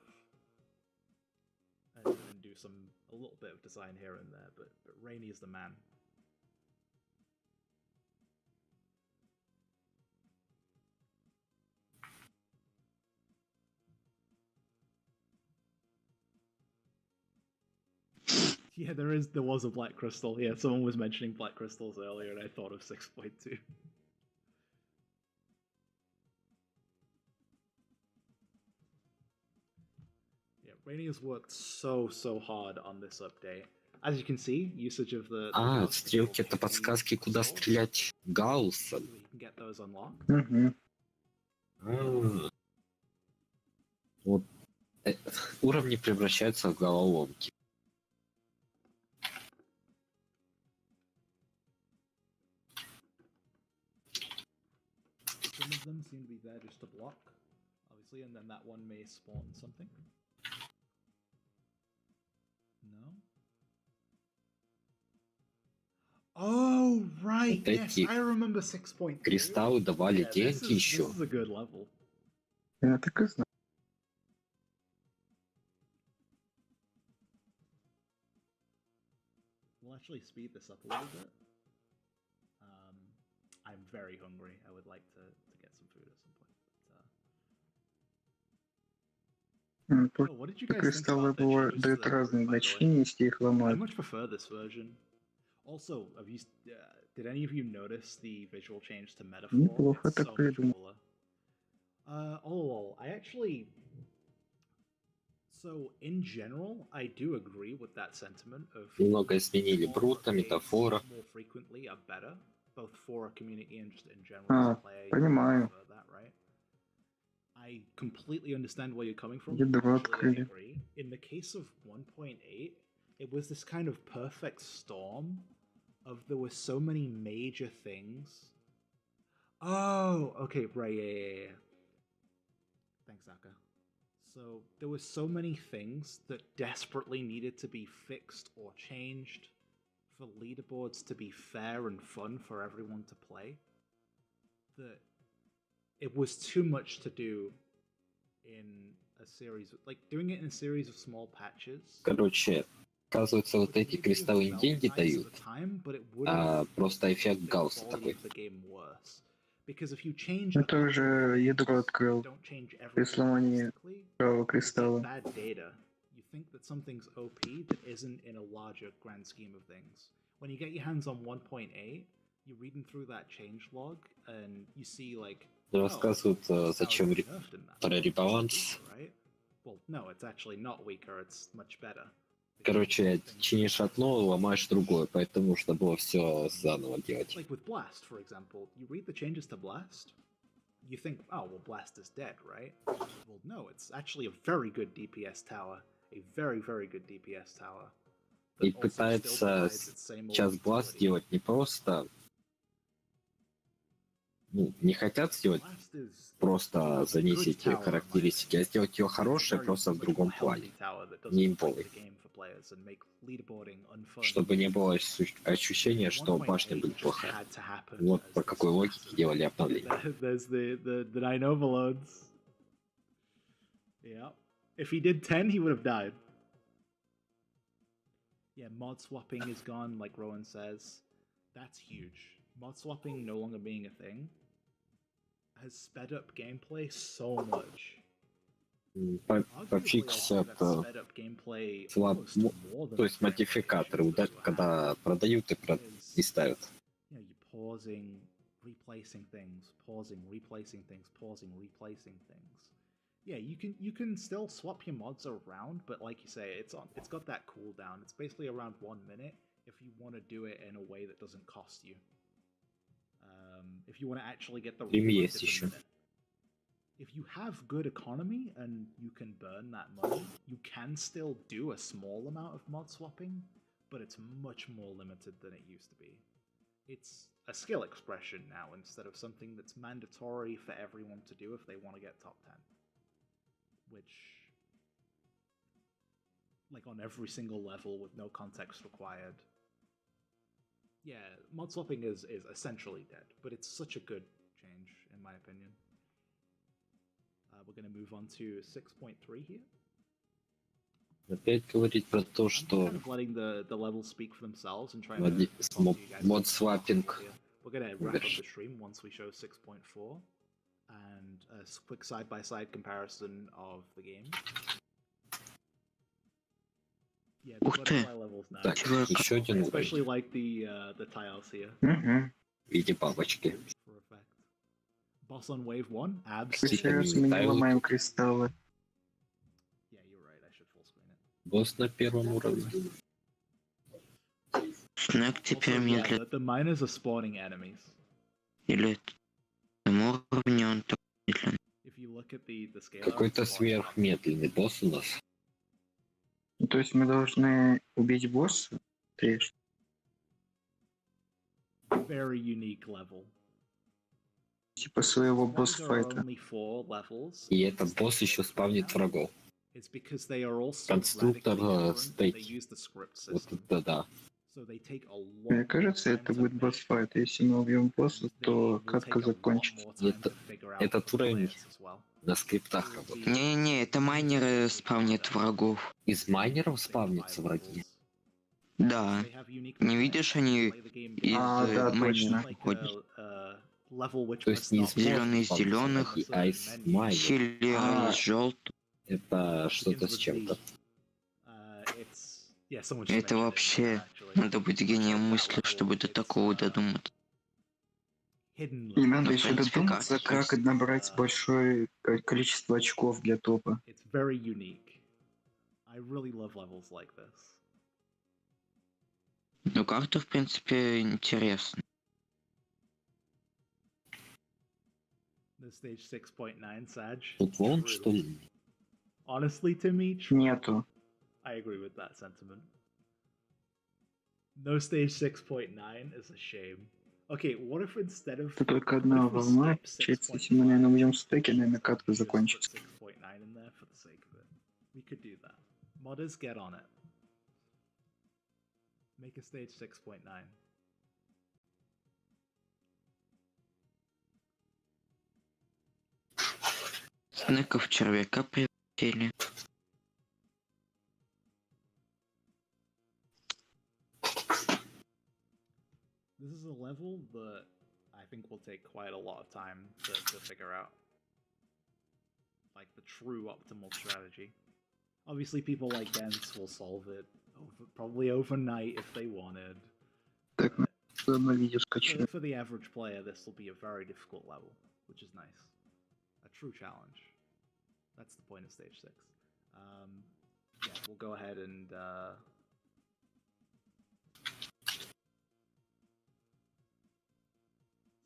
and do a little bit of design here and there, but Rainey is the man. Yeah, there was a black crystal. Yeah, someone was mentioning black crystals earlier, and I thought of 6.2. Yeah, Rainia's worked so hard on this update. As you can see, usage of the стрелки это подсказки, куда стрелять Гаусса. You can get those unlocked. Вот уровни превращаются в головоломки. Some of them seem to be there just to block, obviously, and then that one may spawn something. No? Oh, right, Вот yes, эти I remember 6.2. кристаллы давали Yeah, деньги еще. This is a good level. Я так и знаю. We'll actually speed this up a little bit. I'm very hungry. I would like to get some food at some point. But, what did you guys think Кристаллы about the changes to дают the разные group, by the way? значения, если их I ломать. much prefer this version. Also, have you, did any of you notice the visual change to metaphor? Неплохо It's так so much придумал. cooler. I actually... So, in general, I do agree with that sentiment of... Немного изменили Брута, more метафора. updates more frequently are better, both for a community and just in general А, as a player. You понимаю. prefer that, right? I completely understand where you're coming from. Ядро Actually, I открыли. agree. In the case of 1.8, it was this kind of perfect storm of there were so many major things. Oh, okay, right, yeah. Thanks, Aka. So there were so many things that desperately needed to be fixed or changed for leaderboards to be fair and fun for everyone to play that it was too much to do in a series, like doing it in a series of small patches. Короче, оказывается, вот эти кристаллы не деньги дают, а просто эффект Гаусса такой. Это уже ядро открыл при сломании правого кристалла. You think that something's OP that isn't in a larger grand scheme of things. When you get your hands on 1.8, you're reading through that change log and you see like Рассказывают, зачем про ребаланс. Well, no, it's actually not weaker, it's much better. Короче, чинишь одно, ломаешь другое, поэтому нужно было все заново делать. Like with Blast, for example, you read the changes to Blast, you think, oh, well, Blast is dead, right? Well, no, it's actually a very good DPS tower. A very, very good DPS tower. И пытается сейчас Blast сделать не просто... Ну, не хотят сделать просто занизить ее характеристики, а сделать ее хорошей просто в другом плане, не имповой. Чтобы не было ощущения, что башня будет плохая. Вот по какой логике делали обновление. If he did 10, he would have died. Yeah, mod swapping is gone, like Rowan says. That's huge. Mod swapping no longer being a thing has sped up gameplay so much. Пофиксят слаб... то есть модификаторы, когда продают и ставят. You know, you're pausing, replacing things, pausing, replacing things, pausing, replacing things. Yeah, you can still swap your mods around, but like you say, it's got that cooldown. It's basically around 1 minute if you want to do it in a way that doesn't cost you. If you want to actually get the есть еще. If you have good economy and you can burn that money, you can still do a small amount of mod swapping, but it's much more limited than it used to be. It's a skill expression now instead of something that's mandatory for everyone to do if they want to get top 10. Which, like on every single level with no context required. Yeah, mod swapping is essentially dead, but it's such a good change in my opinion. We're going to move on to 6.3 here. Опять говорить про то, что мод-сваппинг. We're going to wrap up the stream once we show 6.4 and a quick side-by-side comparison of the game. Yeah, Ух ты. butterfly level's nice. Так, Чувак. еще один Especially уровень like the tiles here Угу. в виде бабочки. for effect. Boss on wave 1, abs. Типа Сейчас мы не мини-тайл ломаем тут. кристаллы. Yeah, you're right. I should full screen it. Босс на первом уровне. Снег теперь Also, yeah, медленно. the miners are spawning enemies. Или на уровне он так медленно. If you look at the scale, Какой-то сверхмедленный босс у нас. Ну, то есть мы должны убить босса? Прежде. very unique level. Типа своего Why there are босс-файта. only 4 levels? И этот босс еще спавнит врагов. It's because they are also Конструктор radically different. стейк. They use the script Вот system, это да. so they take a long Мне кажется, time это to будет make. босс-файт. Если мы убьем босса, They то will катка take a lot закончится. more time Это- to figure out этот for the уровень players as well. На скриптах работает. Не-не-не, это майнеры спавнят врагов. Из майнеров спавнятся враги. Да. Не видишь, они из да, майнеров точно. выходят. То есть не из Зелёные из мозга зелёных, враги, а из майнеров. Хиллеры А. из желтых. Это что-то с чем-то. Это вообще надо быть гением мысли, чтобы до такого додуматься. И надо еще принципе, додуматься, как как набрать большое количество очков для топа. It's very unique. I really love levels like this. Ну, карта, в принципе, интересна. The stage 6.9 Sag. Тут вон, True. что ли? Honestly, Timmy, true. Нету. I agree with that sentiment. No stage 6.9 is a shame. Okay, what if instead of Это только одна what if we волна. skip Получается, 6.5 если мы, наверное, убьем стеки, наверное, катка and just put закончится. 6.9 in there for the sake of it? We could do that. Modders, get on it. Make a stage 6.9. Снэка в червяка превратили. This is a level that I think will take quite a lot of time to figure out. Like the true optimal strategy. Obviously, people like Dents will solve it probably overnight if they wanted. Так, But на видео скачаю. for the average player, this will be a very difficult level, which is nice. A true challenge. That's the point of stage 6. Yeah, we'll go ahead and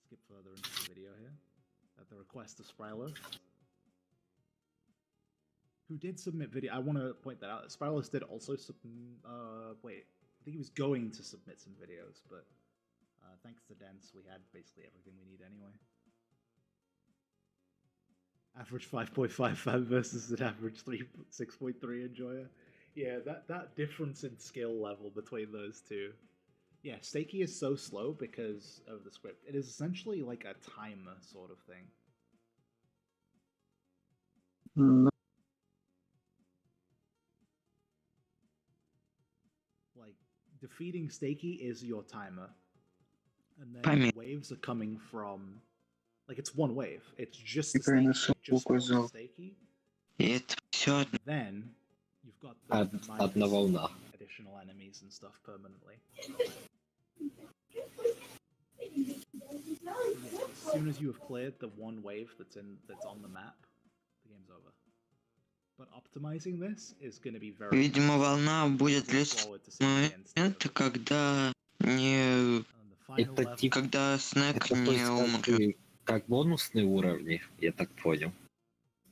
skip further into the video here. At the request of Sprylos, who did submit video. I want to point that out. Sprylos did also wait. I think he was going to submit some videos, but thanks to Dents, we had basically everything we need anyway. Average 5.55 versus an average 6.3 enjoyer. Yeah, that difference in skill level between those two. Yeah, Stakey is so slow because of the script. It is essentially like a timer sort of thing. М, Like, defeating Stakey is your timer. And then Память. waves are coming from... Like, it's one wave. It's just И the правильно Stakey. It just ссылку spawns указал. Stakey. И это все And then you've got the Одна miners, волна. additional enemies and stuff permanently. As soon as you have cleared the one wave that's on the map, the game's over. But optimizing this is going to be very. Видимо, волна будет Look длиться forward to seeing the end state of момента, it. когда не... And the final Это level- типа... Когда Снэк Это то не есть умрет. как бонусные уровни, я так понял.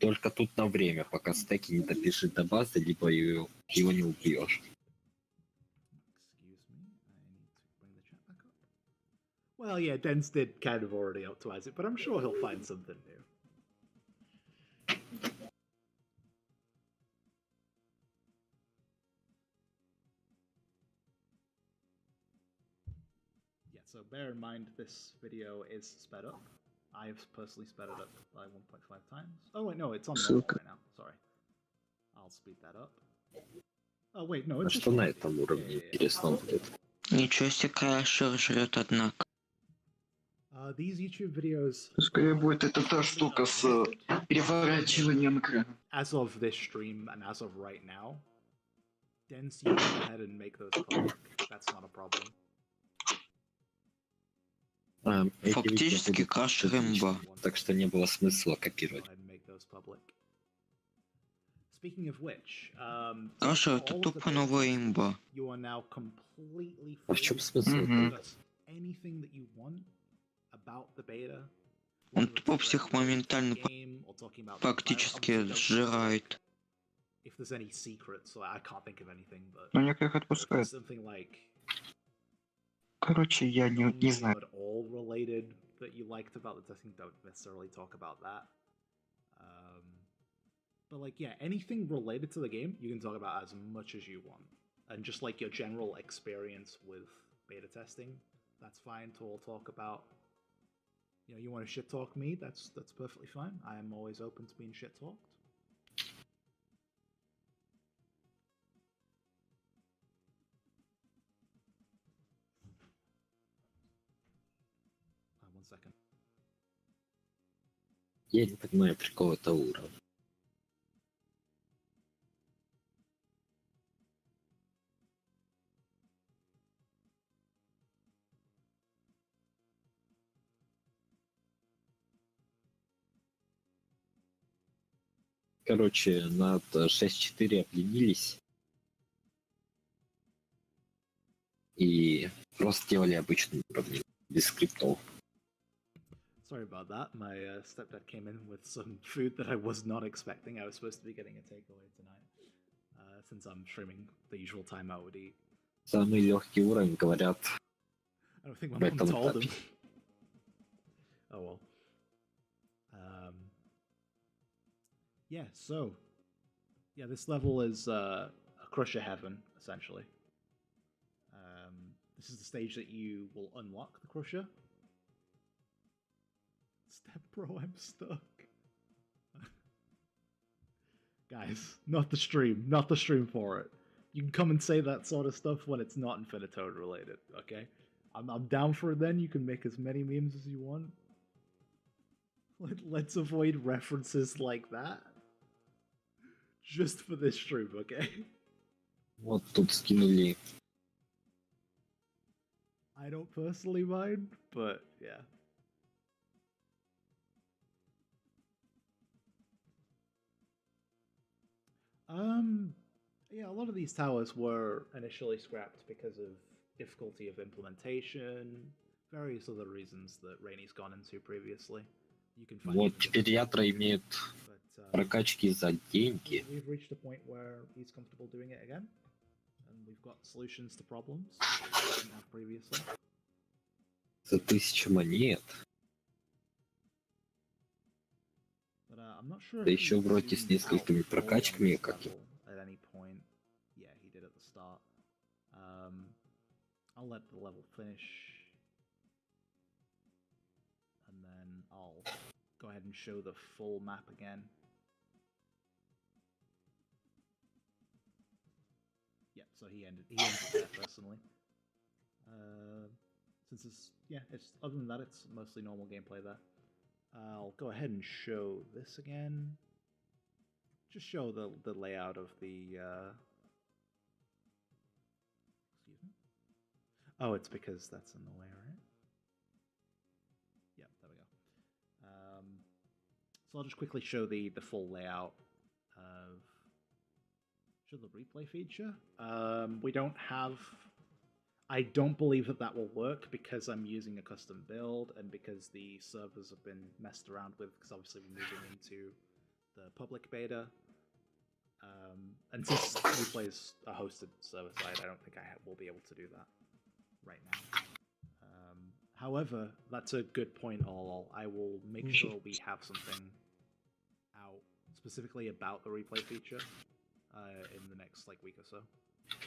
Только тут на время, пока стеки не допишет до базы, либо его не убьешь. Excuse me, I need to bring the chat back up. Well, yeah, Dens did kind of already optimize it, but I'm sure he'll find something new. Yeah, so bear in mind this video is sped up. I've personally sped it up by 1.5 times. Oh wait, no, it's on normal Ссылка. right now. Sorry. I'll speed that up. Oh wait, no, А it's just что на 150. этом уровне Yeah, yeah, yeah. интересно будет? Ничего себе, Крашер жрет, однако. These YouTube videos, Скорее будет это та штука с переворачиванием экрана. as of this stream and as of right now, Dense, you go ahead and make those public. That's not a problem. Эти Фактически видео будут краш публичны, Рэмбо. так что не было смысла Go копировать. ahead and make those public. Speaking of which, Краша это all of the тупо beta новая testers, имба. you are now completely А в free чем смысл? Мгм. to discuss anything that you want about the beta. Он whether it's тупо всех directly related to the моментально game or talking about the environment. практически Obviously, don't know, like, сжирает. if there's any secrets, so I can't think of anything, but Ну, некоторых if отпускают. there's something like Короче, я не знаю. at all related that you liked about the testing, don't necessarily talk about that. But like, yeah, anything related to the game, you can talk about as much as you want, and just like your general experience with beta testing, that's fine to all talk about. You know, you want to shit talk me, that's perfectly fine. I am always open to being shit talked. 1 second. Я не понимаю прикола Таура. Короче, над 6.4 опленились. И просто делали обычный уровень, без скриптов. Sorry about that. My stepdad came in with some food that I was not expecting. I was supposed to be getting a takeaway tonight. Since I'm streaming, the usual time I would eat. Самый легкий уровень, говорят. I don't think my в mom этом told him. этапе. Oh well. Yeah, so yeah, this level is a crusher heaven, essentially. This is the stage that you will unlock the crusher. Step bro, I'm stuck. Guys, not the stream for it. You can come and say that sort of stuff when it's not Infinitode related, okay? I'm down for it then, you can make as many memes as you want. Let's avoid references like that. Just for this stream, okay? Вот тут скинули. I don't personally mind, but yeah. Yeah, a lot of these towers were initially scrapped because of difficulty of implementation, various other reasons that Rainy's gone into previously. You can find Вот теперь ядра имеют прокачки за деньги. We've reached a point where he's comfortable doing it again, and we've got solutions to problems we didn't have previously. За 1000 монет. But I'm not sure. Да еще вроде с несколькими прокачками, как и. At any point, yeah, he did at the start. I'll let the level finish, and then I'll go ahead and show the full map again. Yeah, so he ended there personally. Since it's other than that, it's mostly normal gameplay there. I'll go ahead and show this again. Just show the layout of the. Excuse me. Oh, it's because that's in the way, right? Yeah, there we go. So I'll just quickly show the full layout of. Show the replay feature. We don't have. I don't believe that will work because I'm using a custom build and because the servers have been messed around with because obviously we're moving into the public beta. And since replays are hosted server side, I don't think I will be able to do that right now. However, that's a good point, all. I will make sure we have something out specifically about the replay feature in the next week or so.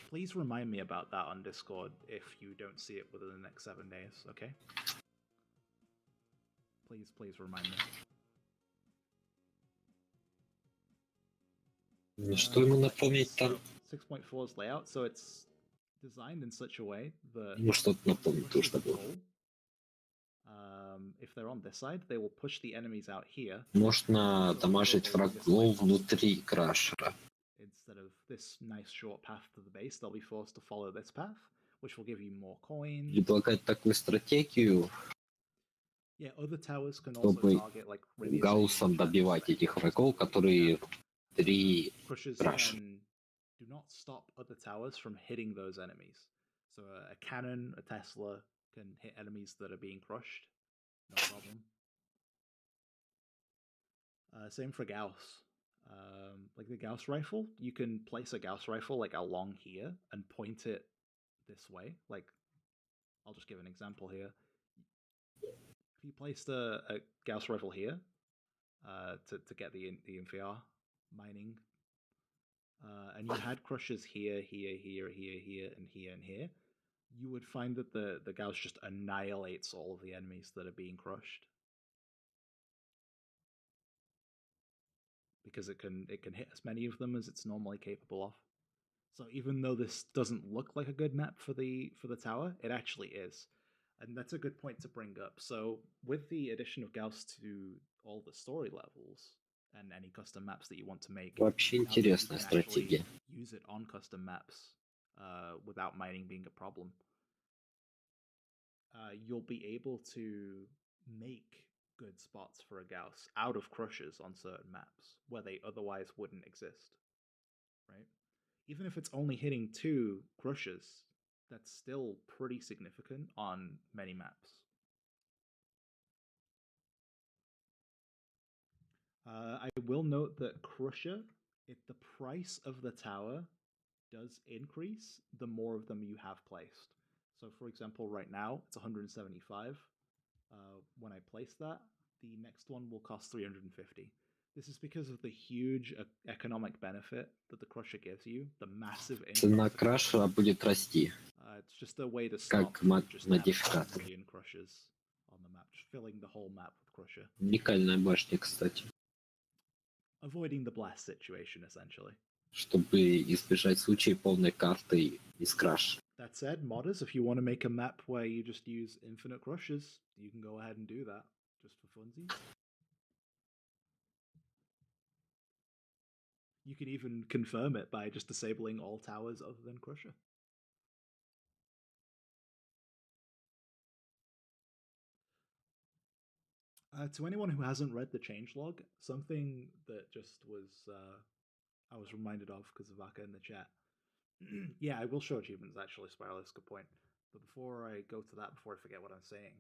Please remind me about that on Discord if you don't see it within the next 7 days, okay? Please remind me. Что ему напомнить там? 6.4's layout, so it's designed in such a way that Ну что-то напомнить то, что было. If they're on this side, they will push the enemies out here. Можно дамажить врагов внутри крашера. Instead instead of this nice short path to the base, they'll be forced to follow this path, which will give you more coins. Предлагать такую стратегию, Yeah, other towers can also чтобы target like radius гаусом agents, добивать этих врагов, которые 3 Crushers rush. can do not stop other towers from hitting those enemies. So a cannon, a Tesla can hit enemies that are being crushed, no problem. Same for Gauss. Like the Gauss rifle, you can place a Gauss rifle like along here and point it this way. Like, I'll just give an example here. If you placed a Gauss rifle here to get the Infiar mining, and you had crushers here, here, here, here, here, and here, and here, you would find that the Gauss just annihilates all of the enemies that are being crushed. Because it can hit as many of them as it's normally capable of. So even though this doesn't look like a good map for the tower, it actually is. And that's a good point to bring up. So with the addition of Gauss to all the story levels and any custom maps that you want to make, Вообще now that you интересная can actually стратегия. use it on custom maps without mining being a problem, you'll be able to make good spots for a Gauss out of crushers on certain maps where they otherwise wouldn't exist, right? Even if it's only hitting 2 crushers, that's still pretty significant on many maps. I will note that crusher, if the price of the tower does increase, the more of them you have placed. So for example, right now it's 175. When I place that, the next one will cost 350. This is because of the huge economic benefit that the crusher gives you, the massive Цена краша будет расти, it's just a way to stop как just having модификатор. a million crushers on the map, just filling the whole map with crusher. Уникальная башня, кстати. Avoiding the blast situation, essentially. Чтобы избежать случаев полной карты из краш. That said, modders, if you want to make a map where you just use infinite crushers, you can go ahead and do that, just for funsies. You can even confirm it by just disabling all towers other than crusher. To anyone who hasn't read the changelog, something that just was I was reminded of because of Aka in the chat. Yeah, I will show achievements actually, Spiral is a good point. But before I go to that, before I forget what I'm saying,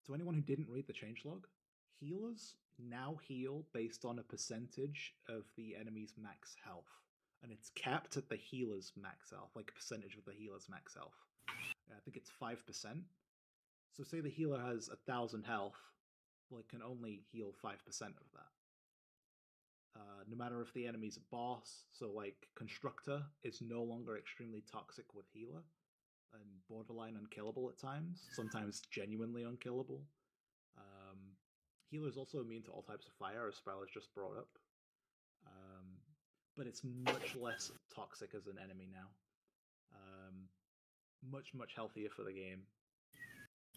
to anyone who didn't read the changelog, healers now heal based on a percentage of the enemy's max health. And it's capped at the healer's max health, like a percentage of the healer's max health. I think it's 5%. So say the healer has 1,000 health, well, it can only heal 5% of that. No matter if the enemy's a boss, so like Constructor is no longer extremely toxic with healer and borderline unkillable at times, sometimes genuinely unkillable. Healer is also immune to all types of fire, as Spiral has just brought up. But it's much less toxic as an enemy now. Much healthier for the game.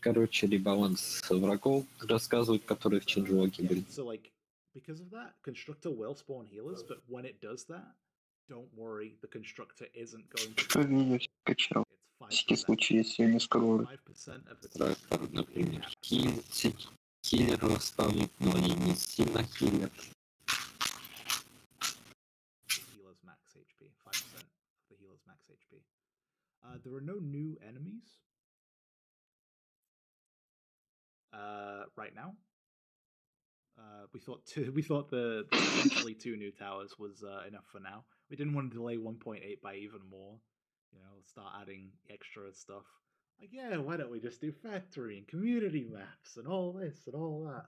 Короче, ребаланс врагов рассказывают, которые в ченджлоге были. So like, because of that, Constructor will spawn healers, but when it does that, don't worry, the Constructor isn't going to Что я скачал? It's Всякий 5%. случай, если не скрою. 5% of the Трактор, например, киллер ставит, но они не сильно киллер. Healer's max HP. 5% of the healer's max HP. There are no new enemies right now. We thought the essentially 2 new towers was enough for now. We didn't want to delay 1.8 by even more. You know, start adding extra stuff. Like, yeah, why don't we just do factory and community maps and all this and all that,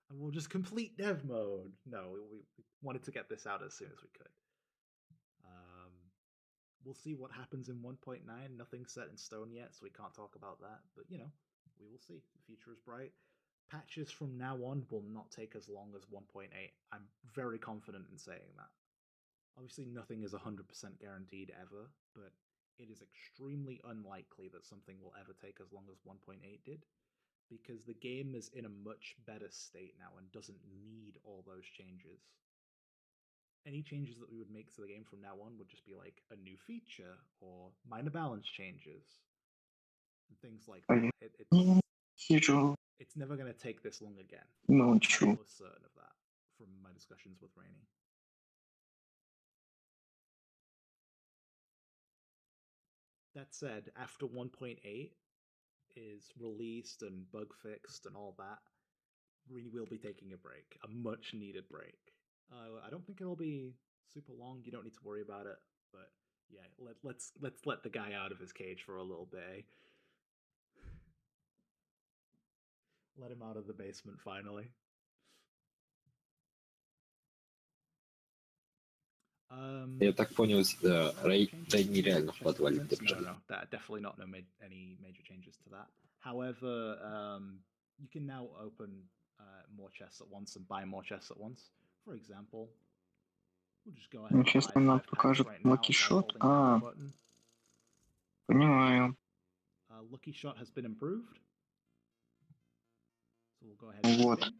and we'll just complete dev mode. No, we wanted to get this out as soon as we could. We'll see what happens in 1.9. Nothing's set in stone yet, so we can't talk about that. But, you know, we will see. The future is bright. Patches from now on will not take as long as 1.8. I'm very confident in saying that. Obviously, nothing is 100% guaranteed ever, but it is extremely unlikely that something will ever take as long as 1.8 did, because the game is in a much better state now and doesn't need all those changes. any changes that we would make to the game from now on would just be like a new feature or minor balance changes and things like that. Сижу, It's never going to take this long again. молчу. I'm almost certain of that from my discussions with Rainey. That said, after 1.8 is released and bug fixed and all that, Rainey will be taking a break, a much needed break. I don't think it'll be super long. You don't need to worry about it. But yeah, let's let the guy out of his cage for a little bit. Eh? Let him out of the basement finally. Я так понял, Рэй нереально в подвале No, держать. no, that definitely not any major changes to that. However, you can now open more chests at once and buy more chests at once. For example, we'll just go ahead and Сейчас buy нам 5 packs покажет right now Lucky by Shot. holding down the button. Понимаю. Lucky Shot has been improved. So we'll go ahead and Вот. spin.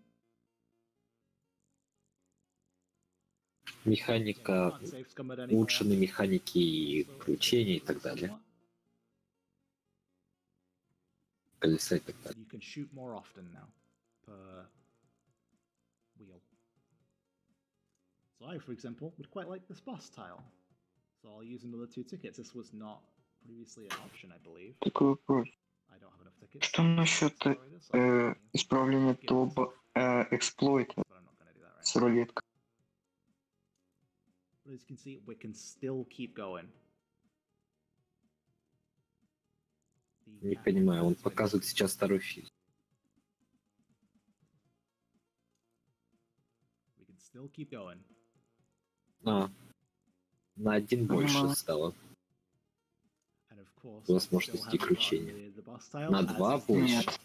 Механика, Can't save scum at any more. улучшены механики кручения и так далее. Somewhat. Колеса и так далее. You can shoot more often now per wheel. So I, for example, would quite like this boss tile. So I'll use another 2 tickets. This was not previously an option, I believe. Такой вопрос. I don't have enough tickets. Что насчет исправления того эксплойта But I'm not going to do that right с now. рулеткой? But as you can see, we can still keep going. Не понимаю, он показывает сейчас второй фильм. We can still keep going. На один больше стало. And of course, Возможности кручения. the boss tile На as 2 is больше. Нет.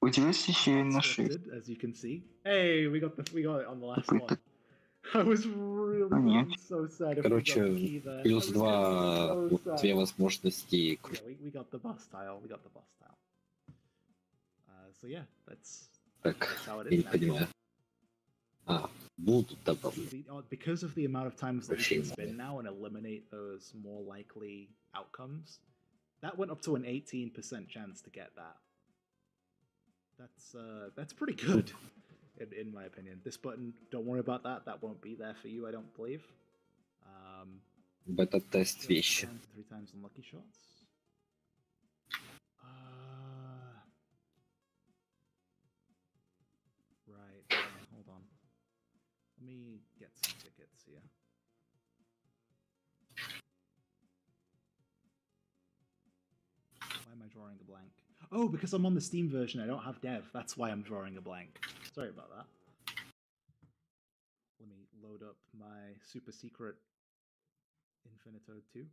У тебя еще и на 6. scripted, as you can see. Hey, we got it on the last one. I was really getting so sad if we got the Короче, key there. плюс I was 2, getting so вот sad. 2 возможности Yeah, кручения. we got the boss tile. We got the boss tile. So yeah, that's Так, how it я is не now. понимаю. Будут добавлены. Because of the amount of times that we can Кручение. spin now and eliminate those more likely outcomes, that went up to an 18% chance to get that. That's pretty good, in my opinion. This button, don't worry about that. That won't be there for you, I don't believe. Бета-тест вещи. 3 times on lucky shots. Right. Hold on. Let me get some tickets here. Why am I drawing a blank? Oh, because I'm on the Steam version. I don't have dev. That's why I'm drawing a blank. Sorry about that. Let me load up my super secret Infinitode 2.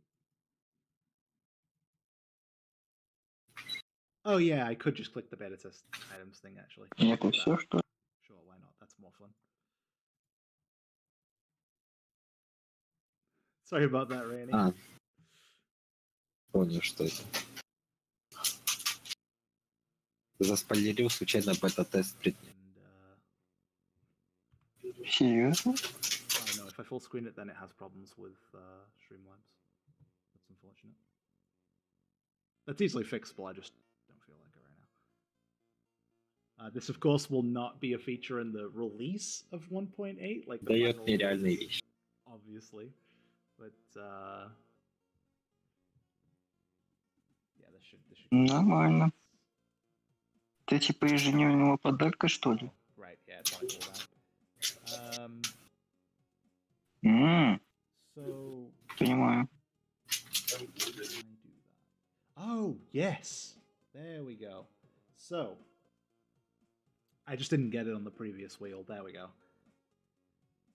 Oh yeah, I could just click the beta test items thing actually. Это все, что ли? Sure, why not? That's more fun. Sorry about that, Rainy. Понял, что это. Заспойлерил случайно бета-тест предмет. Серьезно? Oh no, if I full screen it, then it has problems with Streamlabs. That's unfortunate. That's easily fixable, I just don't feel like it right now. This, of course, will not be a feature in the release of 1.8, like the Дает final нереальные release, вещи. obviously. But, yeah, this should Нормально. Ты типа ежедневного подарка, что ли? Right, yeah, it's like all that. So Понимаю. can I do that? Oh, yes. There we go. So I just didn't get it on the previous wheel. There we go.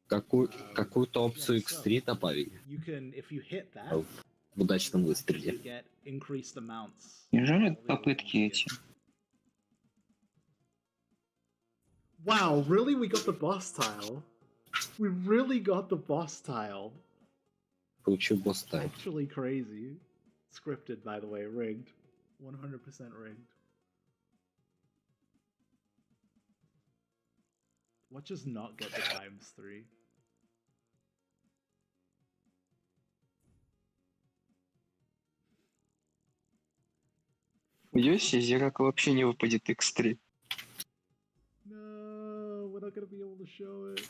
Какую-то опцию X3 добавили You can, if you hit that, в удачном you выстреле. get increased amounts. Неужели All the other попытки ones эти? get. Wow, really? We got the boss tile? We really got the boss tile. Получил босс-тайм. Actually crazy. Scripted, by the way, rigged. 100% rigged. What just not get the ×3? Если зерако вообще не выпадет x3. No, we're not gonna be able to show it.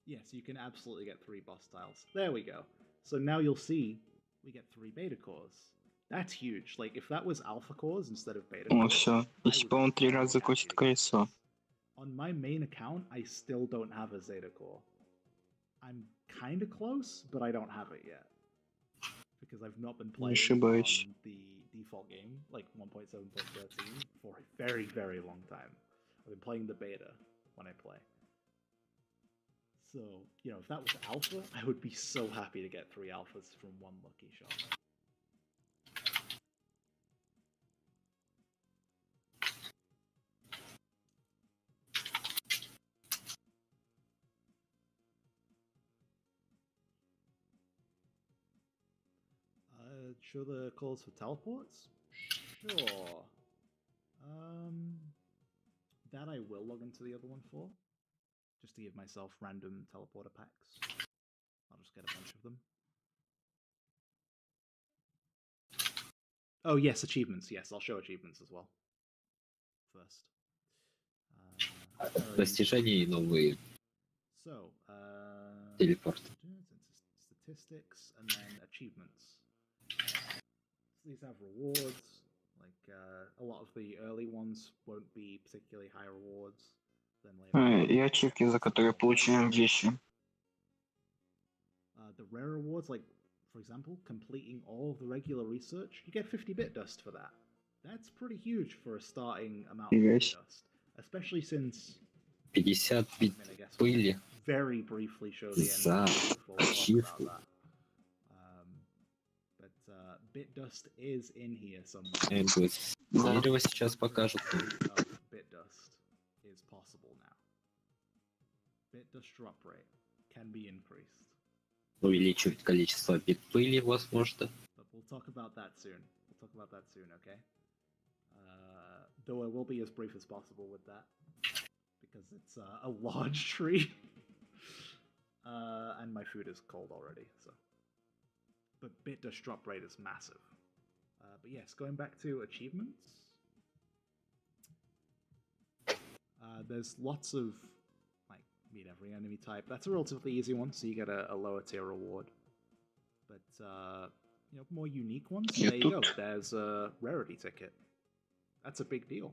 Yes, you can absolutely get 3 boss tiles. There we go. So now you'll see we get 3 beta cores. That's huge. Like, if that was alpha cores instead of beta О, cores, все. I И would типа он be 3 very раза happy косит to get колесо. this. On my main account, I still don't have a Zeta core. I'm kind of close, but I don't have it yet. Because I've not been playing ошибаюсь. on the default game, like 1.7.13, for a very, very long time. I've been playing the beta when I play. So, you know, if that was alpha, I would be so happy to get 3 alphas from one lucky shot. Show the calls for teleports? Sure. That I will log into the other one for. Just to give myself random teleporter packs. I'll just get a bunch of them. Oh yes, achievements. Yes, I'll show achievements as well. First. Достижения и новые So, телепорты. statistics and then achievements. So these have rewards. Like a lot of the early ones won't be particularly high rewards. Then later И ачивки, за которые получаем вещи. The rare rewards, like for example, completing all of the regular research, you get 50 bit dust for that. That's pretty huge for a starting amount of bit dust, especially since 50 бит I guess пыли very briefly show the end за before we talk ачивку. about that. But bit dust is in here somewhere. Дерево сейчас покажут. Bit dust is possible now. Bit dust drop rate can be increased. Увеличивать количество бит пыли, возможно. But we'll talk about that soon. We'll talk about that soon, okay? Though I will be as brief as possible with that. Because it's a large tree. And my food is cold already, so. But bit dust drop rate is massive. But yes, going back to achievements. There's lots of, like, meet every enemy type. That's a relatively easy one, so you get a lower tier reward. But, you know, more unique ones, there you go. There's a rarity ticket. That's a big deal.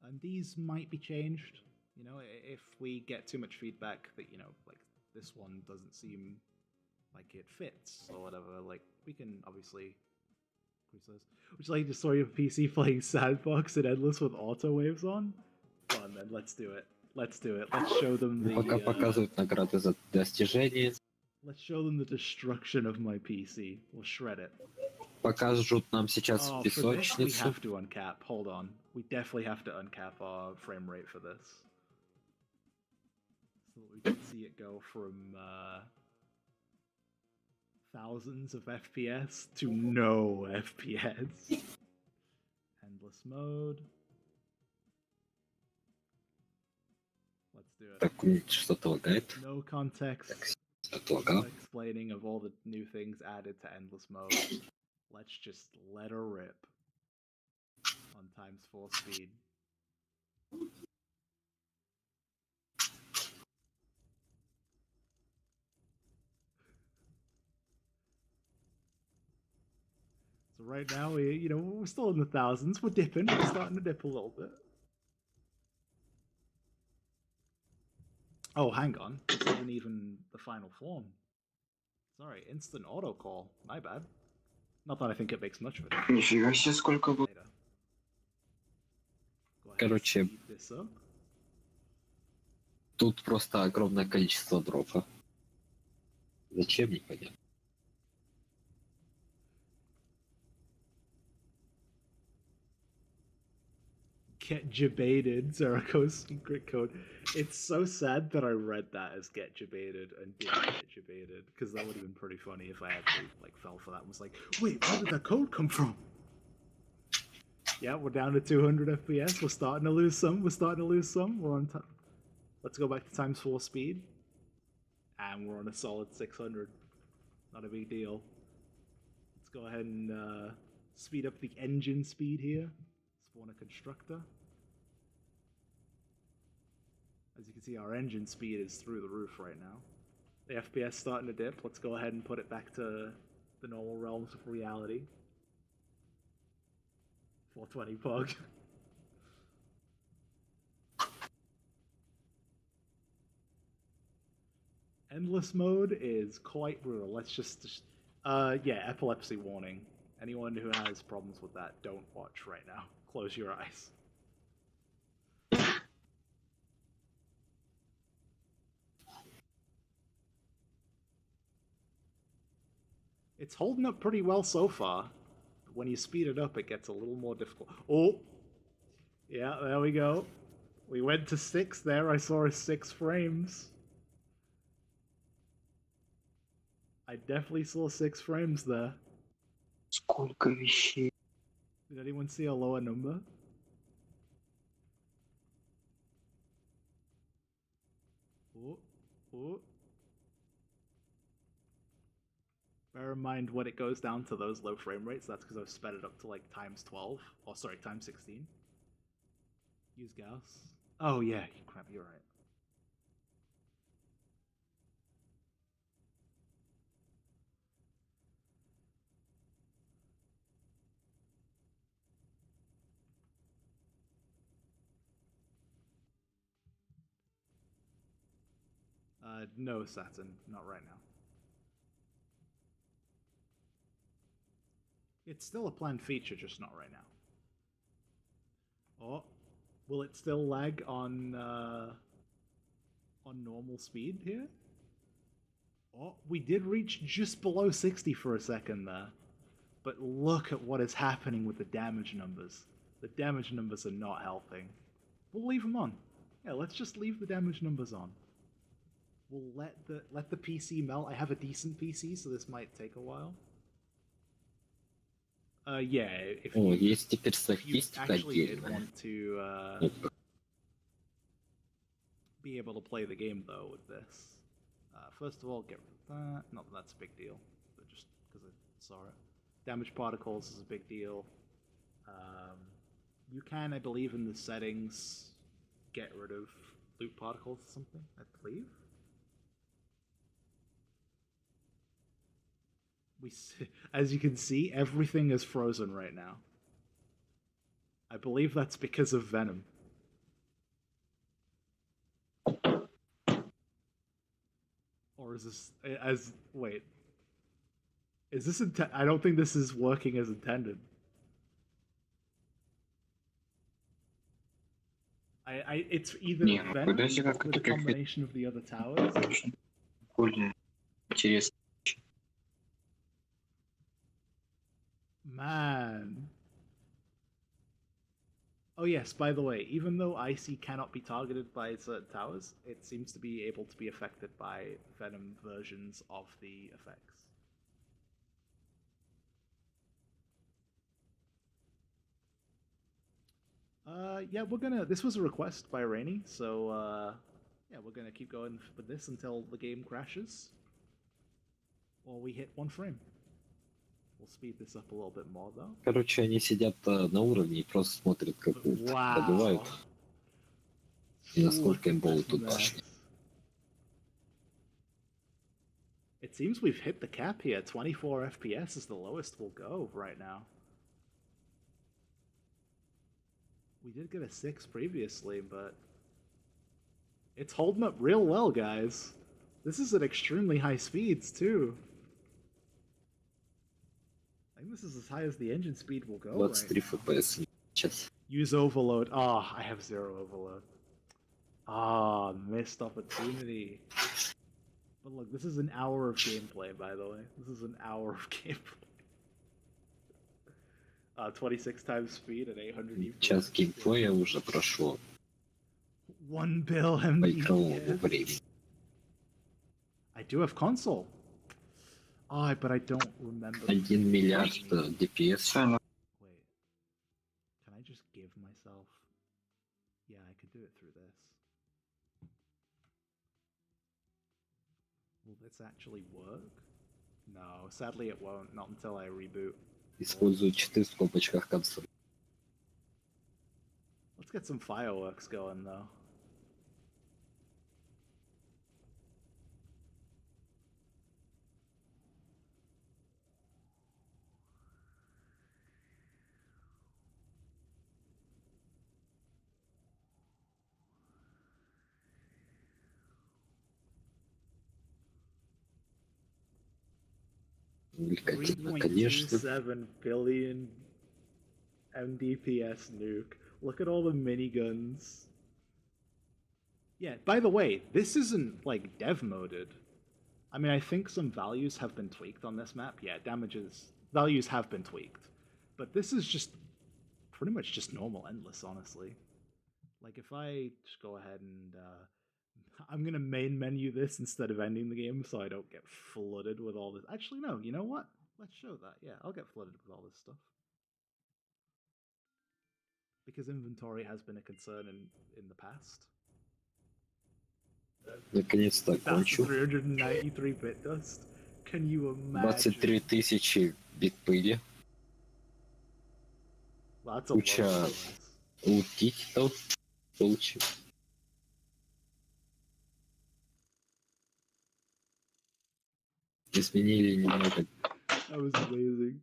And these might be changed. You know, if we get too much feedback that, you know, like, this one doesn't seem like it fits or whatever, like, we can obviously increase those. Would you like to saw your PC playing Sandbox and Endless with auto waves on? Come on then, let's do it. Let's do it. Let's show them the... Пока показывают награды за достижения. Let's show them the destruction of my PC. We'll shred it. Покажут нам сейчас Oh, for this we песочницу. have to uncap. Hold on. We definitely have to uncap our frame rate for this. So that we can see it go from thousands of FPS to no FPS. Endless mode. Let's do it. Так, что-то лагает. No context. Отлагал. No explaining of all the new things added to endless mode. Let's just let her rip on ×4 speed. So right now, we're still in the thousands. We're dipping. We're starting to dip a little bit. Oh, hang on. This isn't even the final form. Sorry, instant auto call. My bad. Not that I think it makes much of a difference. Нифига себе, сколько было. Короче, тут просто огромное количество дропа. Зачем, непонятно. Get jebaited, Zerako's secret code. It's so sad that I read that as get jebaited and didn't get jebaited, because that would have been pretty funny if I actually like fell for that and was like, wait, where did that code come from? Yeah, we're down to 200 FPS. We're starting to lose some. We're on time. Let's go back to times 4 speed. And we're on a solid 600. Not a big deal. Let's go ahead and speed up the engine speed here. Spawn a constructor. As you can see, our engine speed is through the roof right now. The FPS starting to dip. Let's go ahead and put it back to the normal realms of reality. 420 pug. Endless mode is quite brutal. Let's just yeah, epilepsy warning. Anyone who has problems with that, don't watch right now. Close your eyes. It's holding up pretty well so far. When you speed it up, it gets a little more difficult. Oh! Yeah, there we go. We went to 6 there. I saw 6 frames. I definitely saw 6 frames there. Сколько вещей. Did anyone see a lower number? Oh, oh. Bear in mind when it goes down to those low frame rates, that's because I've sped it up to like times 12. Or sorry, times 16. Use Gauss. Oh yeah, crap, you're right. No, Saturn, not right now. It's still a planned feature, just not right now. Oh, will it still lag on normal speed here? Oh, we did reach just below 60 for a second there. But look at what is happening with the damage numbers. The damage numbers are not helping. We'll leave them on. Yeah, let's just leave the damage numbers on. We'll let the PC melt. I have a decent PC, so this might take a while. Yeah, if О, you, есть теперь if you статистика actually did отдельная. want to be able to play the game though with this, first of all, get rid of that. Not that that's a big deal, but just because I saw it. Damage particles is a big deal. You can, I believe, in the settings, get rid of loot particles or something, I believe. As you can see, everything is frozen right now. I believe that's because of Venom. Or is this wait? Is this I don't think this is working as intended. It's either Venom with a combination of the other towers. Более интересно. Man. Oh yes, by the way, even though IC cannot be targeted by certain towers, it seems to be able to be affected by Venom versions of the effects. Yeah, this was a request by Rainy, so, yeah, we're gonna keep going with this until the game crashes. Or we hit 1 frame. We'll speed this up a little bit more, though. Короче, они сидят на уровне и просто смотрят, как добывают. И насколько им было тут башни. It seems we've hit the cap here. 24 FPS is the lowest we'll go right now. We did get a 6 previously, but it's holding up real well, guys. This is at extremely high speeds, too. I think this is as high as the engine speed will go 23 FPS сейчас. Use overload. Ah, I have 0 overload. Ah, missed opportunity. But look, this is an hour of gameplay, by the way. This is an hour of gameplay. 26 times speed and 800 FPS. Час геймплея уже прошло 1 bill по игровому MDPS. времени. I do have console. But I don't remember. 1 миллиард DPS. Саня, Wait. Can I just give myself? Yeah, I could do it through this. Will this actually work? No, sadly it won't. Not until I reboot. Использую читы в скобочках консоль. Let's get some fireworks going though. Увлекательно, конечно. 3.27 billion MDPS nuke. Look at all the miniguns. Yeah, by the way, this isn't like dev moded. I mean, I think some values have been tweaked on this map. Yeah, values have been tweaked. But this is just pretty much just normal endless, honestly. Like if I just go ahead and I'm gonna main menu this instead of ending the game so I don't get flooded with all this. Actually, no, you know what? Let's show that. Yeah, I'll get flooded with all this stuff. Because inventory has been a concern in the past. Наконец-то That's кончу. 393-bit dust. Can you imagine? 23 тысячи бит пыли. Well, that's a Куча lot of лутиков получил. Изменили немного That was amazing.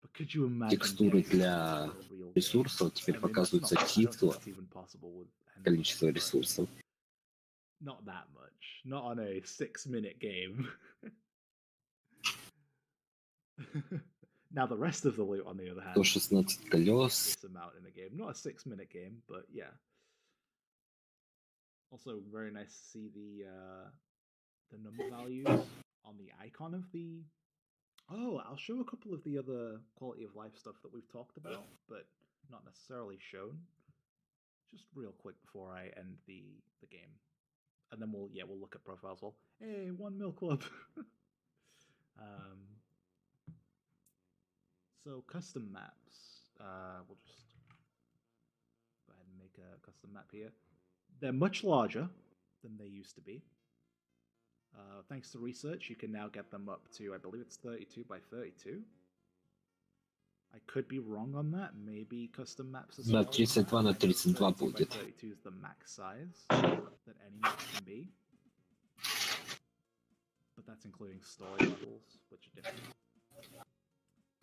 But could you imagine текстуры getting для a real ресурсов. Теперь I mean, показываются I don't think числа, that's even possible with количество anything, but ресурсов. not that much. Not on a 6-minute game. Now the rest of the loot, on the other hand, 116 колес. this amount in a game. Not a 6-minute game, but yeah. Also, very nice to see the number values on the icon of the. Oh, I'll show a couple of the other quality of life stuff that we've talked about, but not necessarily shown. Just real quick before I end the game, and then we'll look at profiles. Well, hey, 1 mil club. So custom maps. We'll just go ahead and make a custom map here. They're much larger than they used to be. Thanks to research, you can now get them up to, I believe it's 32 by 32. I could be wrong on that. Maybe custom maps as На well. 32 на 32 будет. 32 is the max size that any map can be. But that's including story levels, which are different.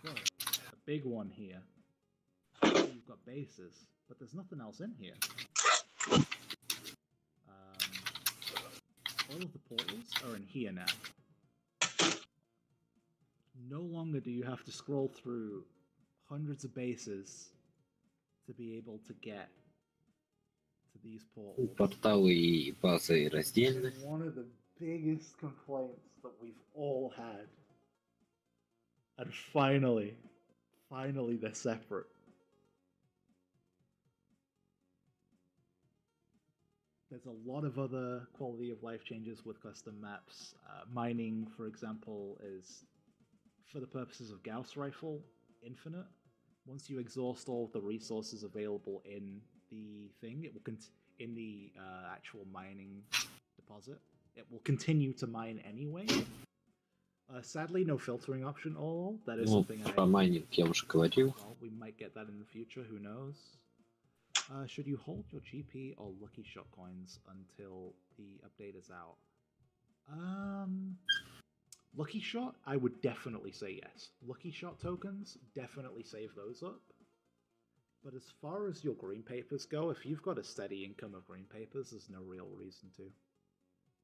So, a big one here. You've got bases, but there's nothing else in here. All of the portals are in here now. No longer do you have to scroll through hundreds of bases to be able to get to these portals. Порталы и базы раздельны. One of the biggest complaints that we've all had. And finally they're separate. There's a lot of other quality of life changes with custom maps. Mining, for example, is, for the purposes of Gauss Rifle, infinite. Once you exhaust all of the resources available in the thing, it will in the actual mining deposit, it will continue to mine anyway. Sadly, no filtering option all. That is Ну, something про майнинг я уже говорил. well, we might get that in the future, who knows. Should you hold your GP or Lucky Shot coins until the update is out? Lucky Shot, I would definitely say yes. Lucky Shot tokens, definitely save those up. But as far as your green papers go, if you've got a steady income of green papers, there's no real reason to.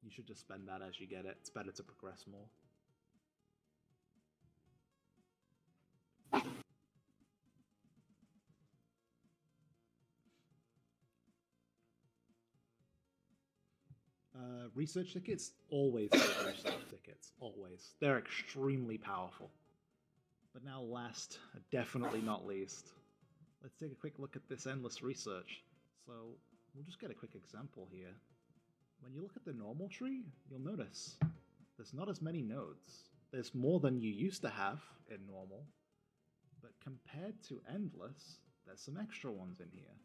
You should just spend that as you get it. It's better to progress more. Research tickets, always save yourself tickets. Always. They're extremely powerful. But now last, definitely not least, let's take a quick look at this endless research. So we'll just get a quick example here. When you look at the normal tree, you'll notice there's not as many nodes. There's more than you used to have in normal, but compared to endless, there's some extra ones in here.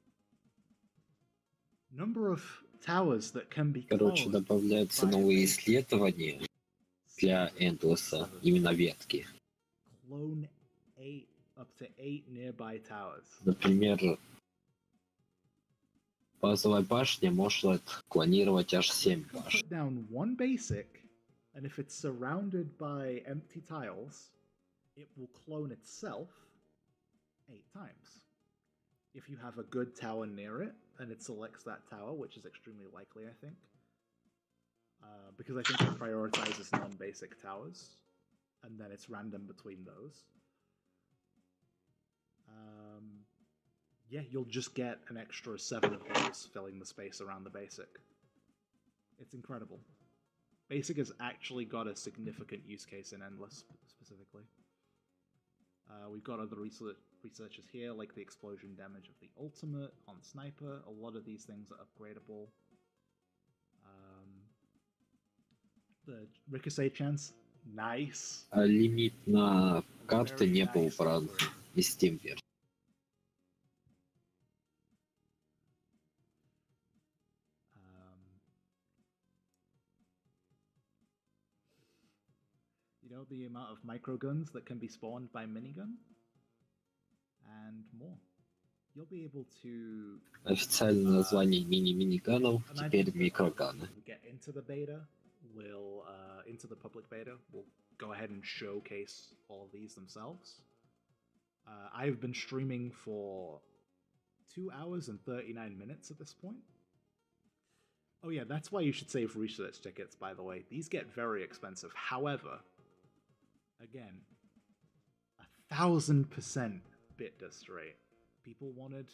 Number of towers that can be Короче, cloned добавляются by новые basic исследования для Эндлеса, именно ветки. clone 8 up to 8 nearby towers. Например, базовая башня может клонировать аж 7 You can башен. put down one basic, and if it's surrounded by empty tiles, it will clone itself 8 times. If you have a good tower near it, and it selects that tower, which is extremely likely, I think, because I think it prioritizes non-basic towers, and then it's random between those. Yeah, you'll just get an extra 7 of those filling the space around the basic. It's incredible. Basic has actually got a significant use case in Endless, specifically. We've got other researchers here, like the explosion damage of the ultimate on Sniper. A lot of these things are upgradable. The ricochet chance, nice. А лимит на карты не был убран из Steam версии. You know, the amount of microguns that can be spawned by minigun? And more. You'll be able to... Официальное название мини-миниганов теперь микроганы. We get into the beta, into the public beta, we'll go ahead and showcase all of these themselves. I've been streaming for 2 hours and 39 minutes at this point. Oh yeah, that's why you should save research tickets, by the way. These get very expensive. However, again, 1000% bit dust rate. People wanted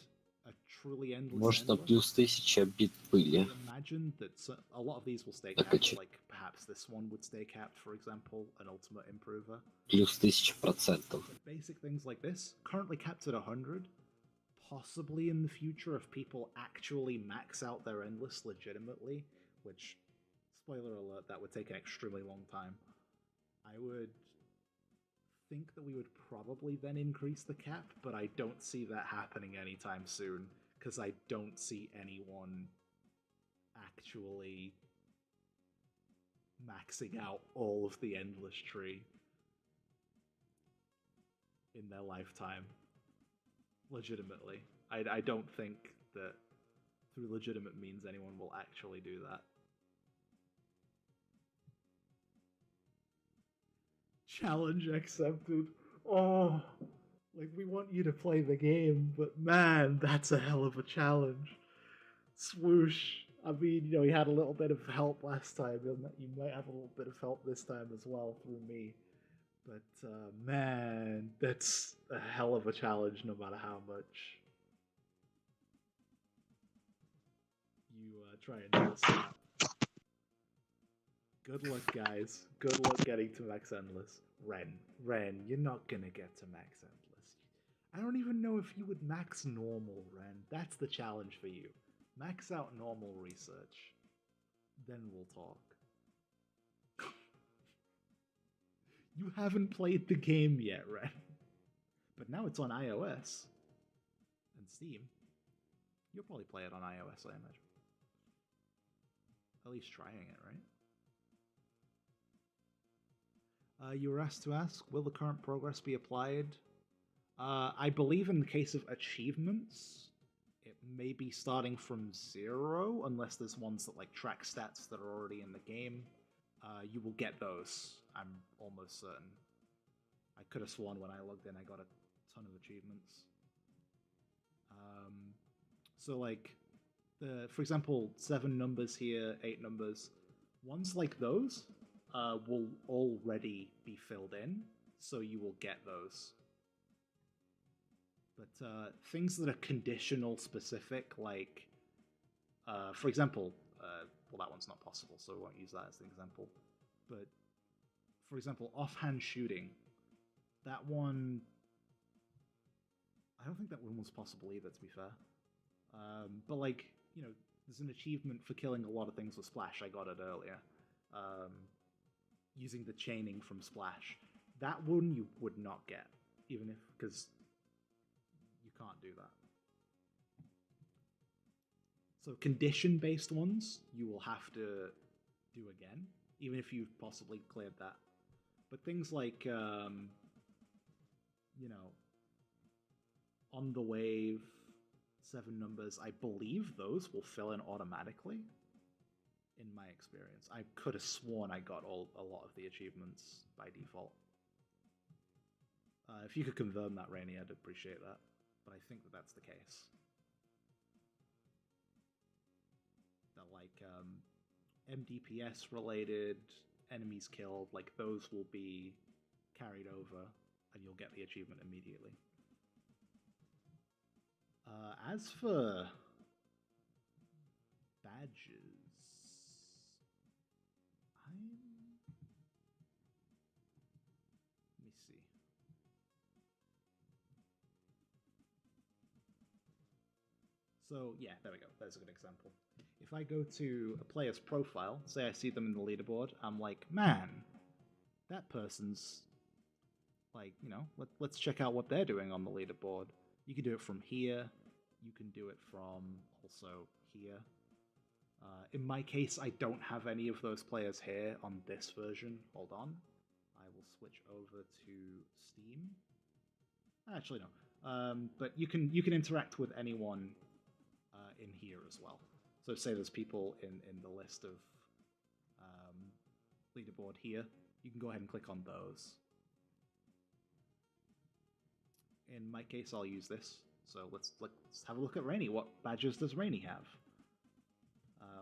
a truly endless. Может, на плюс 1000 бит были. Imagine that a lot of these will stay Okay. capped, like perhaps this one would stay capped, for example, an ultimate improver. Плюс 1000%. But basic things like this, currently capped at 100. Possibly in the future, if people actually max out their endless legitimately, which, spoiler alert, that would take an extremely long time, I would think that we would probably then increase the cap, but I don't see that happening anytime soon, because I don't see anyone actually maxing out all of the endless tree in their lifetime. Legitimately. I don't think that through legitimate means anyone will actually do that. Challenge accepted. Oh, like we want you to play the game, but man, that's a hell of a challenge. Swoosh. I mean, you know, he had a little bit of help last time, and you might have a little bit of help this time as well through me. But man, that's a hell of a challenge no matter how much you try and do this. Good luck, guys. Good luck getting to Max Endless. Ren, you're not gonna get to Max Endless. I don't even know if you would max normal, Ren. That's the challenge for you. Max out normal research. Then we'll talk. You haven't played the game yet, Ren. But now it's on iOS and Steam. You'll probably play it on iOS, I imagine. At least trying it, right? You were asked to ask, will the current progress be applied? I believe in the case of achievements, it may be starting from 0, unless there's ones that like track stats that are already in the game. You will get those, I'm almost certain. I could have sworn when I logged in I got a ton of achievements. So like, for example, 7 numbers here, 8 numbers, ones like those will already be filled in, so you will get those. But things that are conditional specific, like, for example, well, that one's not possible, so we won't use that as an example. But, for example, offhand shooting. That one... I don't think that one was possible either, to be fair. But like, you know, there's an achievement for killing a lot of things with Splash. I got it earlier. Using the chaining from Splash. That one you would not get, even if, because you can't do that. So condition-based ones, you will have to do again, even if you've possibly cleared that. But things like, you know, on the wave, 7 numbers, I believe those will fill in automatically, in my experience. I could have sworn I got a lot of the achievements by default. If you could confirm that, Rainy, I'd appreciate that. But I think that that's the case. That, like, MDPS related, enemies killed, like, those will be carried over, and you'll get the achievement immediately. As for badges, let me see. So yeah, there we go. There's a good example. If I go to a player's profile, say I see them in the leaderboard, I'm like, man, that person's like, you know, let's check out what they're doing on the leaderboard. You can do it from here. You can do it from also here. In my case, I don't have any of those players here on this version. Hold on. I will switch over to Steam. Actually, no. But you can interact with anyone in here as well. So say there's people in the list of leaderboard here. You can go ahead and click on those. In my case, I'll use this. So let's have a look at Rainy. What badges does Rainy have?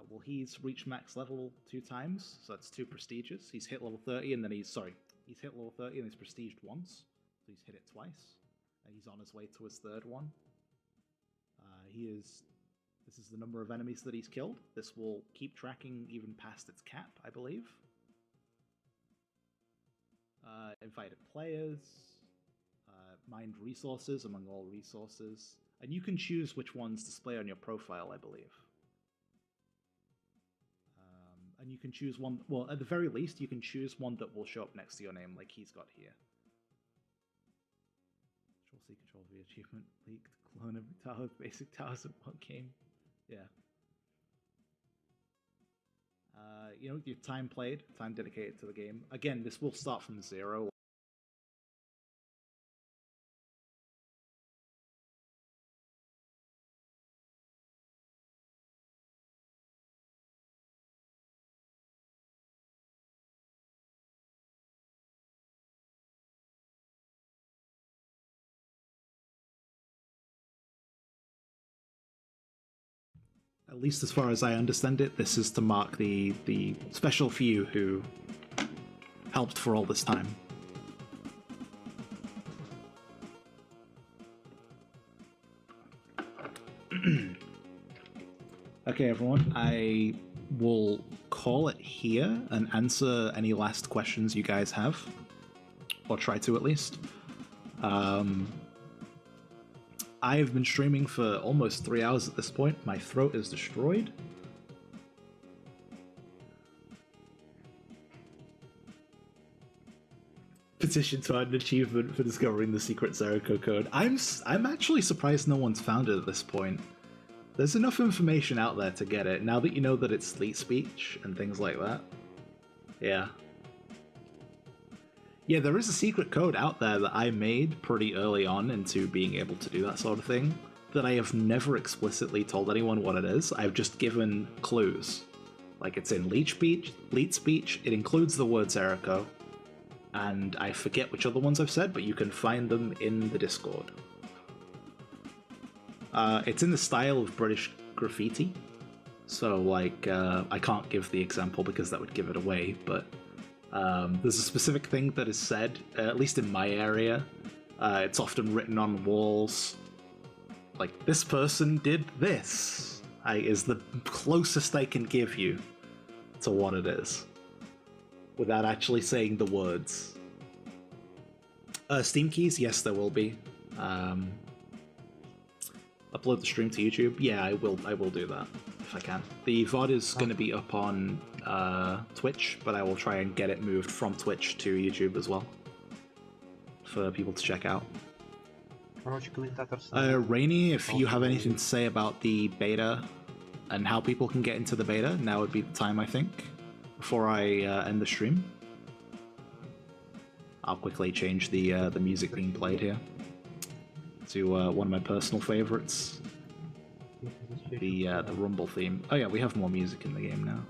Well, he's reached max level 2 times, so that's 2 prestiges. He's hit level 30, and then he's hit level 30 and he's prestiged once, so he's hit it twice. And he's on his way to his 3rd one. This is the number of enemies that he's killed. This will keep tracking even past its cap, I believe. Invited players. Mined resources among all resources. And you can choose which ones display on your profile, I believe. And you can choose one, well, at the very least, you can choose one that will show up next to your name, like he's got here. Control-C, Control-V achievement, leaked, clone every tower, basic towers in one game. Yeah. You know, your time played, time dedicated to the game. Again, this will start from 0. At least as far as I understand it, this is to mark the special few who helped for all this time. Okay, everyone, I will call it here and answer any last questions you guys have, or try to at least. I have been streaming for almost 3 hours at this point. My throat is destroyed. Petition to add an achievement for discovering the secret zeraco code. I'm actually surprised no one's found it at this point. There's enough information out there to get it, now that you know that it's sleet speech and things like that. Yeah. Yeah, there is a secret code out there that I made pretty early on into being able to do that sort of thing, that I have never explicitly told anyone what it is. I've just given clues. Like, it's in leet speech, it includes the word zeraco, and I forget which other ones I've said, but you can find them in the Discord. It's in the style of British graffiti, so, like, I can't give the example because that would give it away, but there's a specific thing that is said, at least in my area. It's often written on walls. Like, this person did this, is the closest I can give you to what it is, without actually saying the words. Steam keys, yes, there will be. Upload the stream to YouTube. Yeah, I will do that if I can. The VOD is going to be up on Twitch, but I will try and get it moved from Twitch to YouTube as well for people to check out. Rainy, if you have anything to say about the beta and how people can get into the beta, now would be the time, I think, before I end the stream. I'll quickly change the music being played here to one of my personal favorites, the Rumble theme. Oh yeah, we have more music in the game now.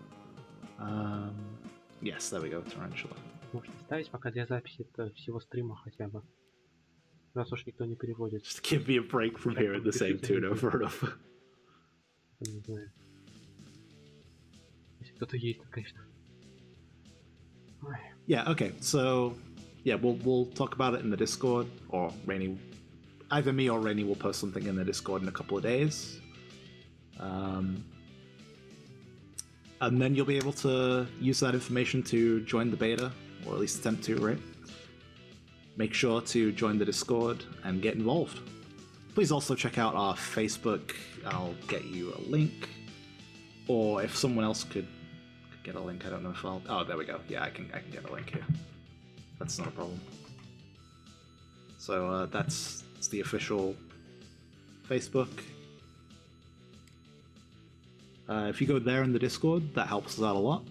Yes, there we go, Tarantula. Можете ставить пока для записи всего стрима хотя бы. Раз уж никто не переводит. Just give me a break from hearing the same tune over and over. Не знаю. Если кто-то есть, то конечно. Ой. Yeah, okay, so yeah, we'll talk about it in the Discord, or Rainy, either me or Rainy will post something in the Discord in a couple of days. And then you'll be able to use that information to join the beta, or at least attempt to, right? Make sure to join the Discord and get involved. Please also check out our Facebook. I'll get you a link. Or if someone else could get a link, I don't know if I'll... Oh, there we go. Yeah, I can get a link here. That's not a problem. So that's the official Facebook. If you go there in the Discord, that helps us out a lot.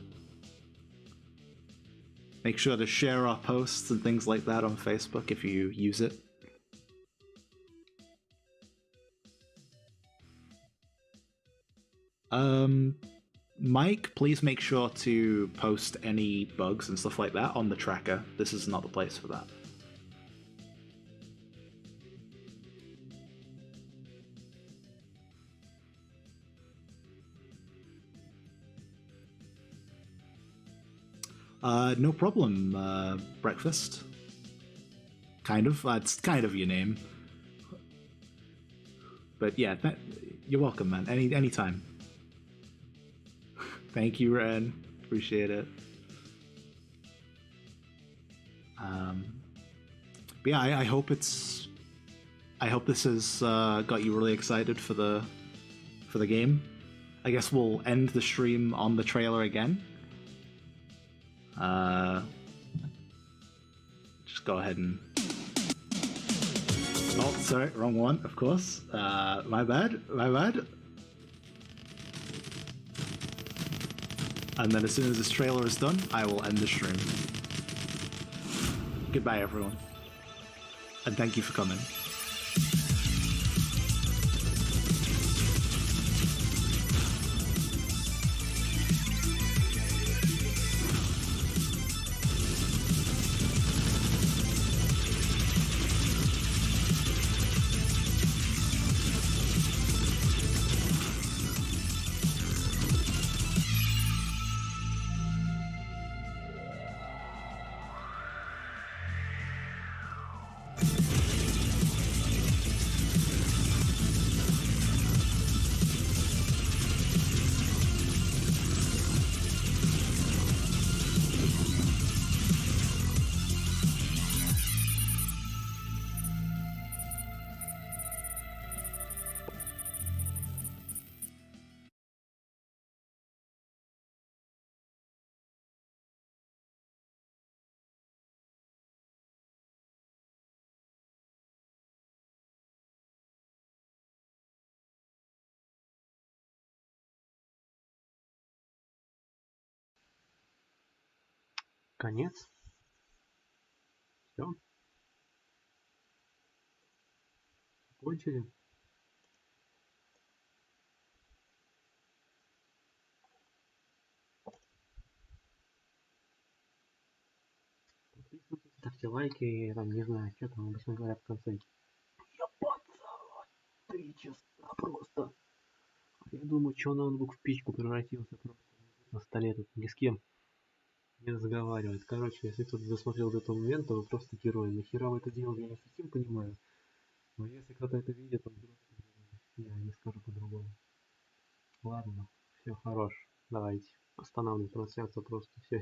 Make sure to share our posts and things like that on Facebook if you use it. Mike, please make sure to post any bugs and stuff like that on the tracker. This is not the place for that. No problem, Breakfast. Kind of. It's kind of your name. But yeah, you're welcome, man. Anytime. Thank you, Ren. Appreciate it. But yeah, I hope it's... I hope this has got you really excited for the game. I guess we'll end the stream on the trailer again. Just go ahead and... Oh, sorry, wrong one, of course. My bad. And then as soon as this trailer is done, I will end the stream. Goodbye, everyone. And thank you for coming. Конец. Все. Кончили. Подписывайтесь, ставьте лайки и там, не знаю, что там обычно говорят в конце. Я пацан! 3 часа просто. Я думаю, что ноутбук в печку превратился просто на столе тут ни с кем не разговаривает. Короче, если кто-то досмотрел до этого момента, вы просто герой. Нахера вы это делали, я не совсем понимаю. Но если кто-то это видит, он просто герой. Я не скажу по-другому. Ладно, все, хорош. Давайте. Останавливаем трансляцию просто. Все.